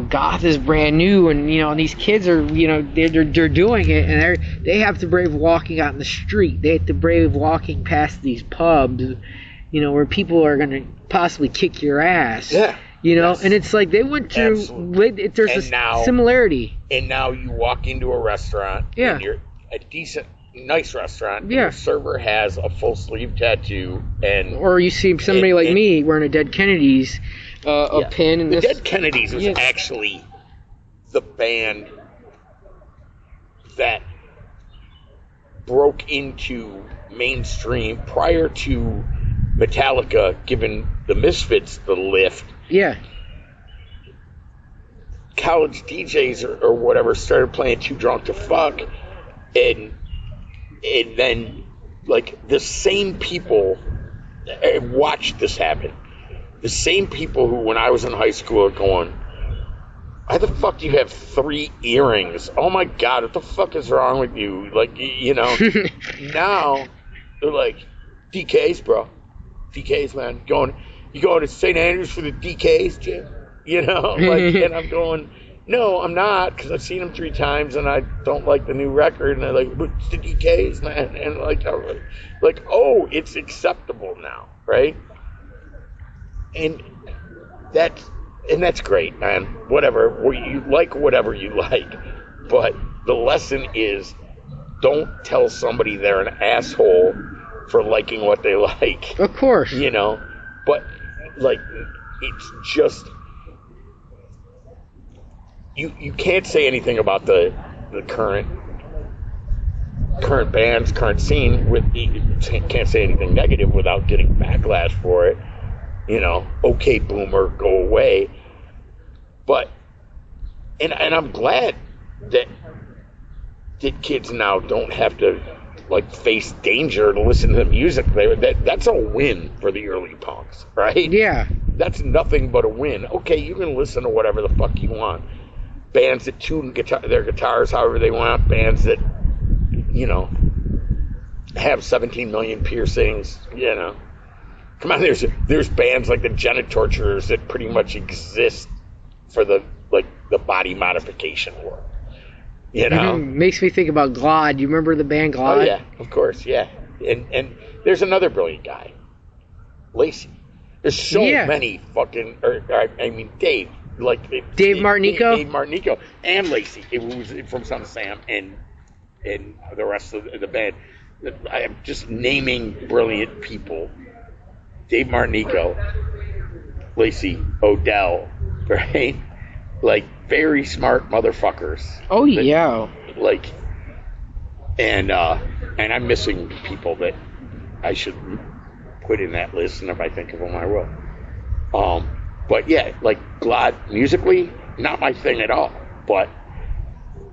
goth is brand new, and these kids are, they're doing it, and they have to brave walking out in the street. They have to brave walking past these pubs, where people are going to possibly kick your ass. Yeah. Yes. And it's like they went through. Absolutely. There's similarity. And now you walk into a restaurant. Yeah. And you're a decent, nice restaurant. Yeah. Your server has a full sleeve tattoo, or you see somebody like me wearing a Dead Kennedys, a pin. And the Dead Kennedys was actually the band that broke into mainstream prior to Metallica giving the Misfits the lift. Yeah. College DJs or whatever started playing Too Drunk to Fuck, and then like the same people watched this happen. The same people who, when I was in high school, are going, "Why the fuck do you have 3 earrings? Oh my God, what the fuck is wrong with you?" Like, now they're like, DKs, bro. DKs, man. You going to St. Andrews for the DKs, Jim? And I'm going, no, I'm not, because I've seen them 3 times and I don't like the new record. And they're like, but it's the DKs, man. And oh, it's acceptable now, right? And that's great, man. Whatever. You like whatever you like. But the lesson is, don't tell somebody they're an asshole for liking what they like. Of course. But like, it's just, you can't say anything about the current bands, current scene can't say anything negative without getting backlash for it. Okay, boomer, go away. But and I'm glad that kids now don't have to like face danger to listen to the music. That's a win for the early punks, right? Yeah. That's nothing but a win. Okay, you can listen to whatever the fuck you want. Bands that tune their guitars however they want. Bands that, have 17 million piercings. Come on, there's bands like the Genitorturers that pretty much exist for the body modification world. Makes me think about Glad. You remember the band Glad? Oh, yeah, of course, yeah. And there's another brilliant guy, Lacey. There's so many fucking, Dave. Dave Martinico? Dave Martinico and Lacey, who was from Son of Sam, and the rest of the band. I am just naming brilliant people. Dave Martinico, Lacey, Odell, right? Like, very smart motherfuckers. Oh, yeah. And I'm missing people that I should put in that list, and if I think of them, I will. But yeah, like Glad musically, not my thing at all. But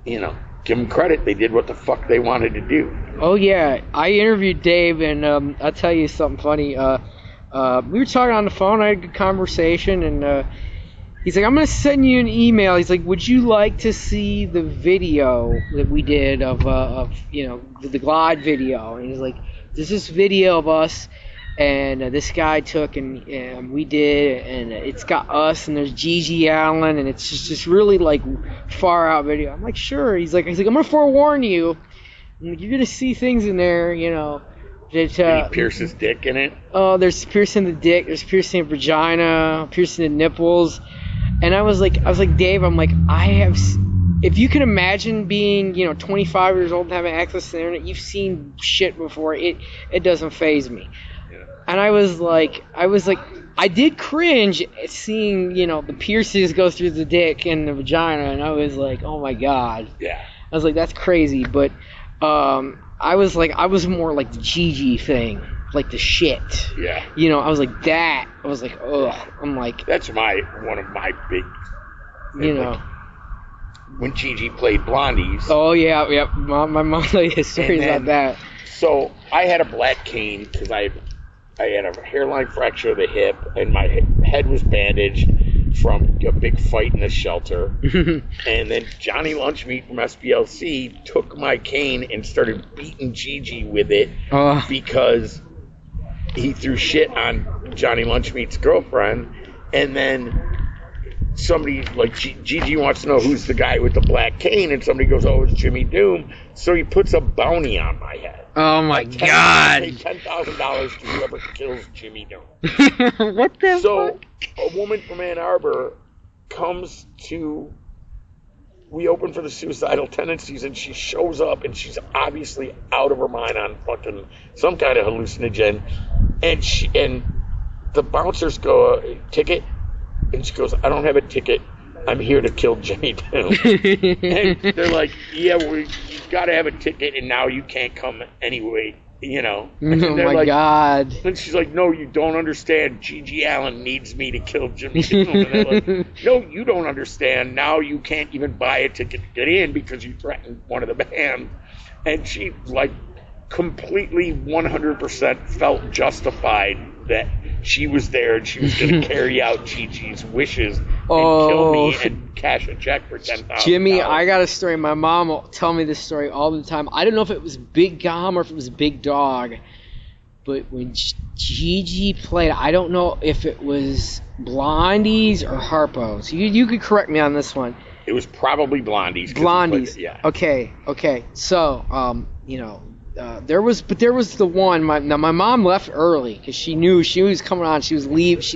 give them credit; they did what the fuck they wanted to do. Oh yeah, I interviewed Dave, and I'll tell you something funny. We were talking on the phone. I had a good conversation, and he's like, "I'm gonna send you an email." He's like, "Would you like to see the video that we did of the Glide video?" And he's like, "There's this video of us." And this guy took and we did, and it's got us, and there's Gigi Allen, and it's just this really like far out video. I'm like, sure. He's like, I'm gonna forewarn you. I'm like, you're gonna see things in there, that. Did he pierce his dick in it? Oh, there's piercing the dick, there's piercing the vagina, piercing the nipples, and I was like, Dave, I'm like, if you can imagine being 25 years old and having access to the internet, you've seen shit before. It doesn't faze me. And I was like, I did cringe at seeing, the piercings go through the dick and the vagina, and I was like, oh my god. Yeah. I was like, that's crazy, but I was more like the Gigi thing, like the shit. Yeah. I was like that. I was like, ugh. I'm like. That's one of my big. Like, when Gigi played Blondies. Oh yeah. My mom told you stories about that. So I had a black cane because I had a hairline fracture of the hip, and my head was bandaged from a big fight in the shelter. And then Johnny Lunchmeat from SPLC took my cane and started beating Gigi with it because he threw shit on Johnny Lunchmeat's girlfriend. And then somebody, like Gigi wants to know who's the guy with the black cane, and somebody goes, oh, it's Jimmy Doom. So he puts a bounty on my head. Oh my God! $10,000 to whoever kills Jimmy Doom. What the So fuck? a woman from Ann Arbor comes to. We open for the Suicidal Tendencies, and she shows up, and she's obviously out of her mind on fucking some kind of hallucinogen, and the bouncers go, ticket, and she goes, I don't have a ticket. I'm here to kill Jimmy Doom. And they're like, yeah, you've got to have a ticket, and now you can't come anyway, And oh my God. And she's like, no, you don't understand. Gigi Allen needs me to kill Jimmy Doom. And they're like, no, you don't understand. Now you can't even buy a ticket to get in because you threatened one of the band. And she, completely 100% felt justified that she was there and she was going to carry out Gigi's wishes and kill me and cash a check for $10,000. Jimmy, I got a story. My mom will tell me this story all the time. I don't know if it was Big Gom or if it was Big Dog, but when Gigi played, I don't know if it was Blondies or Harpo's. You could correct me on this one. It was probably Blondies. Blondies. Yeah. Okay. So, there was the one. My mom left early because she knew she was coming on. She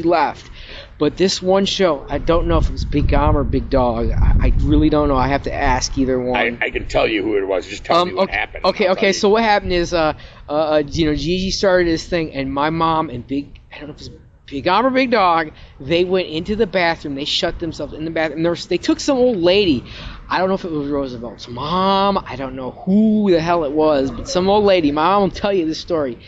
left. But this one show, I don't know if it was Big Gom or Big Dog. I really don't know. I have to ask either one. I can tell you who it was. Just tell me what happened. Okay. So what happened is, Gigi started his thing, and my mom and I don't know if it was Big Gom or Big Dog, they went into the bathroom. They shut themselves in the bathroom. They took some old lady. I don't know if it was Roosevelt's mom. I don't know who the hell it was, but some old lady. My mom will tell you this story.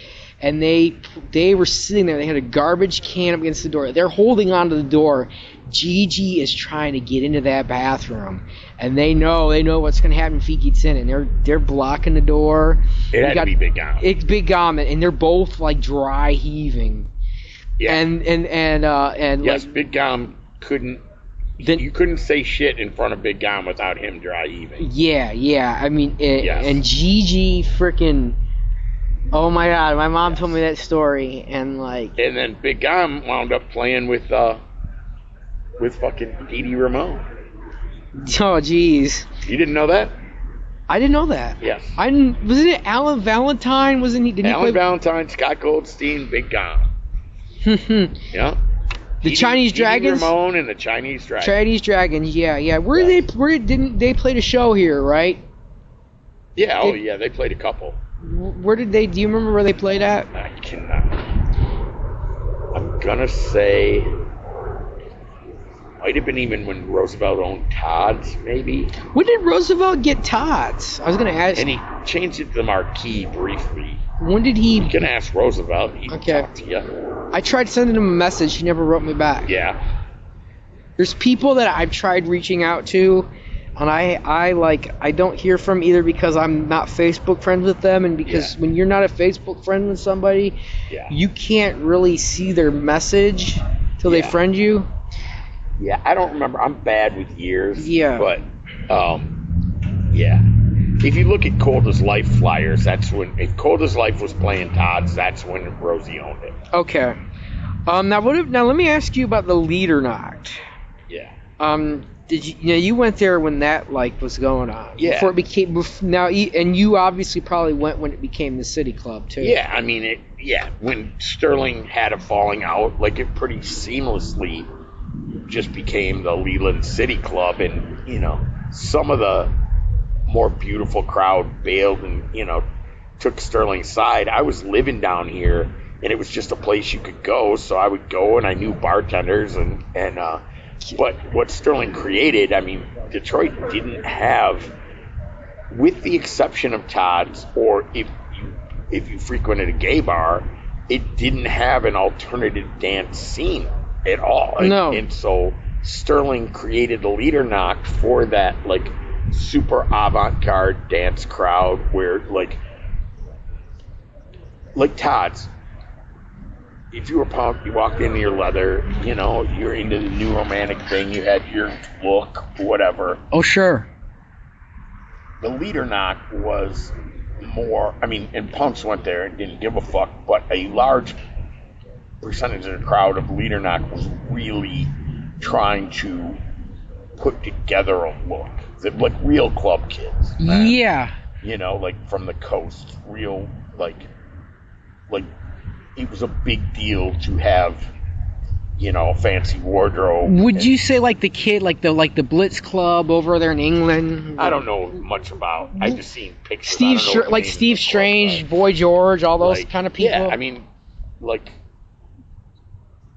And they were sitting there. They had a garbage can up against the door. They're holding onto the door. Gigi is trying to get into that bathroom, and they know what's going to happen if he gets in, and they're blocking the door. It had to be Big Gom. It's Big Gom, and they're both dry heaving. Yeah. And yes, Big Gom couldn't. You couldn't say shit in front of Big Gom without him dry heaving. Yeah. I mean, yes. And Gigi freaking. Oh my God! My mom told me that story, and And then Big Gom wound up playing with fucking Dee Dee Ramone. Oh jeez. You didn't know that? I didn't know that. Yes. Wasn't it Alan Valentine? Wasn't he? Alan Valentine, Scott Goldstein, Big Gom. Yeah. The Chinese Dragons. Ramone and the Chinese Dragons. Chinese Dragons. Yeah. Where didn't they played a show here, right? Yeah. They played a couple. Where did they? Do you remember where they played at? I cannot. I'm gonna say might have been even when Roosevelt owned Todd's, maybe. When did Roosevelt get Todd's? I was gonna ask. And he changed it to the Marquee briefly. When did he? You can ask Roosevelt. He can Okay. talk to you. I tried sending him a message. He never wrote me back. Yeah. There's people that I've tried reaching out to, and I don't hear from either because I'm not Facebook friends with them, and because when you're not a Facebook friend with somebody, you can't really see their message till they friend you. Yeah, I don't remember. I'm bad with years. Yeah. But, yeah. If you look at Cold as Life flyers, that's when, if Cold as Life was playing Todd's, that's when Rosie owned it. Okay. Now let me ask you about the Liedernacht. Yeah. Did you went there when that was going on? Yeah. Before it became and you obviously probably went when it became the City Club too. Yeah, I mean when Sterling had a falling out, it pretty seamlessly just became the Leland City Club, and some of the more beautiful crowd bailed and took Sterling's side. I was living down here, and it was just a place you could go, so I would go, and I knew bartenders and but what Sterling created, I mean, Detroit didn't have, with the exception of Todd's, or if you frequented a gay bar, it didn't have an alternative dance scene at all. No. And so Sterling created the Liedernacht for that, super avant-garde dance crowd where, like Todd's, if you were punk, you walked into your leather, you're into the new romantic thing, you had your look, whatever. Oh, sure. The Liedernacht was more, and punks went there and didn't give a fuck, but a large percentage of the crowd of Liedernacht was really trying to put together a look. Like real club kids. Yeah. From the coast. Real, it was a big deal to have, a fancy wardrobe. Would you say the kid, the Blitz Club over there in England? I don't know much about. I just seen pictures. Steve Strange, Boy George, all those kind of people. Yeah, I mean,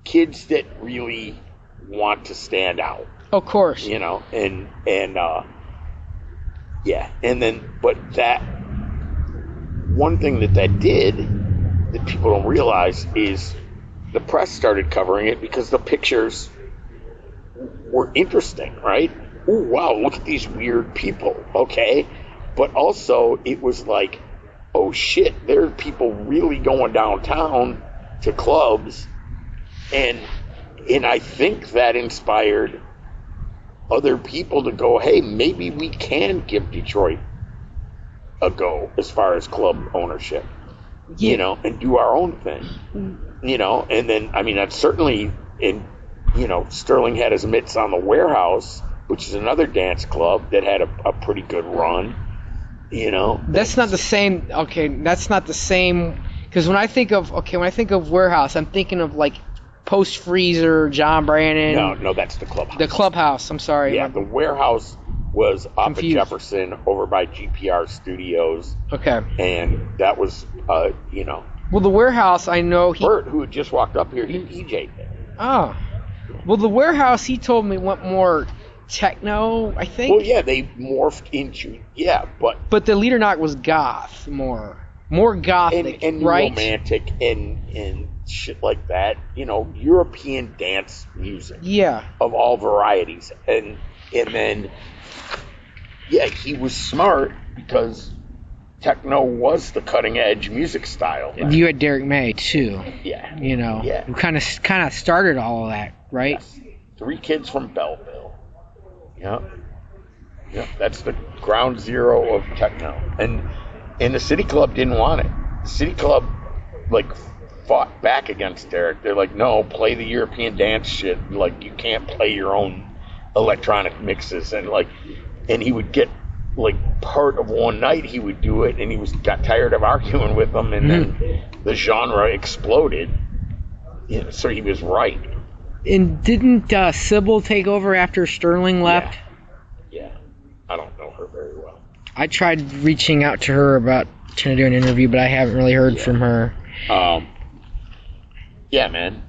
kids that really want to stand out. Of course. But that one thing that did that people don't realize is the press started covering it because the pictures were interesting, right? Oh, wow, look at these weird people, okay? But also, it was oh shit, there are people really going downtown to clubs, and I think that inspired other people to go, hey, maybe we can give Detroit a go as far as club ownership. And do our own thing, and then, that's certainly Sterling had his mitts on the Warehouse, which is another dance club that had a pretty good run, That's not the same, that's not the same, because when I think of Warehouse, I'm thinking of Post Freezer, John Brannon. No, that's the Clubhouse. The Clubhouse, I'm sorry. Yeah, the Warehouse was off Confused. of Jefferson over by GPR Studios. Okay. And that was, Well, the Warehouse, I know Bert, who had just walked up here, he DJ'd there. Oh. Well, the Warehouse, he told me, went more techno, I think. Well, yeah, they morphed into, But the Liedernacht was goth, more gothic, and right? romantic and shit like that. European dance music. Yeah. Of all varieties. And then, he was smart because techno was the cutting edge music style. And you had Derek May too. Yeah. Who kind of started all of that, right? Yes. 3 kids from Belleville. Yeah. Yeah, that's the ground zero of techno. And the City Club didn't want it. The City Club fought back against Derek. They're like, no, play the European dance shit. You can't play your own electronic mixes. And he would get part of one night he would do it, and he got tired of arguing with them, and then the genre exploded. So he was right. And didn't Sybil take over after Sterling left? Yeah. I don't know her very well. I tried reaching out to her about trying to do an interview, but I haven't really heard from her. Yeah, man.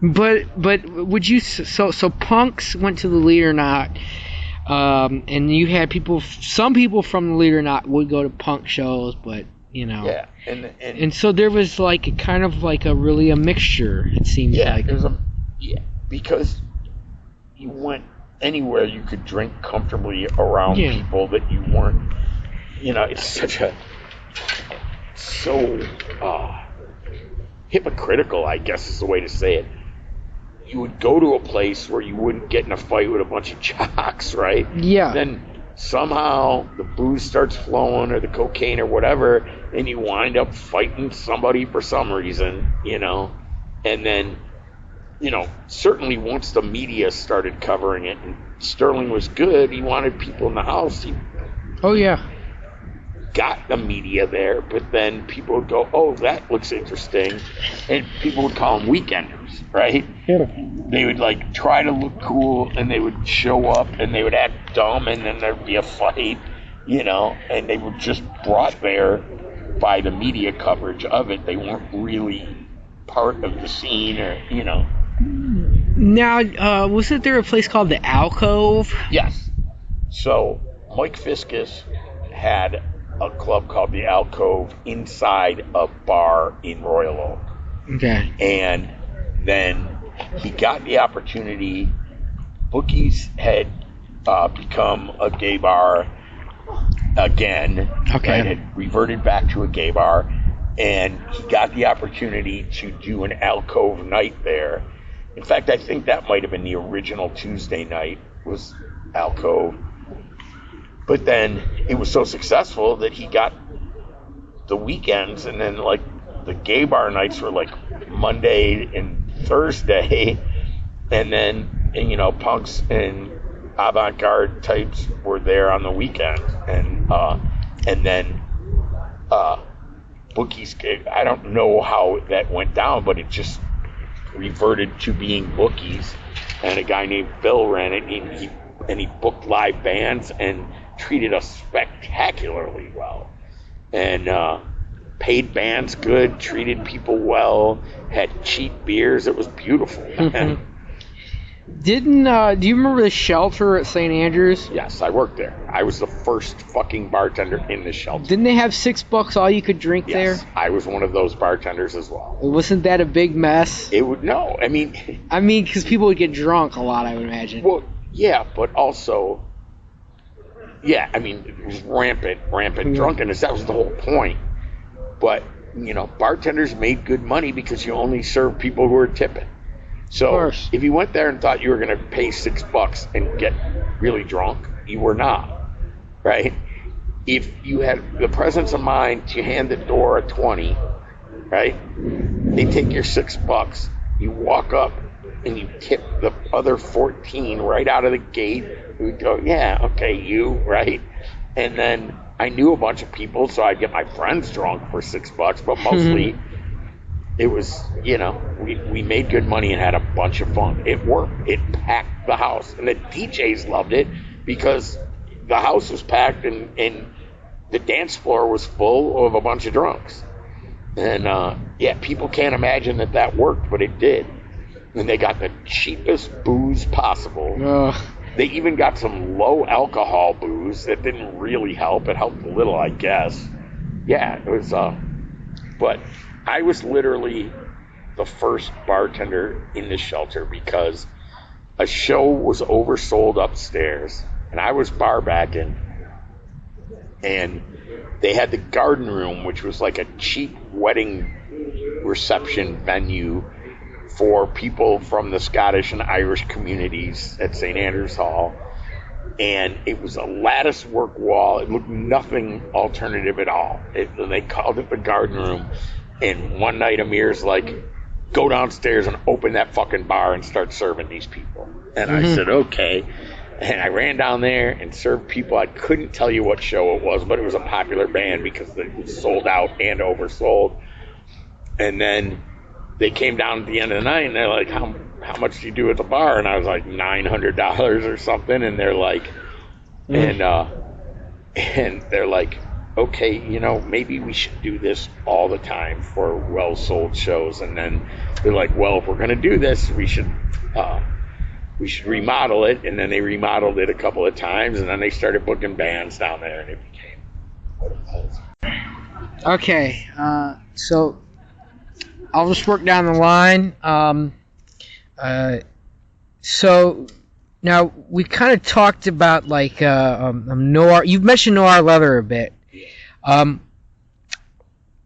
But would you so punks went to the Liedernacht. And you had some people from the Leader Knot would go to punk shows, but Yeah, and so there was like a mixture. It seems like. Because you went anywhere you could drink comfortably around people that you weren't. It's so hypocritical, I guess is the way to say it. You would go to a place where you wouldn't get in a fight with a bunch of jocks, right? Yeah. Then somehow the booze starts flowing or the cocaine or whatever, and you wind up fighting somebody for some reason, And then, certainly once the media started covering it and Sterling was good, he wanted people in the house. He got the media there, but then people would go, oh, that looks interesting. And people would call them weekenders, right? Yeah. They would try to look cool, and they would show up and they would act dumb, and then there'd be a fight, and they were just brought there by the media coverage of it. They weren't really part of the scene or. Now, wasn't there a place called the Alcove? Yes. So Mike Fiscus had a club called the Alcove inside a bar in Royal Oak. Okay. And then he got the opportunity. Bookies had become a gay bar again. Okay. Right? It reverted back to a gay bar. And he got the opportunity to do an Alcove night there. In fact, I think that might have been the original Tuesday night was Alcove. But then it was so successful that he got the weekends, and then the gay bar nights were Monday and Thursday, and then punks and avant-garde types were there on the weekend, and then Bookies. I don't know how that went down, but it just reverted to being Bookies, and a guy named Phil ran it, and he booked live bands and treated us spectacularly well, and paid bands good, treated people well, had cheap beers. It was beautiful. Mm-hmm. Do you remember the Shelter at St. Andrews? Yes, I worked there. I was the first fucking bartender in the Shelter. Didn't they have $6 all you could drink there? Yes, I was one of those bartenders as well. Wasn't that a big mess? No, I mean, because people would get drunk a lot, I would imagine. Well, yeah, but also, it was rampant drunkenness. That was the whole point. But, bartenders made good money because you only served people who were tipping. So if you went there and thought you were going to pay $6 and get really drunk, you were not, right? If you had the presence of mind to hand the door a 20, right? They take your $6, you walk up and you tip the other 14 right out of the gate. We would go, yeah, okay, you, right? And then I knew a bunch of people, so I'd get my friends drunk for $6, but mostly it was, we made good money and had a bunch of fun. It worked. It packed the house. And the DJs loved it because the house was packed and the dance floor was full of a bunch of drunks. And, people can't imagine that worked, but it did. And they got the cheapest booze possible. They even got some low alcohol booze that didn't really help. It helped a little, I guess. Yeah, it was, but I was literally the first bartender in the Shelter because a show was oversold upstairs and I was bar backing, and they had the Garden Room, which was like a cheap wedding reception venue for people from the Scottish and Irish communities at St. Andrews Hall. And it was a lattice work wall. It looked nothing alternative at all. They called it the Garden Room. And one night Amir's like, go downstairs and open that fucking bar and start serving these people. And I said, okay. And I ran down there and served people. I couldn't tell you what show it was, but it was a popular band because it was sold out and oversold. And then they came down at the end of the night and they're like, how much do you do at the bar? And I was like, $900 or something. And they're like, and they're like, okay, maybe we should do this all the time for well-sold shows. And then they're like, well, if we're going to do this, we should we should remodel it, and then they remodeled it a couple of times, and then they started booking bands down there, and it became what it was. Okay, so I'll just work down the line. So now we kind of talked about like Noir. You've mentioned Noir Leather a bit.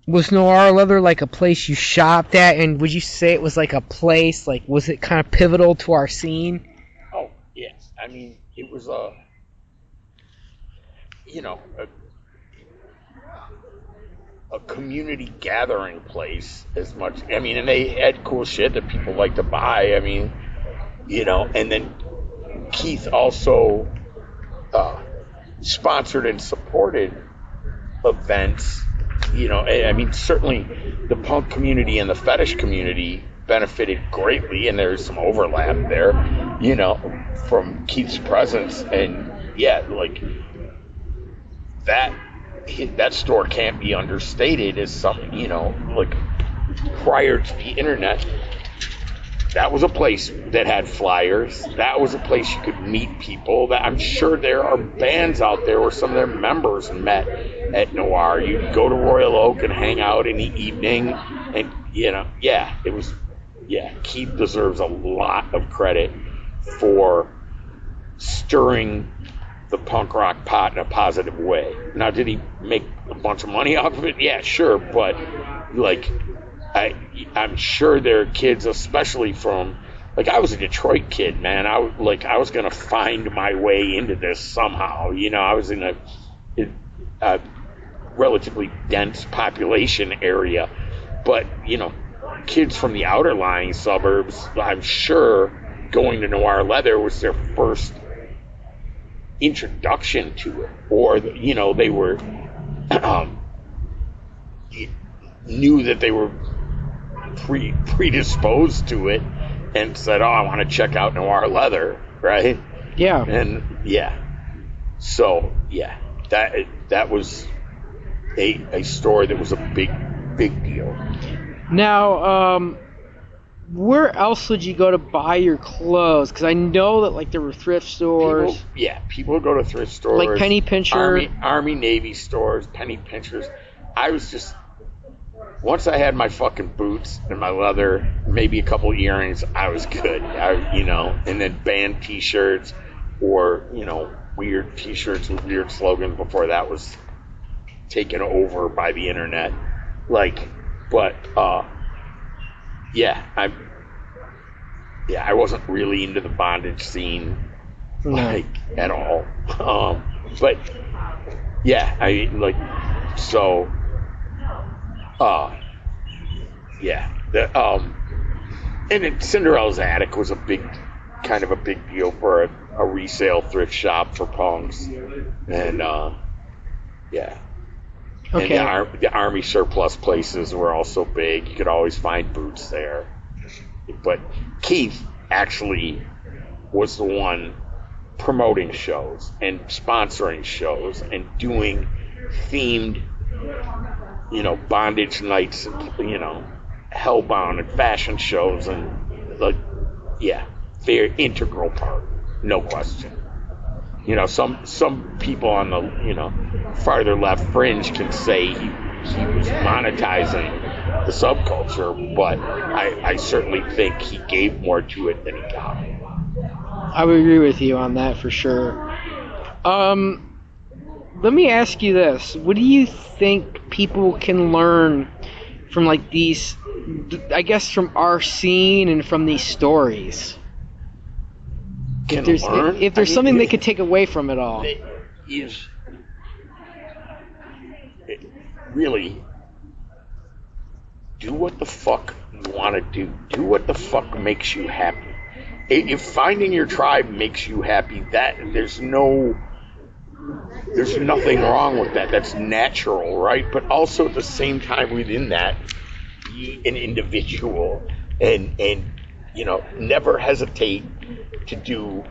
Was Noir Leather like a place you shopped at, and would you say it was like a place, like was it kind of pivotal to our scene? Oh yes, I mean it was a community gathering place as much. I mean, and they had cool shit that people like to buy. I mean, and then Keith also sponsored and supported events. I mean, certainly the punk community and the fetish community benefited greatly, and there's some overlap there, from Keith's presence. And yeah, like that store can't be understated as something, like prior to the internet, that was a place that had flyers. That was a place you could meet people. That I'm sure there are bands out there where some of their members met at Noir. You'd go to Royal Oak and hang out in the evening, and Keith deserves a lot of credit for stirring the punk rock pot in a positive way. Now, did he make a bunch of money off of it? Yeah, sure, but like I'm sure there are kids, especially from, like, I was a Detroit kid, man. I was gonna find my way into this somehow. I was in a relatively dense population area, but kids from the outer lying suburbs, I'm sure going to Noir Leather was their first introduction to it, or they were knew that they were predisposed to it and said, I want to check out Noir Leather, right? Yeah. And so that was a store that was a big deal. Now, where else would you go to buy your clothes? Because I know that like there were thrift stores. People would go to thrift stores, like Penny Pincher, Army Navy stores, Penny Pinchers. I was just, once I had my fucking boots and my leather, maybe a couple earrings, I was good. And then band T-shirts or weird T-shirts with weird slogans before that was taken over by the internet. I wasn't really into the bondage scene, at all. And then Cinderella's Attic was a big deal for a resale thrift shop for punks, and Okay. And the Army surplus places were also big. You could always find boots there. But Keith actually was the one promoting shows and sponsoring shows and doing themed, bondage nights, hellbound and fashion shows, and very integral part, no question. Some people on the farther left fringe can say he was monetizing the subculture, but I certainly think he gave more to it than he got. I would agree with you on that for sure. Let me ask you this: what do you think people can learn from like these? I guess from our scene and from these stories. If there's something they could take away from it all. It is really do what the fuck you want to do. Do what the fuck makes you happy. If finding your tribe makes you happy, there's nothing wrong with that. That's natural, right? But also at the same time within that, be an individual and never hesitate to do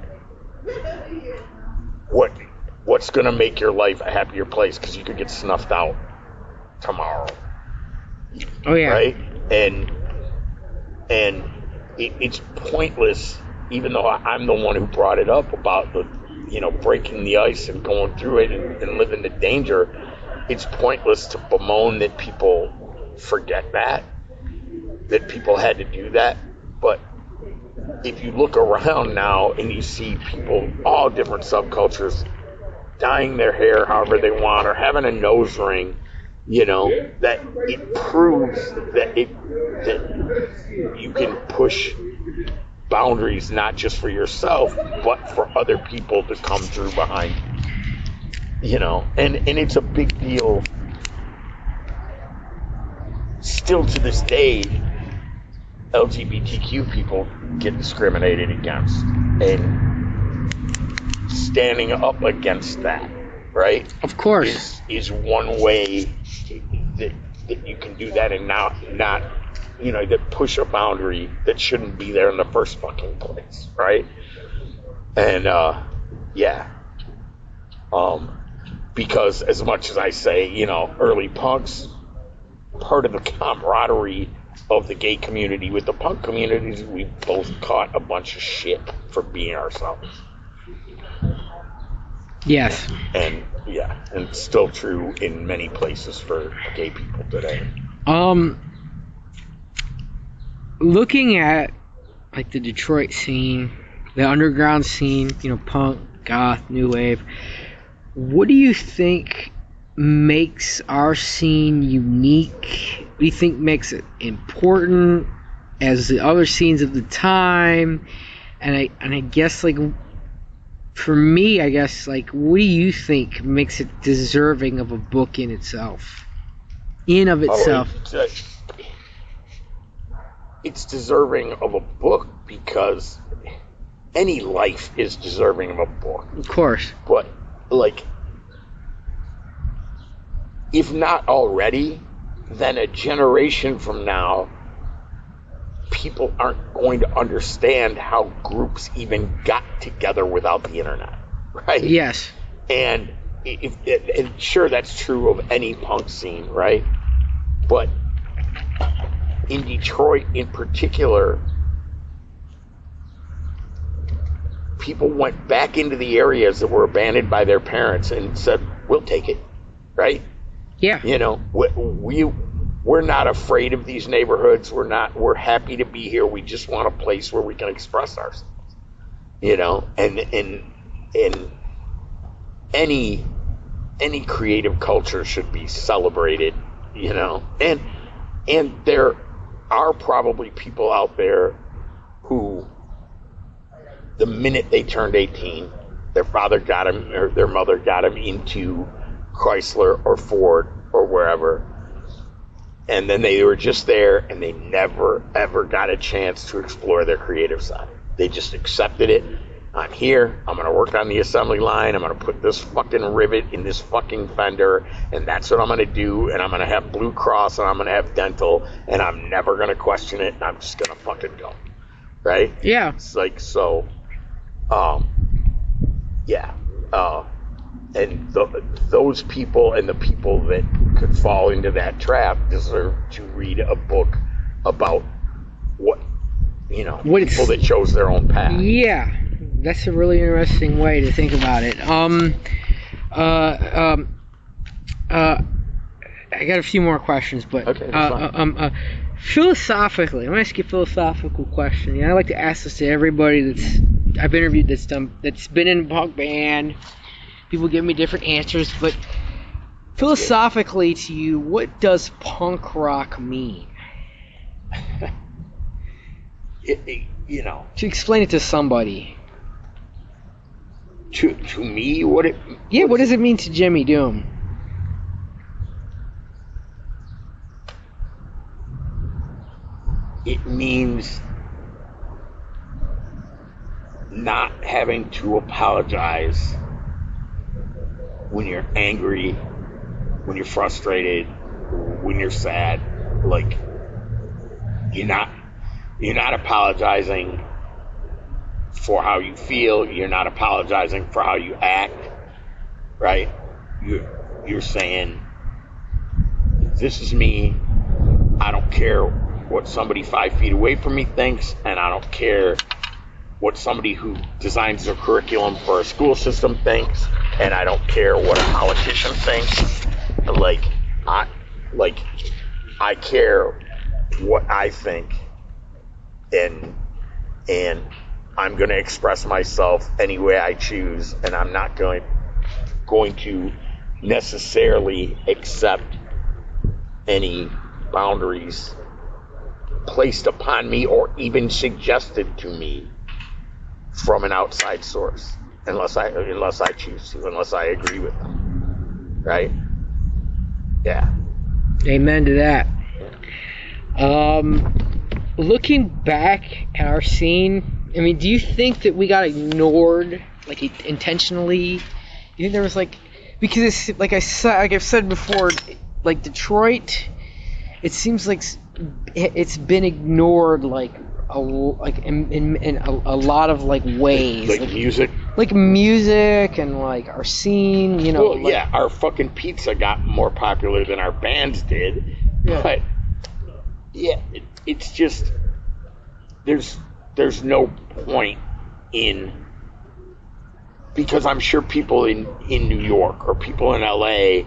what's going to make your life a happier place, because you could get snuffed out tomorrow. Oh yeah. Right? And it's pointless even though I'm the one who brought it up about the, breaking the ice and going through it and living the danger, it's pointless to bemoan that people forget that people had to do that. But if you look around now and you see people, all different subcultures, dyeing their hair however they want or having a nose ring, that it proves that you can push boundaries not just for yourself but for other people to come through behind you. And it's a big deal still to this day. LGBTQ people get discriminated against, and standing up against that, right? Of course, is one way that you can do that and not that push a boundary that shouldn't be there in the first fucking place, right? And because as much as I say, early punks, part of the camaraderie of the gay community with the punk communities, we both caught a bunch of shit for being ourselves. Yes. And it's still true in many places for gay people today. Looking at like the Detroit scene, the underground scene, punk, goth, new wave, what do you think makes our scene unique? What do you think makes it important as the other scenes of the time? And I guess, like, for me, what do you think makes it deserving of a book in itself? It's deserving of a book because any life is deserving of a book. Of course. But, if not already, then a generation from now, people aren't going to understand how groups even got together without the internet, right? Yes. And sure, that's true of any punk scene, right? But in Detroit in particular, people went back into the areas that were abandoned by their parents and said, we'll take it, right? Yeah. We're not afraid of these neighborhoods. We're happy to be here. We just want a place where we can express ourselves. And any creative culture should be celebrated, And there are probably people out there who, the minute they turned 18, their father got them or their mother got them into Chrysler or Ford or wherever, and then they were just there and they never ever got a chance to explore their creative side. They just accepted it. I'm here, I'm gonna work on the assembly line, I'm gonna put this fucking rivet in this fucking fender, and that's what I'm gonna do, and I'm gonna have Blue Cross and I'm gonna have dental, and I'm never gonna question it, and I'm just gonna fucking go, right? Yeah. It's like, so and those people and the people that could fall into that trap deserve to read a book about people that chose their own path. Yeah, that's a really interesting way to think about it. I got a few more questions, but okay, philosophically, I'm gonna ask you a philosophical question. I like to ask this to everybody I've interviewed that's been in a punk band. People give me different answers, but philosophically to you, what does punk rock mean? To explain it to somebody. To me, what does it mean to Jimmy Doom? It means not having to apologize when you're angry, when you're frustrated, when you're sad. Like, you're not apologizing for how you feel. You're not apologizing for how you act, right? You're saying, this is me. I don't care what somebody 5 feet away from me thinks, and I don't care what somebody who designs their curriculum for a school system thinks, and I don't care what a politician thinks. I care what I think, and I'm going to express myself any way I choose, and I'm not going to necessarily accept any boundaries placed upon me or even suggested to me from an outside source, unless I choose to, unless I agree with them, right? Yeah. Amen to that. Looking back at our scene, I mean, do you think that we got ignored, like, intentionally? You think there was, like, because it's, like I've said before, like, Detroit, it seems like it's been ignored, like in a lot of, like, ways, like music, and, like, our scene, you know. Well, like, yeah, our fucking pizza got more popular than our bands did, yeah. But yeah, it's just there's no point in, because I'm sure people in New York or people in LA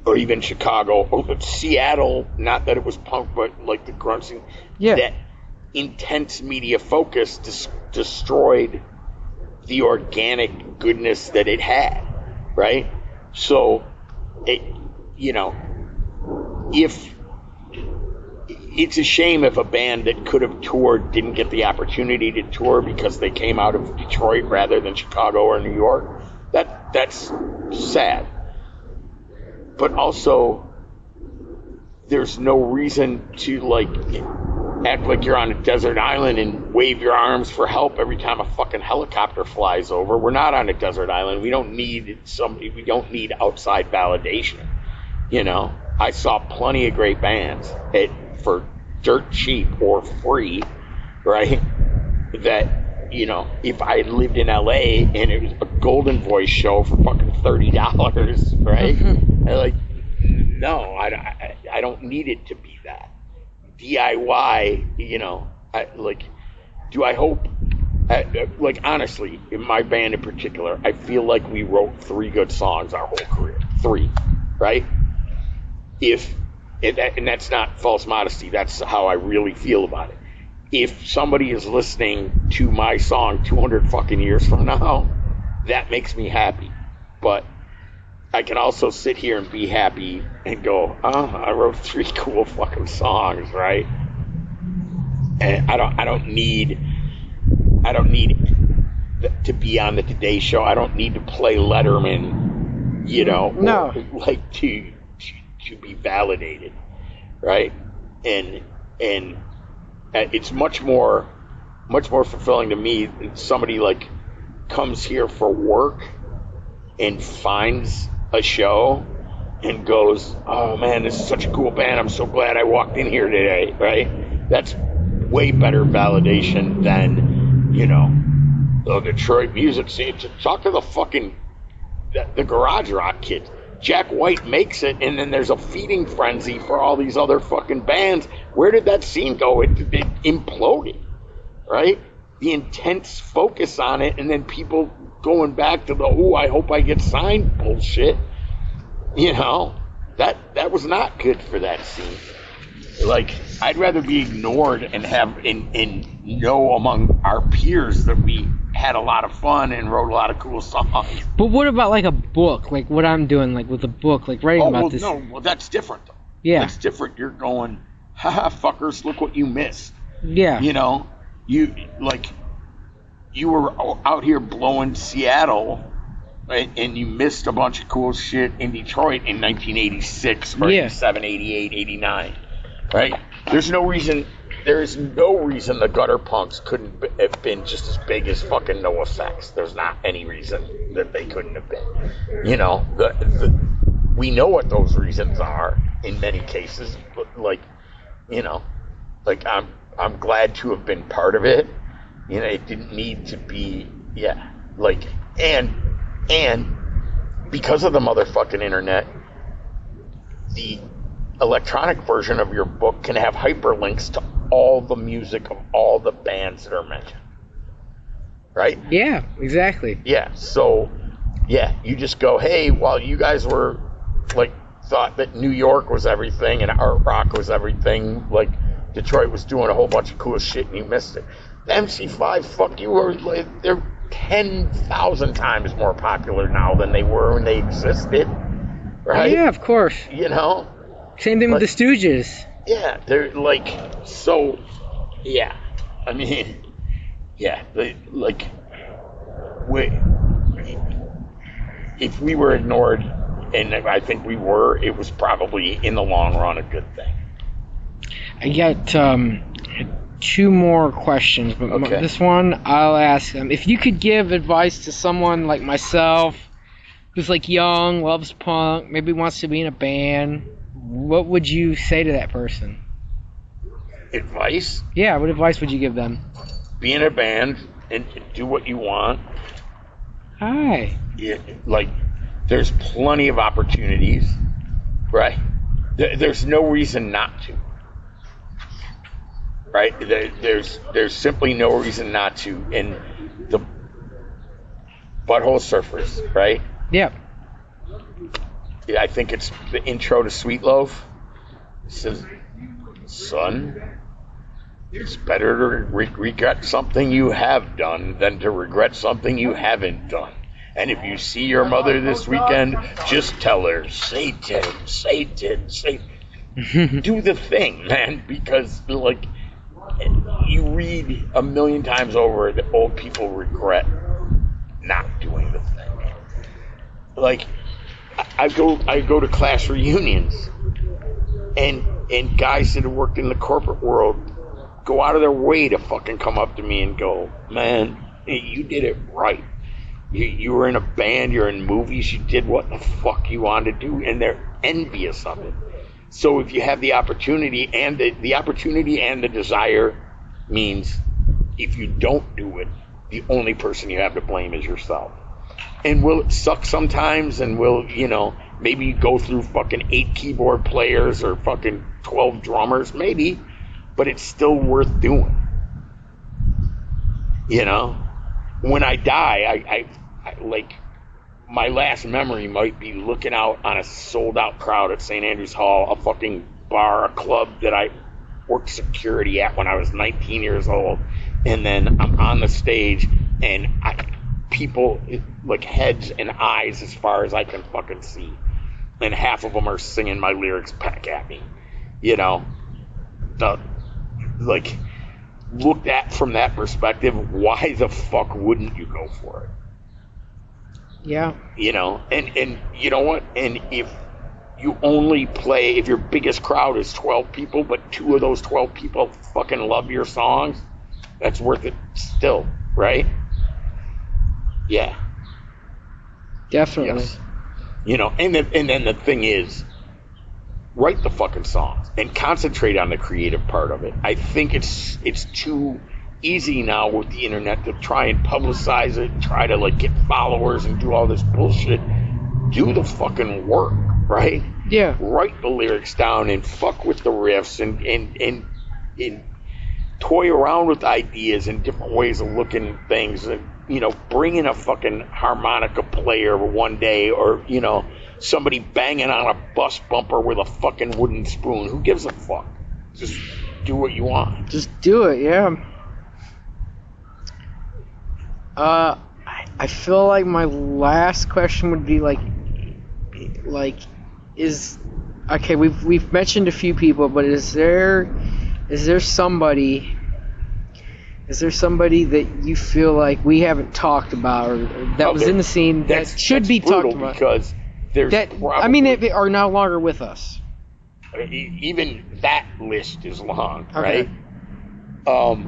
or even Chicago or Seattle, not that it was punk, but like the grunge scene, yeah, that intense media focus destroyed the organic goodness that it had, right? So, if it's a shame if a band that could have toured didn't get the opportunity to tour because they came out of Detroit rather than Chicago or New York. That's sad. But also, there's no reason to, like, act like you're on a desert island and wave your arms for help every time a fucking helicopter flies over. We're not on a desert island. We don't need outside validation. You know, I saw plenty of great bands for dirt cheap or free, right? That, you know, if I had lived in LA and it was a Golden Voice show for fucking $30, right? No, I don't need it to be that. DIY, you know, do I hope, honestly, in my band in particular, I feel like we wrote 3 good songs our whole career. 3, right? And that's not false modesty, that's how I really feel about it. If somebody is listening to my song 200 fucking years from now, that makes me happy. But I can also sit here and be happy and go, I wrote 3 cool fucking songs, right? And I don't need to be on the Today Show. I don't need to play Letterman, you know, no, like to be validated, right? And it's much more fulfilling to me that somebody, like, comes here for work and finds a show and goes, oh man, this is such a cool band, I'm so glad I walked in here today, right? That's way better validation than, you know, the Detroit music scene. Talk to the fucking the garage rock kids. Jack White makes it, and then there's a feeding frenzy for all these other fucking bands. Where did that scene go? It imploded, right? The intense focus on it, and then people going back to the, I hope I get signed bullshit. You know, that was not good for that scene. Like, I'd rather be ignored and know among our peers that we had a lot of fun and wrote a lot of cool songs. But what about, like, a book? Like what I'm doing, like with a book, like writing about this. Well, that's different though. Yeah. That's different. You're going, haha, fuckers, look what you missed. Yeah. You know, you were out here blowing Seattle, right? And you missed a bunch of cool shit in Detroit in 1986 or 87, 88, 89, right? There is no reason the Gutter Punks couldn't have been just as big as fucking NoFX. There's not any reason that they couldn't have been. You know, we know what those reasons are in many cases, but, like, you know, like, I'm glad to have been part of it. You know, it didn't need to be, like, and because of the motherfucking internet, the electronic version of your book can have hyperlinks to all the music of all the bands that are mentioned. right? Yeah, exactly. Yeah, so, yeah, you just go, hey, while you guys were, like, thought that New York was everything and art rock was everything, like, Detroit was doing a whole bunch of cool shit and you missed it. The MC5, fuck you, are, like, they're 10,000 times more popular now than they were when they existed, right? Yeah, of course. You know? Same thing with the Stooges. Yeah, they're, like, so, yeah. I mean, yeah, like, if we were ignored, and I think we were, it was probably, in the long run, a good thing. I got 2 more questions, but Okay. this one I'll ask them. If you could give advice to someone like myself, who's like young, loves punk, maybe wants to be in a band, what would you say to that person? Advice? Yeah, what advice would you give them? Be in a band and do what you want. Hi. Yeah, like, there's plenty of opportunities, right? There's no reason not to, right? There's simply no reason not to. And the Butthole Surfers, right? Yeah. I think it's the intro to Sweet Loaf. It says, son, it's better to regret something you have done than to regret something you haven't done. And if you see your mother this weekend, just tell her, Satan, Satan, Satan. Do the thing, man, because, like, you read a million times over that old people regret not doing the thing. Like, I go to class reunions, and guys that have worked in the corporate world go out of their way to fucking come up to me and go, man, you did it right. You were in a band, you're in movies, you did what the fuck you wanted to do, and they're envious of it. So if you have the opportunity, and the opportunity and the desire means if you don't do it, the only person you have to blame is yourself. And will it suck sometimes, and will, maybe you go through fucking 8 keyboard players or fucking 12 drummers, maybe, but it's still worth doing. When I die, I like, my last memory might be looking out on a sold-out crowd at St. Andrews Hall, a fucking bar, a club that I worked security at when I was 19 years old, and then I'm on the stage, and people, like, heads and eyes as far as I can fucking see, and half of them are singing my lyrics back at me, like, looked at from that perspective, why the fuck wouldn't you go for it? Yeah. And you know what? And if you only play, if your biggest crowd is 12 people, but 2 of those 12 people fucking love your songs, that's worth it still, right? Yeah. Definitely. Yes. And then the thing is, write the fucking songs and concentrate on the creative part of it. I think it's too easy now with the internet to try and publicize it, try to, like, get followers and do all this bullshit. Do the fucking work, right? Yeah. Write the lyrics down and fuck with the riffs and toy around with ideas and different ways of looking at things. And, bring in a fucking harmonica player one day, or, somebody banging on a bus bumper with a fucking wooden spoon. Who gives a fuck? Just do what you want. Just do it, yeah. I feel like my last question would be okay, we've mentioned a few people, but is there somebody that you feel like we haven't talked about, or that was in the scene that should be talked about? Because there's they are no longer with us. Even that list is long, Okay. right?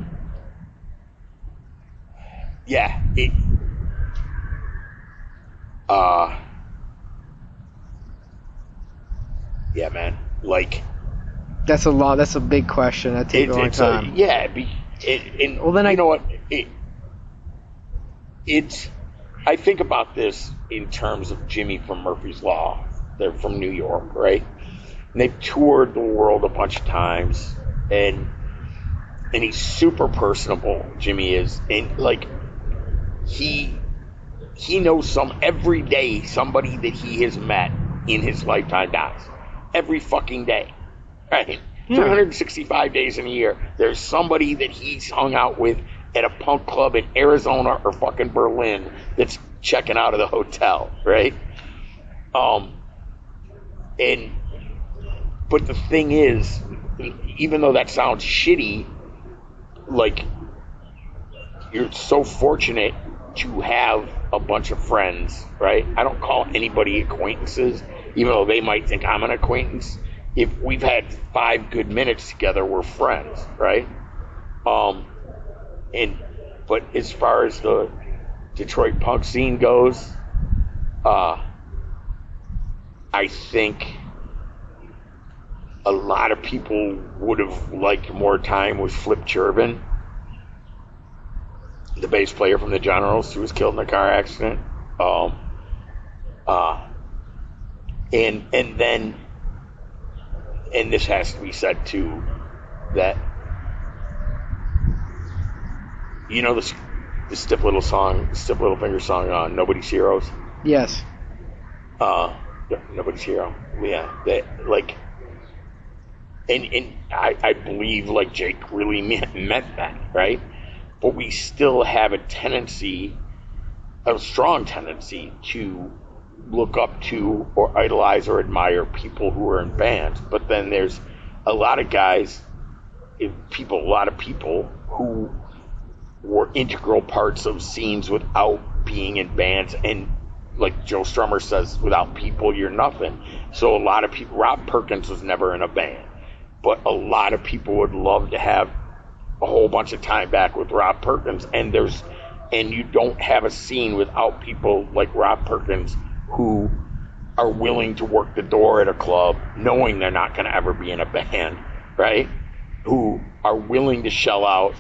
Yeah. Yeah, man. Like, that's a big question. That takes a long time. Well, then you know what? I think about this in terms of Jimmy from Murphy's Law. They're from New York, right? And they've toured the world a bunch of times, and he's super personable. Jimmy is, and, like, he knows every day somebody that he has met in his lifetime dies. Every fucking day. Right? 365 days in a year, there's somebody that he's hung out with at a punk club in Arizona or fucking Berlin that's checking out of the hotel, right? But the thing is, even though that sounds shitty, like, you're so fortunate to have a bunch of friends, right? I don't call anybody acquaintances, even though they might think I'm an acquaintance. If we've had 5 good minutes together, we're friends, right? But as far as the Detroit punk scene goes, I think a lot of people would have liked more time with Flip Chervin, the bass player from the Generals, who was killed in a car accident. And this has to be said too, that, you know, the Stiff Little Finger song, Nobody's Heroes? Yes. Nobody's Hero. Yeah. That, like, and I believe, like, Jake really meant that, right? But we still have a strong tendency to look up to or idolize or admire people who are in bands. But then there's a lot of people who were integral parts of scenes without being in bands. And like Joe Strummer says, without people, you're nothing. So a lot of people, Rob Perkins was never in a band, but a lot of people would love to have a whole bunch of time back with Rob Perkins. And you don't have a scene without people like Rob Perkins who are willing to work the door at a club knowing they're not going to ever be in a band, right? Who are willing to shell out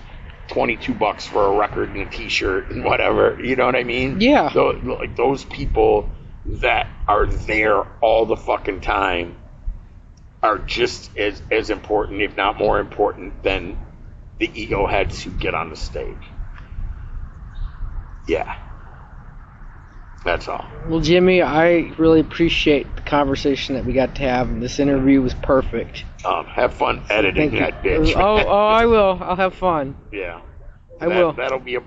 $22 for a record and a t-shirt and whatever, you know what I mean? Yeah. Like those people that are there all the fucking time are just as important, if not more important, than the ego heads who get on the stage. Yeah. That's all. Well, Jimmy, I really appreciate the conversation that we got to have. This interview was perfect. Have fun editing that bitch. Oh, I will. I'll have fun. Yeah. I will. That'll be a